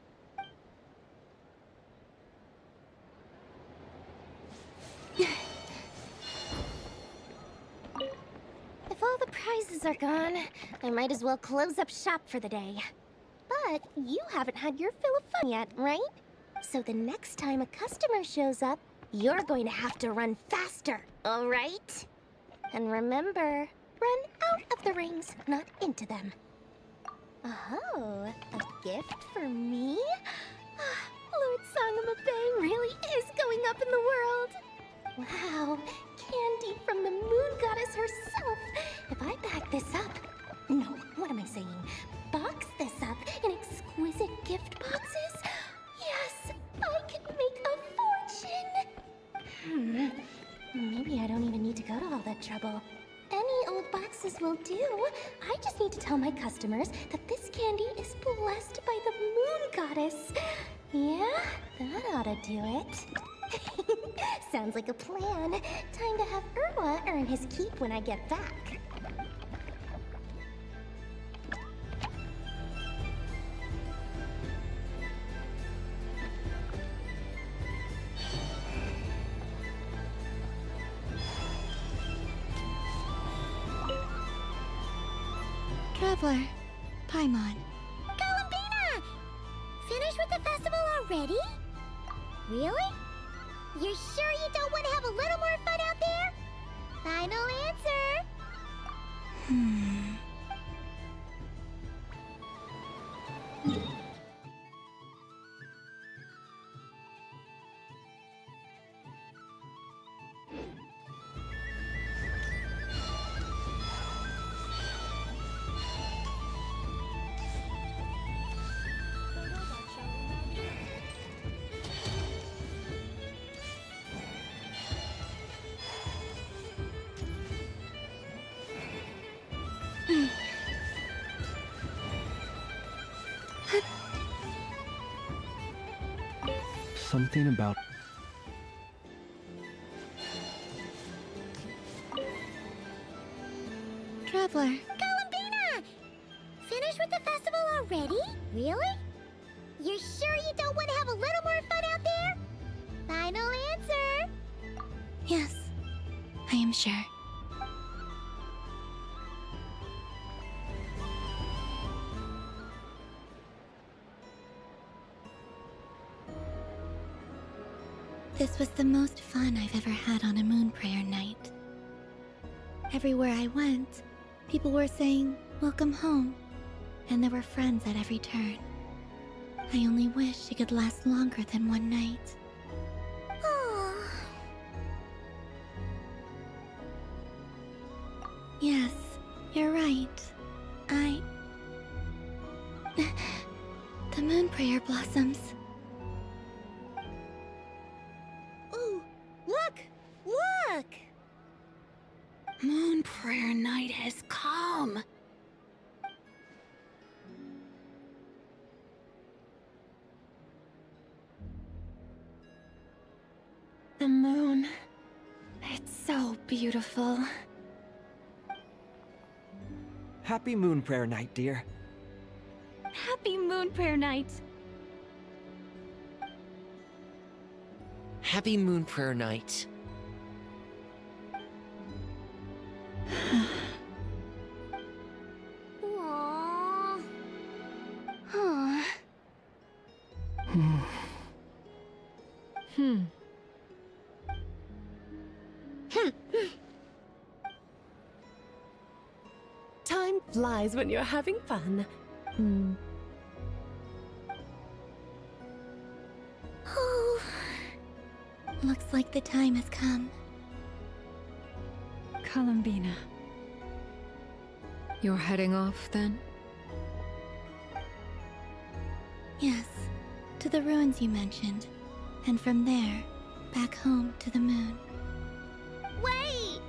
S3: If all the prizes are gone, I might as well close up shop for the day. But you haven't had your fill of fun yet, right? So the next time a customer shows up, you're going to have to run faster, all right? And remember, run out of the rings, not into them. Oh, a gift for me? Lord Sangamabe really is going up in the world. Wow, candy from the moon goddess herself. If I bag this up... No, what am I saying? Box this up in exquisite gift boxes? Yes, I could make a fortune. Maybe I don't even need to go to all that trouble. Any old boxes will do. I just need to tell my customers that this candy is blessed by the moon goddess. Yeah, that ought to do it. Sounds like a plan. Time to have Irwa earn his keep when I get back.
S13: Traveler, Paimon.
S3: Columbina! Finished with the festival already? Really? You're sure you don't want to have a little more fun out there? Final answer.
S11: Something about...
S13: Traveler.
S3: Columbina! Finished with the festival already? Really? You're sure you don't want to have a little more fun out there? Final answer.
S13: Yes, I am sure. This was the most fun I've ever had on a moon prayer night. Everywhere I went, people were saying, "Welcome home," and there were friends at every turn. I only wish it could last longer than one night. Yes, you're right. The moon prayer blossoms.
S19: Ooh, look! Look!
S7: Moon prayer night has come. The moon. It's so beautiful.
S6: Happy Moon Prayer Night, dear.
S22: Happy Moon Prayer Night!
S12: Happy Moon Prayer Night.
S3: Aww. Huh.
S9: Time flies when you're having fun.
S13: Oh. Looks like the time has come.
S7: Columbina.
S20: You're heading off, then?
S13: Yes, to the ruins you mentioned. And from there, back home to the moon.
S3: Wait!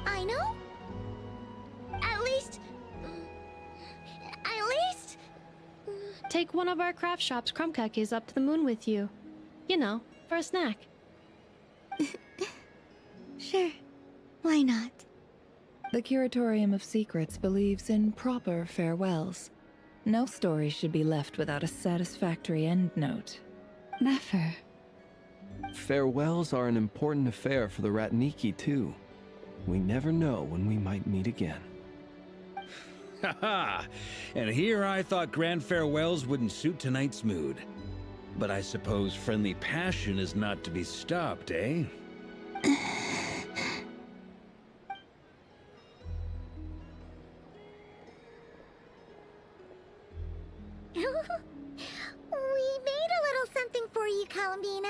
S3: I know? At least...
S17: Take one of our craft shop's crumb cookies up to the moon with you. You know, for a snack.
S13: Sure. Why not?
S2: The Curatorium of Secrets believes in proper farewells. No story should be left without a satisfactory endnote.
S7: Nefer.
S11: Farewells are an important affair for the Ratniki, too. We never know when we might meet again.
S1: Haha! And here I thought grand farewells wouldn't suit tonight's mood. But I suppose friendly passion is not to be stopped, eh?
S3: We made a little something for you, Columbina.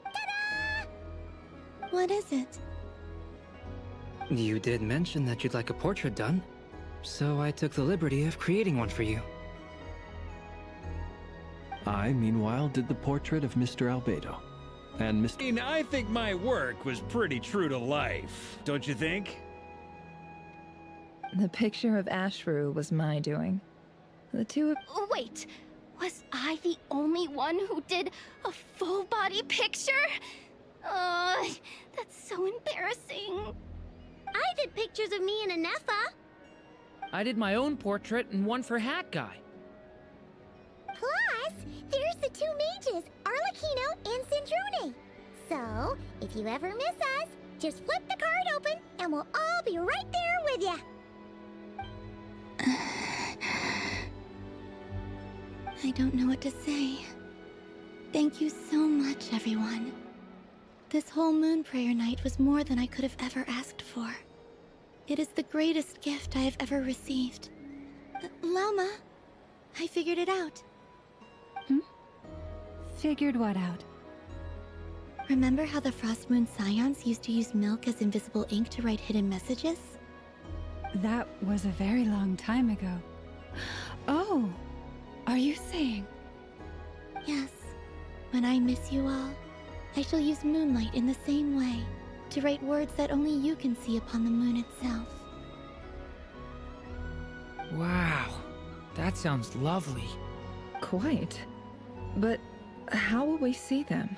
S3: Ta-da!
S13: What is it?
S8: You did mention that you'd like a portrait done, so I took the liberty of creating one for you.
S11: I, meanwhile, did the portrait of Mr. Albedo. And Mr.
S1: I think my work was pretty true to life, don't you think?
S2: The picture of Ashru was my doing. The two of...
S5: Wait, was I the only one who did a full body picture? That's so embarrassing.
S3: I did pictures of me and a nefer.
S15: I did my own portrait and one for Hat Guy.
S3: Plus, there's the two mages, Arlecchino and Sandrone. So, if you ever miss us, just flip the card open and we'll all be right there with you.
S13: I don't know what to say. Thank you so much, everyone. This whole moon prayer night was more than I could have ever asked for. It is the greatest gift I have ever received. Lauma, I figured it out.
S7: Figured what out?
S13: Remember how the Frost Moon Scions used to use milk as invisible ink to write hidden messages?
S7: That was a very long time ago. Oh, are you saying?
S13: Yes. When I miss you all, I shall use Moonlight in the same way, to write words that only you can see upon the moon itself.
S15: Wow, that sounds lovely.
S2: Quite. But how will we see them?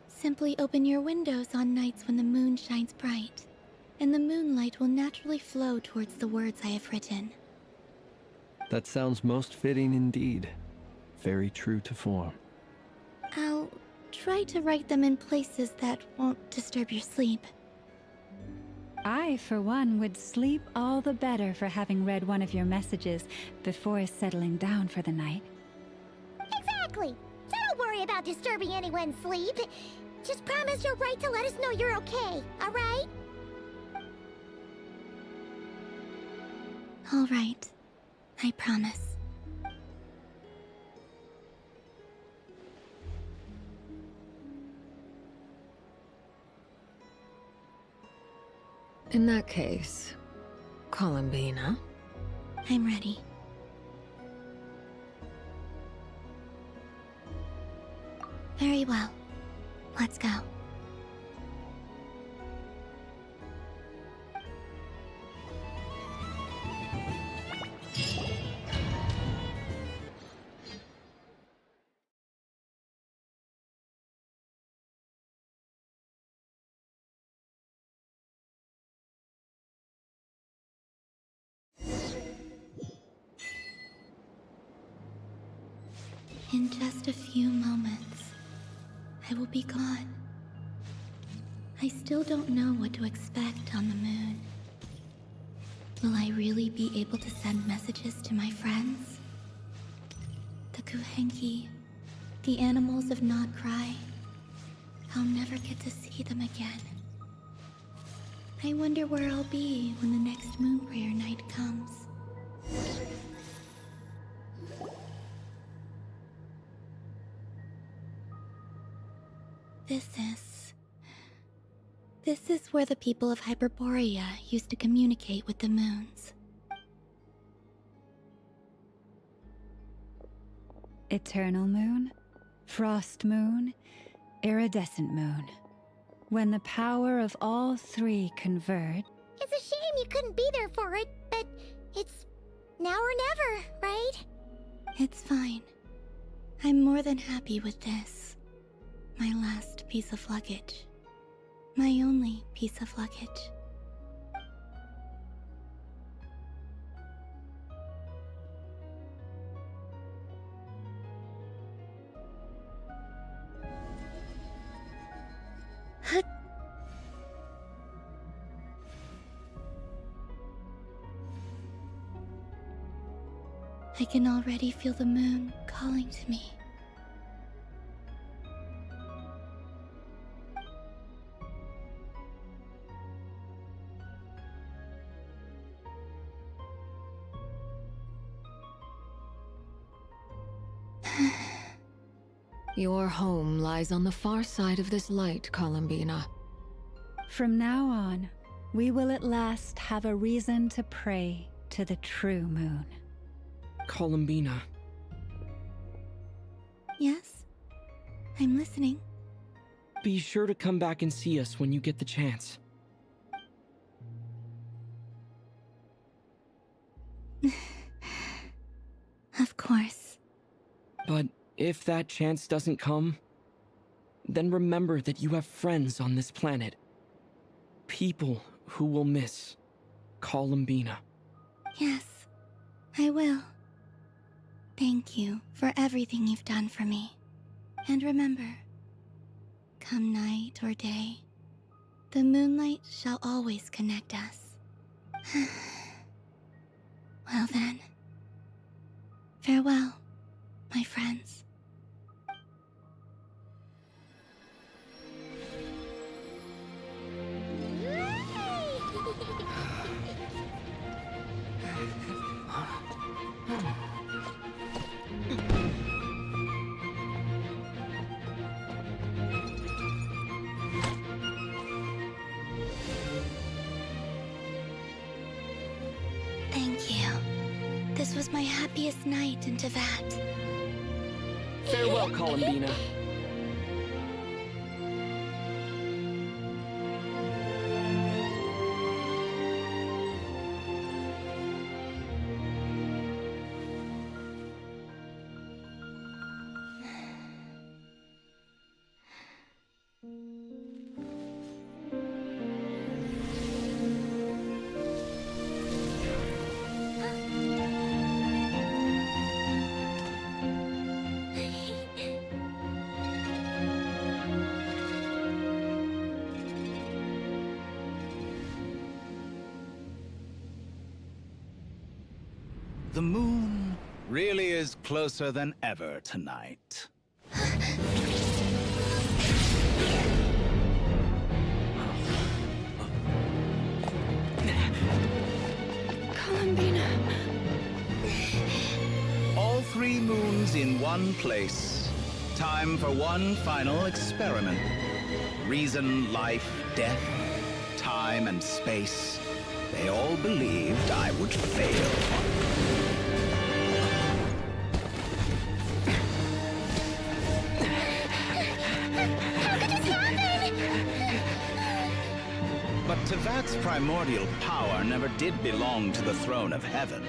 S13: Simply open your windows on nights when the moon shines bright, and the moonlight will naturally flow towards the words I have written.
S11: That sounds most fitting indeed. Very true to form.
S13: I'll try to write them in places that won't disturb your sleep.
S7: I, for one, would sleep all the better for having read one of your messages before settling down for the night.
S3: Exactly. So don't worry about disturbing anyone's sleep. Just promise you'll write to let us know you're okay, alright?
S13: Alright. I promise.
S20: In that case, Columbina.
S13: I'm ready. Very well. Let's go. In just a few moments, I will be gone. I still don't know what to expect on the moon. Will I really be able to send messages to my friends? The Kuhenki, the animals of Not Cry. I'll never get to see them again. I wonder where I'll be when the next moon prayer night comes. This is where the people of Hyperborea used to communicate with the moons.
S7: Eternal moon, frost moon, iridescent moon. When the power of all three converge...
S3: It's a shame you couldn't be there for it, but it's now or never, right?
S13: It's fine. I'm more than happy with this. My last piece of luggage. My only piece of luggage. I can already feel the moon calling to me.
S20: Your home lies on the far side of this light, Columbina.
S7: From now on, we will at last have a reason to pray to the true moon.
S8: Columbina.
S13: Yes? I'm listening.
S8: Be sure to come back and see us when you get the chance.
S13: Of course.
S8: But if that chance doesn't come, then remember that you have friends on this planet. People who will miss Columbina.
S13: Yes, I will. Thank you for everything you've done for me. And remember, come night or day, the moonlight shall always connect us. Well then, farewell, my friends. Thank you. This was my happiest night in Tevat.
S8: Farewell, Columbina.
S6: The moon really is closer than ever tonight.
S2: Columbina.
S6: All three moons in one place. Time for one final experiment. Reason, life, death, time, and space. They all believed I would fail. But Tevat's primordial power never did belong to the throne of heaven.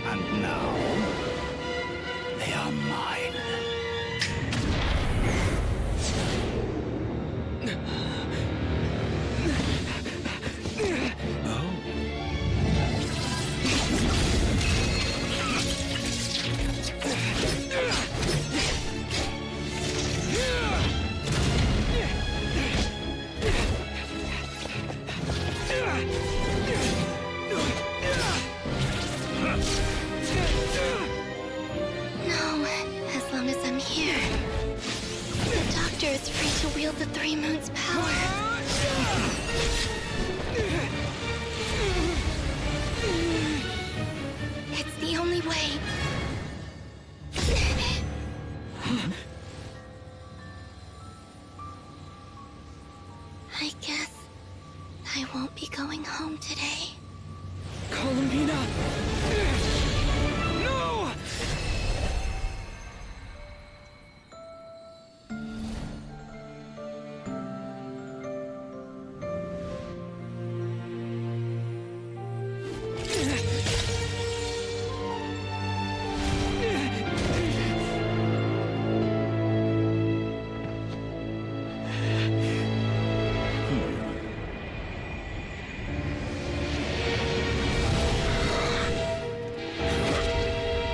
S6: And now, they are mine. Oh.
S13: is free to wield the Three Moons' power. It's the only way. I guess I won't be going home today.
S11: Columbina! No!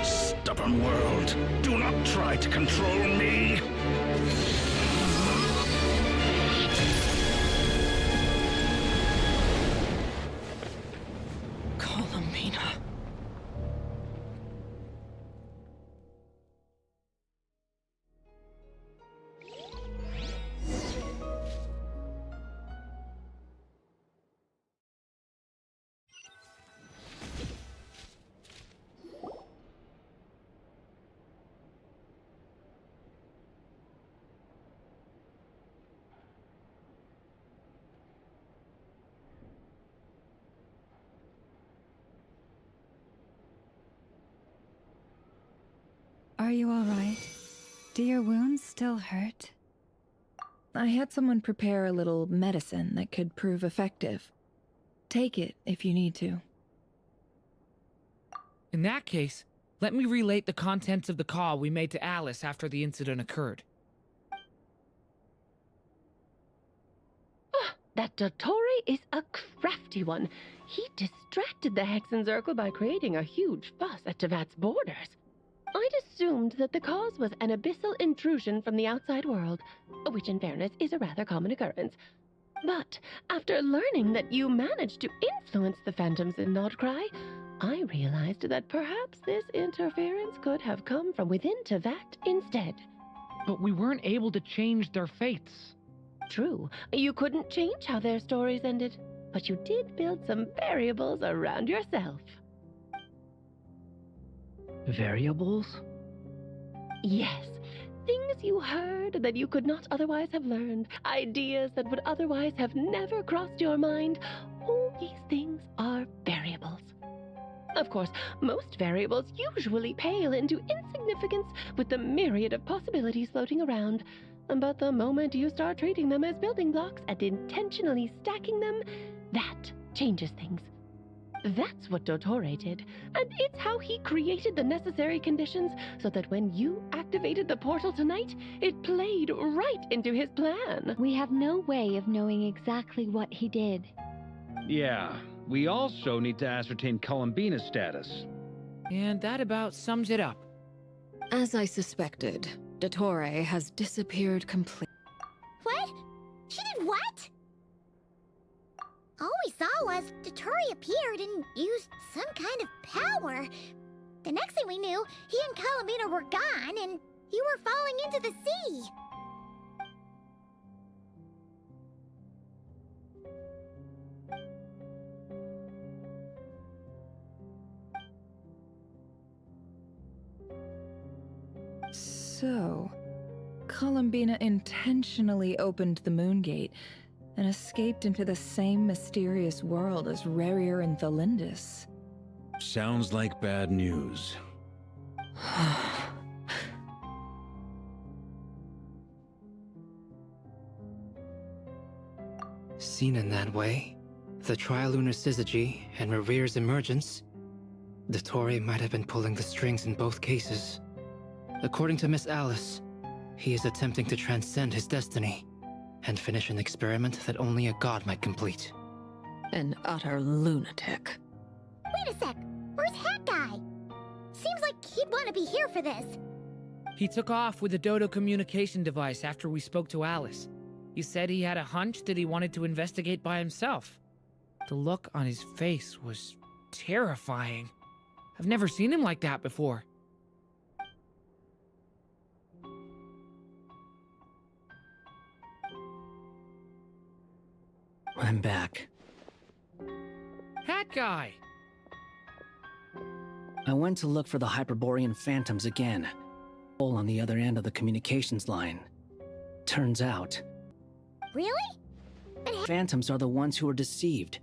S6: Stubborn world, do not try to control me.
S11: Columbina.
S7: Are you all right? Do your wounds still hurt?
S2: I had someone prepare a little medicine that could prove effective. Take it if you need to.
S15: In that case, let me relate the contents of the call we made to Alice after the incident occurred.
S9: That Dottore is a crafty one. He distracted the Hexenzirkel by creating a huge fuss at Tevat's borders. I'd assumed that the cause was an abyssal intrusion from the outside world, which in fairness is a rather common occurrence. But after learning that you managed to influence the phantoms in Nodcry, I realized that perhaps this interference could have come from within Tevat instead.
S15: But we weren't able to change their fates.
S9: True, you couldn't change how their stories ended, but you did build some variables around yourself.
S11: Variables?
S9: Yes, things you heard that you could not otherwise have learned, ideas that would otherwise have never crossed your mind. All these things are variables. Of course, most variables usually pale into insignificance with the myriad of possibilities floating around. But the moment you start treating them as building blocks and intentionally stacking them, that changes things. That's what Dottore did, and it's how he created the necessary conditions so that when you activated the portal tonight, it played right into his plan.
S4: We have no way of knowing exactly what he did.
S1: Yeah, we also need to ascertain Columbina's status.
S15: And that about sums it up.
S20: As I suspected, Dottore has disappeared completely.
S3: What? She did what? All we saw was Dottore appeared and used some kind of power. The next thing we knew, he and Columbina were gone and you were falling into the sea.
S2: So, Columbina intentionally opened the Moon Gate and escaped into the same mysterious world as Rerir and Thalindis.
S1: Sounds like bad news.
S8: Seen in that way, the Trilunar Syzygy and Rerir's emergence, Dottore might have been pulling the strings in both cases. According to Miss Alice, he is attempting to transcend his destiny and finish an experiment that only a god might complete.
S20: An utter lunatic.
S3: Wait a sec, where's Hat Guy? Seems like he'd want to be here for this.
S15: He took off with the Dodo communication device after we spoke to Alice. He said he had a hunch that he wanted to investigate by himself. The look on his face was terrifying. I've never seen him like that before.
S23: I'm back.
S15: Hat guy!
S23: I went to look for the Hyperborean phantoms again. Hole on the other end of the communications line. Turns out,
S3: Really?
S23: phantoms are the ones who are deceived.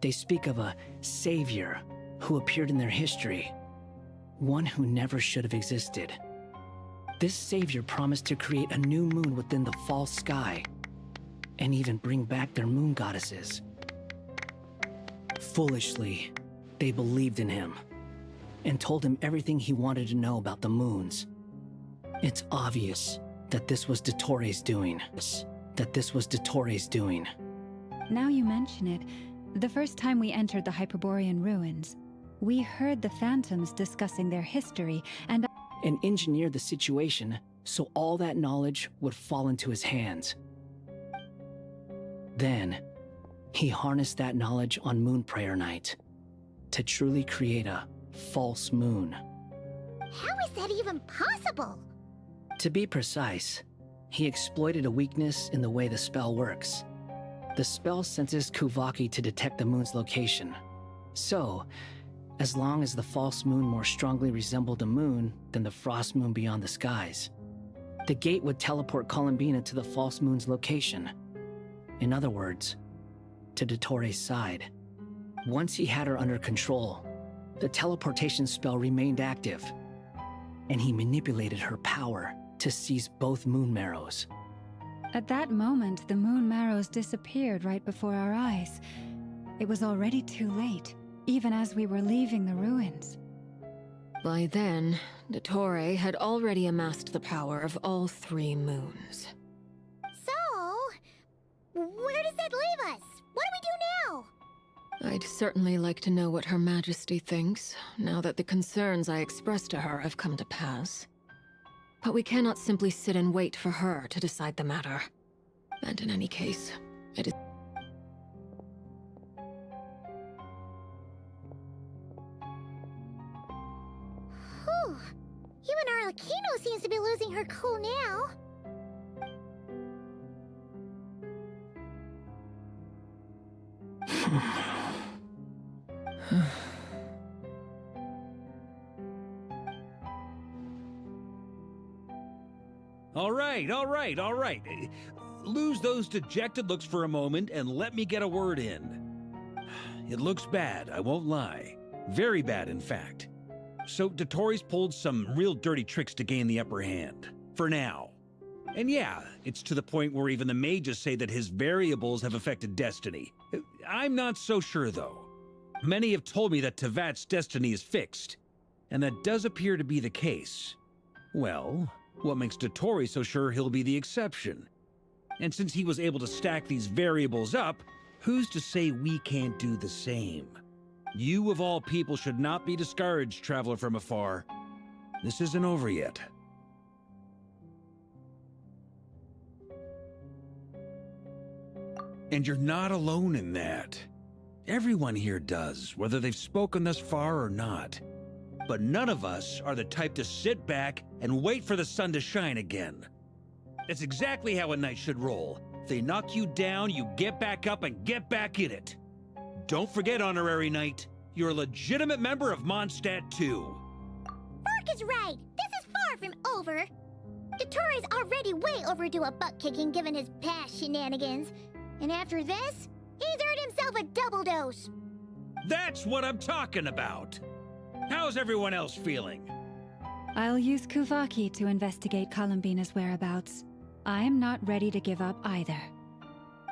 S23: They speak of a savior who appeared in their history. One who never should have existed. This savior promised to create a new moon within the false sky, and even bring back their moon goddesses. Foolishly, they believed in him, and told him everything he wanted to know about the moons. It's obvious that this was Dottoro's doing.
S7: Now you mention it, the first time we entered the Hyperborean ruins, we heard the phantoms discussing their history and
S23: engineered the situation so all that knowledge would fall into his hands. Then, he harnessed that knowledge on Moon Prayer Night to truly create a false moon.
S3: How is that even possible?
S23: To be precise, he exploited a weakness in the way the spell works. The spell senses Kuvaki to detect the moon's location. So, as long as the false moon more strongly resembled a moon than the frost moon beyond the skies, the gate would teleport Columbina to the false moon's location. In other words, to Dottoro's side. Once he had her under control, the teleportation spell remained active, and he manipulated her power to seize both moon marrows.
S7: at that moment the moon marrows disappeared right before our eyes. It was already too late, even as we were leaving the ruins.
S20: By then, Dottore had already amassed the power of all 3 moons.
S3: So, where does that leave us? What do we do now?
S20: I'd certainly like to know what Her Majesty thinks, now that the concerns I expressed to her have come to pass. But we cannot simply sit and wait for her to decide the matter. And in any case, it is...
S3: Whew. Even Arlecchino seems to be losing her cool now.
S1: All right. Lose those dejected looks for a moment and let me get a word in. It looks bad, I won't lie. Very bad, in fact. So Dottori's pulled some real dirty tricks to gain the upper hand. For now. And yeah, it's to the point where even the mages say that his variables have affected destiny. I'm not so sure, though. Many have told me that Tevat's destiny is fixed, and that does appear to be the case. Well, what makes Dottori so sure he'll be the exception? And since he was able to stack these variables up, who's to say we can't do the same? You of all people should not be discouraged, traveler from afar. This isn't over yet. And you're not alone in that. Everyone here does, whether they've spoken thus far or not. But none of us are the type to sit back and wait for the sun to shine again. That's exactly how a knight should roll. If they knock you down, you get back up and get back in it. Don't forget, Honorary Knight, you're a legitimate member of Mondstadt too.
S3: Varka's right. This is far from over. Dottoro's already way overdue a butt-kicking given his past shenanigans. And after this, he's earned himself a double dose.
S1: That's what I'm talking about. How's everyone else feeling?
S7: I'll use Kuvaki to investigate Columbina's whereabouts. I'm not ready to give up either.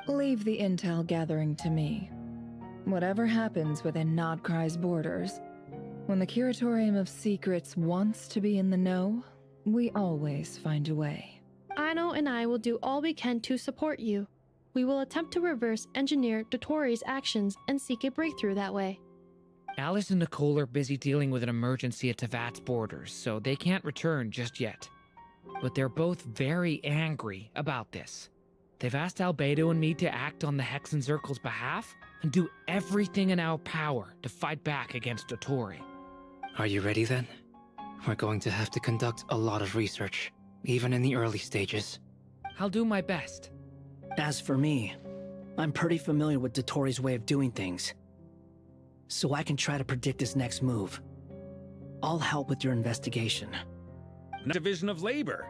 S2: Leave the intel gathering to me. Whatever happens within Nodcry's borders, when the Curatorium of Secrets wants to be in the know, we always find a way.
S17: Aino and I will do all we can to support you. We will attempt to reverse engineer Dottoro's actions and seek a breakthrough that way.
S15: Alice and Nicole are busy dealing with an emergency at Tevat's borders, so they can't return just yet. But they're both very angry about this. They've asked Albedo and me to act on the Hexen Circle's behalf and do everything in our power to fight back against Dottore.
S8: Are you ready then? We're going to have to conduct a lot of research, even in the early stages.
S15: I'll do my best.
S23: As for me, I'm pretty familiar with Dottori's way of doing things, so I can try to predict his next move. I'll help with your investigation.
S1: Division of labor.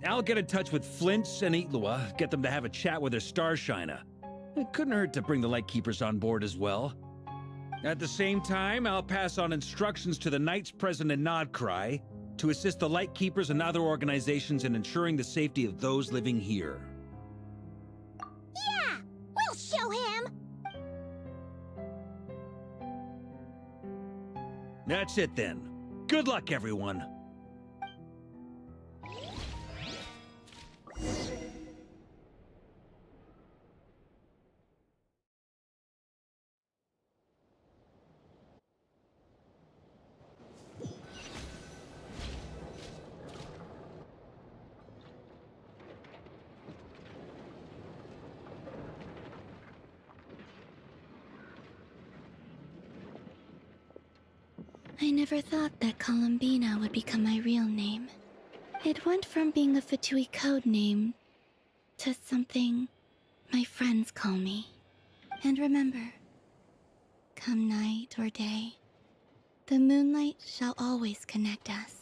S1: I'll get in touch with Flint's and Itlua, get them to have a chat with their Starshiner. It couldn't hurt to bring the Lightkeepers on board as well. At the same time, I'll pass on instructions to the Knights present in Nodcry to assist the Lightkeepers and other organizations in ensuring the safety of those living here.
S3: Yeah, we'll show him.
S1: That's it then. Good luck, everyone.
S13: I never thought that Columbina would become my real name. It went from being a Fatui code name to something my friends call me. And remember, come night or day, the moonlight shall always connect us.